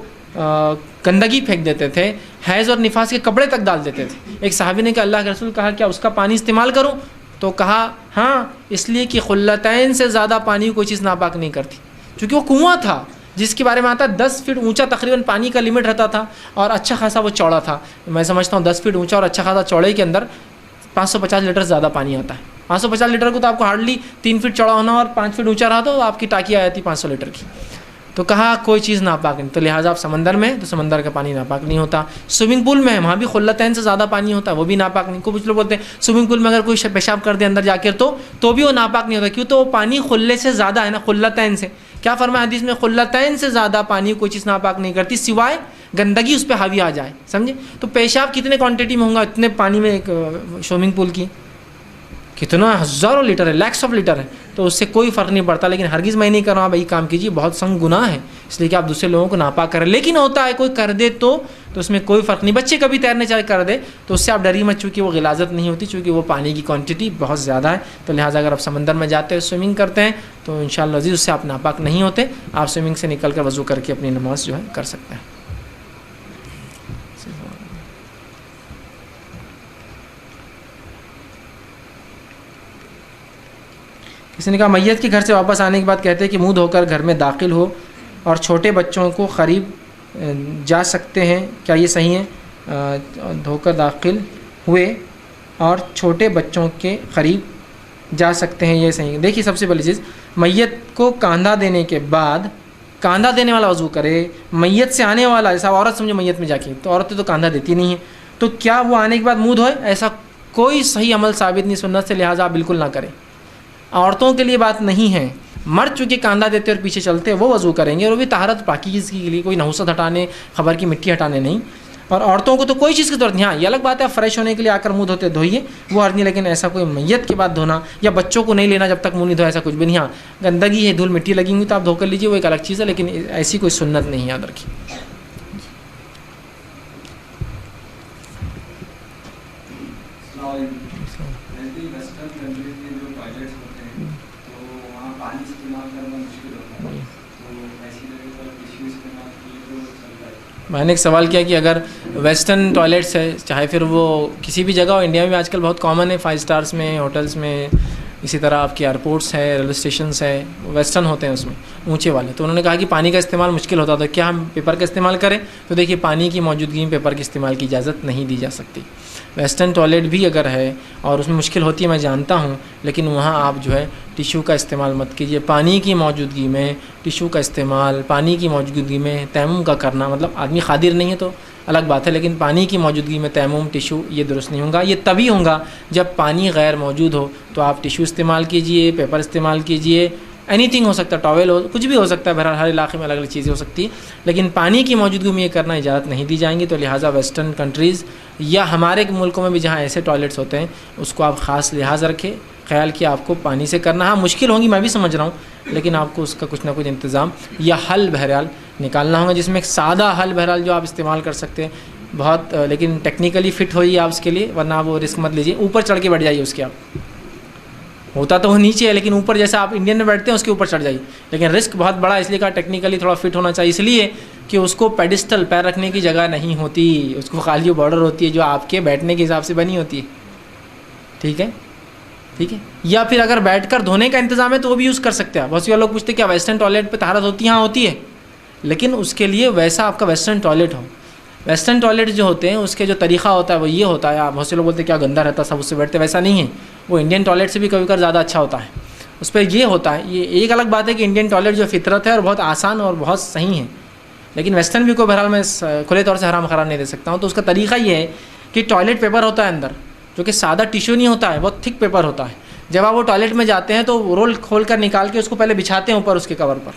گندگی پھینک دیتے تھے, حیض اور نفاس کے کپڑے تک ڈال دیتے تھے. ایک صحابی نے کہا اللہ کے رسول, کہا کیا اس کا پانی استعمال کروں؟ تو کہا ہاں, اس لیے کہ قلتین سے زیادہ پانی کوئی چیز ناپاک نہیں کرتی, کیونکہ وہ کنواں تھا جس کے بارے میں آتا ہے 10 فٹ اونچا تقریباً پانی کا لمٹ رہتا تھا, اور اچھا خاصا وہ چوڑا تھا. میں سمجھتا ہوں 10 فٹ اونچا اور اچھا خاصا چوڑے کے اندر 550 لیٹر زیادہ پانی آتا ہے. 550 لیٹر کو تو آپ کو ہارڈلی 3 فٹ چوڑا ہونا اور 5 فٹ اونچا رہا تو آپ کی ٹانکی آ جاتی 500 لیٹر کی. تو کہا کوئی چیز ناپاک نہیں, تو لہٰذا آپ سمندر میں تو سمندر کا پانی ناپاک نہیں ہوتا. سوئمنگ پول میں وہاں بھی قلتین سے زیادہ پانی ہوتا ہے, وہ بھی ناپاک نہیں. کچھ لوگ بولتے ہیں سوئمنگ پول میں اگر کوئی پیشاب کر دے اندر جا کر تو بھی وہ ناپاک نہیں ہوتا, کیوں تو وہ پانی قلے سے زیادہ ہے نا, قلتین سے. کیا فرمایا حدیث میں, قلتین سے زیادہ پانی کوئی چیز ناپاک نہیں کرتی سوائے گندگی اس پہ حاوی آ جائے, سمجھے. تو پیشاب کتنے کوانٹٹی میں ہوگا اتنے پانی میں, ایک سوئمنگ پول کی کتنا ہزاروں لیٹر ہے, لیکس آف لیٹر ہے, تو اس سے کوئی فرق نہیں پڑتا. لیکن ہرگز میں نہیں کر رہا ہوں بھائی کام کیجیے, بہت سنگ گناہ ہے, اس لیے کہ آپ دوسرے لوگوں کو ناپاک کریں. لیکن ہوتا ہے کوئی کر دے تو اس میں کوئی فرق نہیں. بچے کبھی تیرنے چاہے کر دے تو اس سے آپ ڈری مت, چونکہ وہ غلاظت نہیں ہوتی, چونکہ وہ پانی کی کوانٹٹی بہت زیادہ ہے. تو لہٰذا اگر آپ سمندر میں جاتے ہیں سوئمنگ کرتے ہیں تو انشاءاللہ عزیز اس سے آپ ناپاک نہیں ہوتے. آپ سوئمنگ سے نکل کر وضو کر کے اپنی نماز جو ہے کر سکتے ہیں. کسی نے کہا میت کے گھر سے واپس آنے کے بعد کہتے ہیں کہ منہ دھو کر گھر میں داخل ہو اور چھوٹے بچوں کو قریب جا سکتے ہیں, کیا یہ صحیح ہے؟ دھو کر داخل ہوئے اور چھوٹے بچوں کے قریب جا سکتے ہیں, یہ صحیح ہے؟ دیکھیے سب سے پہلی چیز, میت کو کاندھا دینے کے بعد کاندھا دینے والا وضو کرے. میت سے آنے والا, جیسا عورت سمجھو میت میں جا کے, تو عورتیں تو کاندھا دیتی نہیں ہیں, تو کیا وہ آنے کے بعد منہ دھوئے؟ ایسا کوئی صحیح عمل ثابت نہیں سنت سے, لہٰذا آپ بالکل نہ کریں. عورتوں کے لیے بات نہیں ہے. مرد چونکہ کاندھا دیتے اور پیچھے چلتے وہ وضو کریں گے, اور وہ بھی طہارت پاکیزگی کے لیے, کوئی نحوست ہٹانے, خبر کی مٹی ہٹانے نہیں. اور عورتوں کو تو کوئی چیز کی ضرورت نہیں. ہاں یہ الگ بات ہے, فریش ہونے کے لیے آ کر منہ دھوتے دھوئیے, وہ حرج نہیں, لیکن ایسا کوئی میت کے بعد دھونا یا بچوں کو نہیں لینا جب تک منہ نہیں دھویا, ایسا کچھ بھی نہیں. ہاں گندگی ہے, دھول مٹی لگی ہوئی تو آپ دھو کر لیجیے, وہ ایک الگ چیز ہے, لیکن ایسی کوئی سنت نہیں, یاد رکھیے. میں نے ایک سوال کیا کہ اگر ویسٹرن ٹوائلٹس ہے, چاہے پھر وہ کسی بھی جگہ ہو, انڈیا میں آج کل بہت کامن ہے, 5 اسٹارس میں, ہوٹلس میں, اسی طرح آپ کے ایئرپورٹس ہے, ریلوے اسٹیشنس ہے, ویسٹرن ہوتے ہیں اس میں اونچے والے. تو انہوں نے کہا کہ پانی کا استعمال مشکل ہوتا تھا, کیا ہم پیپر کا استعمال کریں؟ تو دیکھیے پانی کی موجودگی میں پیپر کے استعمال کی اجازت نہیں دی جا سکتی. ویسٹرن ٹوائلٹ بھی اگر ہے اور اس میں مشکل ہوتی ہے, میں جانتا ہوں, لیکن وہاں آپ جو ہے ٹیشو کا استعمال مت کیجیے. پانی کی موجودگی میں ٹیشو کا استعمال, پانی کی موجودگی میں تیمم کا کرنا, مطلب آدمی قادر نہیں ہے تو الگ بات ہے, لیکن پانی کی موجودگی میں تیمم, ٹیشو, یہ درست نہیں ہوگا. یہ تبھی ہوگا جب پانی غیر موجود ہو, تو آپ ٹیشو استعمال کیجئے, پیپر استعمال کیجئے, اینی تھنگ ہو سکتا ہے, ٹاول ہو, کچھ بھی ہو سکتا ہے. بہرحال ہر علاقے میں الگ الگ چیزیں ہو سکتی ہیں, لیکن پانی کی موجودگی میں یہ کرنا اجازت نہیں دی جائیں گی. تو لہٰذا ویسٹرن کنٹریز یا ہمارے ملکوں میں بھی جہاں ایسے ٹوائلٹس ہوتے ہیں, اس کو آپ خاص لحاظ رکھیں, خیال کہ آپ کو پانی سے کرنا. ہاں مشکل ہوں گی, میں بھی سمجھ رہا ہوں, لیکن آپ کو اس کا کچھ نہ کچھ انتظام یا حل بہرحال نکالنا ہوگا, جس میں ایک سادہ حل بہرحال جو آپ استعمال کر سکتے ہیں بہت, لیکن ٹیکنیکلی فٹ ہوئیے آپ اس کے لیے, ورنہ وہ رسک مت لیجیے. اوپر چڑھ کے بیٹھ جائیے اس کے, آپ ہوتا تو وہ نیچے ہے, لیکن اوپر جیسے آپ انڈین میں بیٹھتے ہیں اس کے اوپر چڑھ جائیے, لیکن رسک بہت بڑا, اس لیے کہا ٹیکنیکلی تھوڑا فٹ ہونا چاہیے, اس لیے کہ اس کو پیڈسٹل, پیر رکھنے کی جگہ نہیں ہوتی, اس کو خالی بارڈر ہوتی ہے جو آپ کے بیٹھنے کے حساب سے بنی ہوتی ہے. ٹھیک ہے, ٹھیک ہے. یا پھر اگر بیٹھ کر دھونے کا انتظام ہے تو وہ بھی یوز کر سکتے ہیں. بہت سے لوگ پوچھتے ہیں کیا ویسٹرن ٹوائلٹ پہ طہارت ہوتی ہے؟ ہاں ہوتی ہے, لیکن اس کے لیے ویسا آپ کا ویسٹرن ٹوائلٹ ہو. ویسٹرن ٹوائلٹ جو ہوتے ہیں اس کے جو طریقہ ہوتا ہے وہ یہ ہوتا ہے, بہت سے لوگ بولتے ہیں کیا گندا رہتا ہے سب اس سے بیٹھتے, ویسا نہیں ہے. وہ انڈین ٹوائلٹ سے بھی کبھی کبھی زیادہ اچھا ہوتا ہے. اس پہ یہ ہوتا ہے, یہ ایک الگ بات ہے کہ انڈین ٹوائلٹ جو فطرت ہے اور بہت آسان اور بہت صحیح ہے, لیکن ویسٹرن بھی کو بہرحال میں کھلے طور سے حرام قرار نہیں دے سکتا ہوں. تو اس کا طریقہ یہ ہے کہ ٹوائلٹ پیپر ہوتا ہے اندر, جو کہ سادہ ٹیشو نہیں ہوتا ہے, بہت تھک پیپر ہوتا ہے. جب آپ وہ ٹوائلٹ میں جاتے ہیں تو رول کھول کر نکال کے اس کو پہلے بچھاتے ہیں اوپر اس کے کور پر.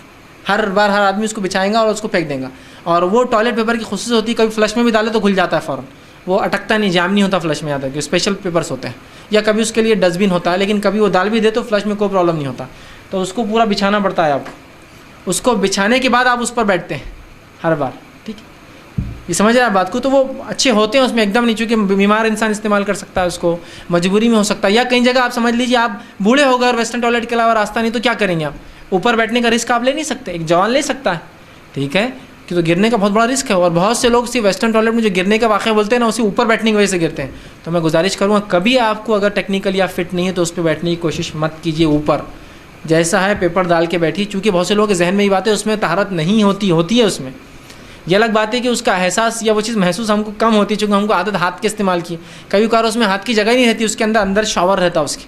ہر بار ہر آدمی اس کو بچھائیں گا اور اس کو پھینک دیں گا. اور وہ ٹوائلٹ پیپر کی خصوصیت ہوتی ہے, کبھی فلش میں بھی ڈالے تو کھل جاتا ہے فوراً, وہ اٹکتا نہیں, جام نہیں ہوتا فلش میں آتا ہے, کہ اسپیشل پیپرس ہوتے ہیں. یا کبھی اس کے لیے ڈسٹ بن ہوتا ہے, لیکن کبھی وہ ڈال بھی دے تو فلش میں کوئی پرابلم نہیں ہوتا. تو اس کو پورا بچھانا پڑتا ہے آپ کو. اس کو بچھانے کے بعد آپ اس پر بیٹھتے ہیں ہر بار. ٹھیک ہے, یہ سمجھ رہے ہیں بات کو. تو وہ اچھے ہوتے ہیں اس میں ایک دم نہیں, چونکہ بیمار انسان استعمال کر سکتا ہے اس کو, مجبوری میں ہو سکتا ہے. یا کئی جگہ آپ سمجھ لیجیے آپ بوڑھے ہو گئے اور ویسٹرن ٹوائلٹ کے علاوہ راستہ نہیں, تو کیا کریں گے آپ؟ اوپر بیٹھنے کا رسک آپ لے نہیں سکتے, ایک جوان لے سکتا ہے. ٹھیک ہے, کہ تو گرنے کا بہت بڑا رسک ہے, اور بہت سے لوگ صرف ویسٹرن ٹوائلٹ میں جو گرنے کا واقعہ بولتے ہیں نا, اسی اوپر بیٹھنے کی وجہ سے گرتے ہیں. تو میں گزارش کروں گا کبھی آپ کو اگر ٹیکنیکلی آپ فٹ نہیں ہے تو اس پہ بیٹھنے کی کوشش مت کیجیے. اوپر جیسا ہے پیپر ڈال کے بیٹھی, چونکہ بہت سے لوگوں کے ذہن میں یہ بات ہے اس میں طہارت نہیں ہوتی ہے اس میں. یہ الگ بات ہے کہ اس کا احساس یا وہ چیز محسوس ہم کو کم ہوتی ہے, چونکہ ہم کو عادت ہاتھ کے استعمال کی. کبھی کبھار اس میں ہاتھ کی جگہ ہی نہیں رہتی, اس کے اندر شاور رہتا, اس کی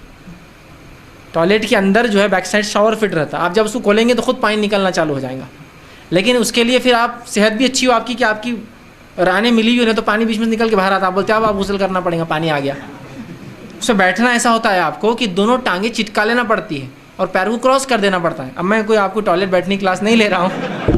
ٹوائلٹ کے اندر جو ہے بیک سائڈ شاور فٹ رہتا. آپ جب اس کو کھولیں گے تو خود پانی نکلنا چالو ہو جائے گا. لیکن اس کے لیے پھر آپ صحت بھی اچھی ہو آپ کی, کہ آپ کی رانیں ملی ہوئی, تو پانی بیچ میں نکل کے باہر آتا, آپ بولتے ہیں آپ غسل کرنا پڑے گا, پانی آ گیا. اس میں بیٹھنا ایسا ہوتا ہے آپ کو کہ دونوں ٹانگیں چٹکا لینا پڑتی ہے اور پیر کو کراس کر دینا پڑتا ہے. اب میں کوئی آپ کو ٹوائلٹ بیٹھنے کی کلاس نہیں لے رہا ہوں,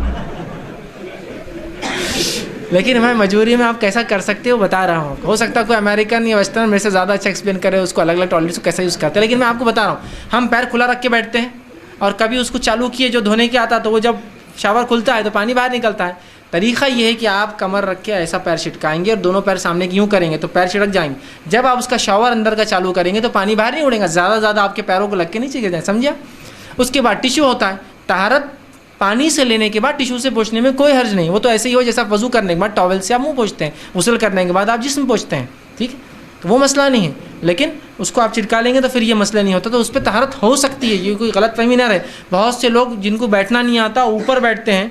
لیکن میں مجبوری میں آپ کیسا کر سکتے ہو بتا رہا ہوں. ہو سکتا ہے کوئی امریکن یا ویسٹرن میرے سے زیادہ اچھا ایکسپلین کرے, اس کو الگ الگ ٹوائلٹ کو کیسا یوز کرتے ہیں, لیکن میں آپ کو بتا رہا ہوں. ہم پیر کھلا رکھ کے بیٹھتے ہیں, اور کبھی اس کو چالو کیے جو دھونے کے آتا, تو وہ جب شاور کھلتا ہے تو پانی باہر نکلتا ہے. طریقہ یہ ہے کہ آپ کمر رکھ کے ایسا پیر چھٹکائیں گے اور دونوں پیر سامنے کی یوں کریں گے تو پیر چھڑک جائیں گے. جب آپ اس کا شاور اندر کا چالو کریں گے تو پانی باہر نہیں اڑے گا, زیادہ آپ کے پیروں کو لگ کے نیچے گر جائیں, سمجھا. اس کے بعد ٹیشو ہوتا ہے, طہارت پانی سے لینے کے بعد ٹیشو سے پوچھنے میں کوئی حرج نہیں, وہ تو ایسے ہی ہو جیسا وضو کرنے کے بعد ٹاول سے آپ منہ پوچھتے ہیں, غسل کرنے کے بعد آپ جسم پوچھتے ہیں, ٹھیک ہے, تو وہ مسئلہ نہیں ہے. لیکن اس کو آپ چٹکا لیں گے تو پھر یہ مسئلہ نہیں ہوتا, تو اس پہ طہارت ہو سکتی ہے, یہ کوئی غلط فہمی نہ رہے. بہت سے لوگ جن کو بیٹھنا نہیں آتا اوپر بیٹھتے ہیں,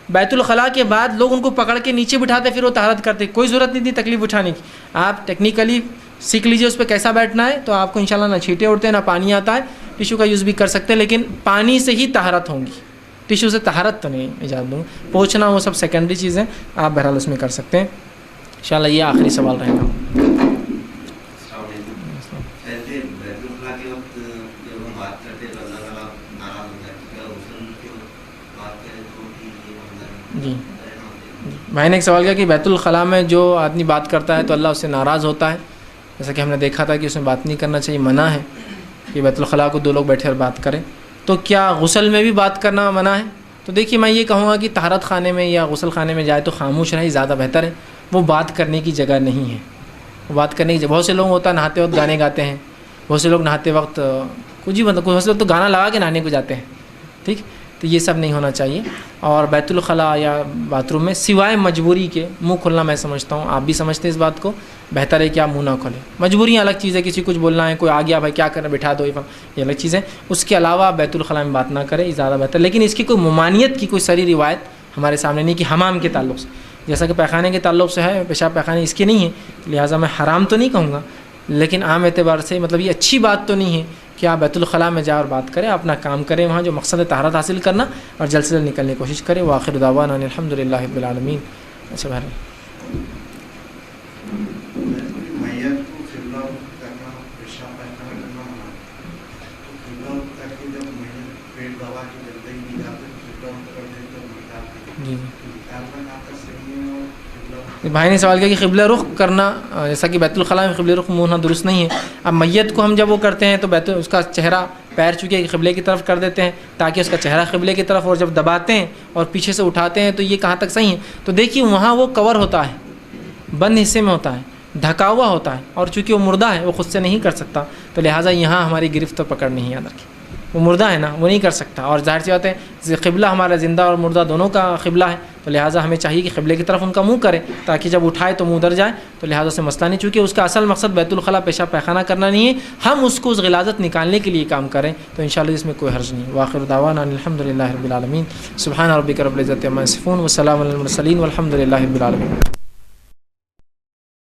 بیت الخلاء کے بعد لوگ ان کو پکڑ کے نیچے بٹھاتے پھر وہ طہارت کرتے, کوئی ضرورت نہیں تھی تکلیف اٹھانے کی. آپ ٹیکنیکلی سیکھ لیجئے اس پہ کیسا بیٹھنا ہے, تو آپ کو انشاءاللہ نہ چھینٹے اڑتے ہیں نہ پانی آتا ہے. ٹیشو کا یوز بھی کر سکتے ہیں لیکن پانی سے ہی طہارت ہوں گی, ٹیشو سے طہارت تو نہیں اجازت دوں گا. پوچھنا وہ سب سیکنڈری چیزیں, آپ بہرحال اس میں کر سکتے ہیں. انشاءاللہ یہ آخری سوال رہے گا. جی بھائی نے ایک سوال کیا کہ بیت الخلاء میں جو آدمی بات کرتا ہے تو اللہ اس سے ناراض ہوتا ہے. جیسا کہ ہم نے دیکھا تھا کہ اس میں بات نہیں کرنا چاہیے, منع ہے کہ بیت الخلاء کو 2 لوگ بیٹھے اور بات کریں. تو کیا غسل میں بھی بات کرنا منع ہے؟ تو دیکھیے میں یہ کہوں گا کہ طہارت خانے میں یا غسل خانے میں جائے تو خاموش رہے, زیادہ بہتر ہے. وہ بات کرنے کی جگہ نہیں ہے, وہ بات کرنے کی جگہ. بہت سے لوگ ہوتا ہے نہاتے وقت گانے گاتے ہیں, بہت سے لوگ نہاتے وقت کچھ ہی بہت سے لوگ تو گانا لگا کے نہانے کو جاتے ہیں, ٹھیک. تو یہ سب نہیں ہونا چاہیے. اور بیت الخلاء یا باتھ روم میں سوائے مجبوری کے منہ کھلنا میں سمجھتا ہوں, آپ بھی سمجھتے ہیں اس بات کو, بہتر ہے کہ آپ منہ نہ کھولیں. مجبوریاں الگ چیز ہے, کسی کچھ بولنا ہے, کوئی آ گیا بھائی کیا کرنا بٹھا دو, یہ الگ چیز ہے. اس کے علاوہ بیت الخلاء میں بات نہ کریں, یہ زیادہ بہتر. لیکن اس کی کوئی ممانعت کی کوئی صریح روایت ہمارے سامنے نہیں کہ حمام کے تعلق سے, جیسا کہ پیخانے کے تعلق سے ہے, پیشاب پیخانے اس کے نہیں ہے, لہٰذا میں حرام تو نہیں کہوں گا, لیکن عام اعتبار سے مطلب یہ اچھی بات تو نہیں ہے کہ آپ بیت الخلاء میں جا اور بات کریں. اپنا کام کریں وہاں جو مقصد ہے طہارت حاصل کرنا, اور جلد سے جلد نکلنے کی کوشش کریں. وآخر دعوانا ان الحمدللہ رب العالمین. اچھا بہرحال میت کو قبلہ کرنا, پیشاب پیخانہ کرنا منع ہے. قبلہ کر کے جب میت پیٹ دبا کے جلدی نہیں جاتے قبلہ کر دیں تو نکالتے, جی نکالنا کہاں کر سکتے ہیں. اور بھائی نے سوال کیا کہ قبلہ رخ کرنا, جیسا کہ بیت الخلاء میں قبلہ رخ منہ ہونا درست نہیں ہے. اب میت کو ہم جب وہ کرتے ہیں تو اس کا چہرہ پیر چکے قبلے کی طرف کر دیتے ہیں تاکہ اس کا چہرہ قبلے کی طرف, اور جب دباتے ہیں اور پیچھے سے اٹھاتے ہیں تو یہ کہاں تک صحیح ہے. تو دیکھیے وہاں وہ کور ہوتا ہے, بند حصے میں ہوتا ہے, ڈھکا ہوا ہوتا ہے, اور چونکہ وہ مردہ ہے وہ خود سے نہیں کر سکتا, تو لہٰذا یہاں ہماری گرفت پکڑ نہیں یاد رکھی. وہ مردہ ہے نا, وہ نہیں کر سکتا. اور ظاہر سی بات ہے قبلہ ہمارا زندہ اور مردہ دونوں کا قبلہ ہے, تو لہٰذا ہمیں چاہیے کہ قبلے کی طرف ان کا منہ کرے تاکہ جب اٹھائے تو منہ ادھر جائے, تو لہٰذا سے مسئلہ نہیں. چونکہ اس کا اصل مقصد بیت الخلاء پیشاب پیخانہ کرنا نہیں ہے, ہم اس کو اس غلاظت نکالنے کے لیے کام کریں تو انشاءاللہ اس میں کوئی حرج نہیں. وآخر دعوانا ان الحمدللہ رب العالمین. سبحان ربک رب العزۃ عما یصفون وسلام علی المرسلین والحمد للہ رب العالمین.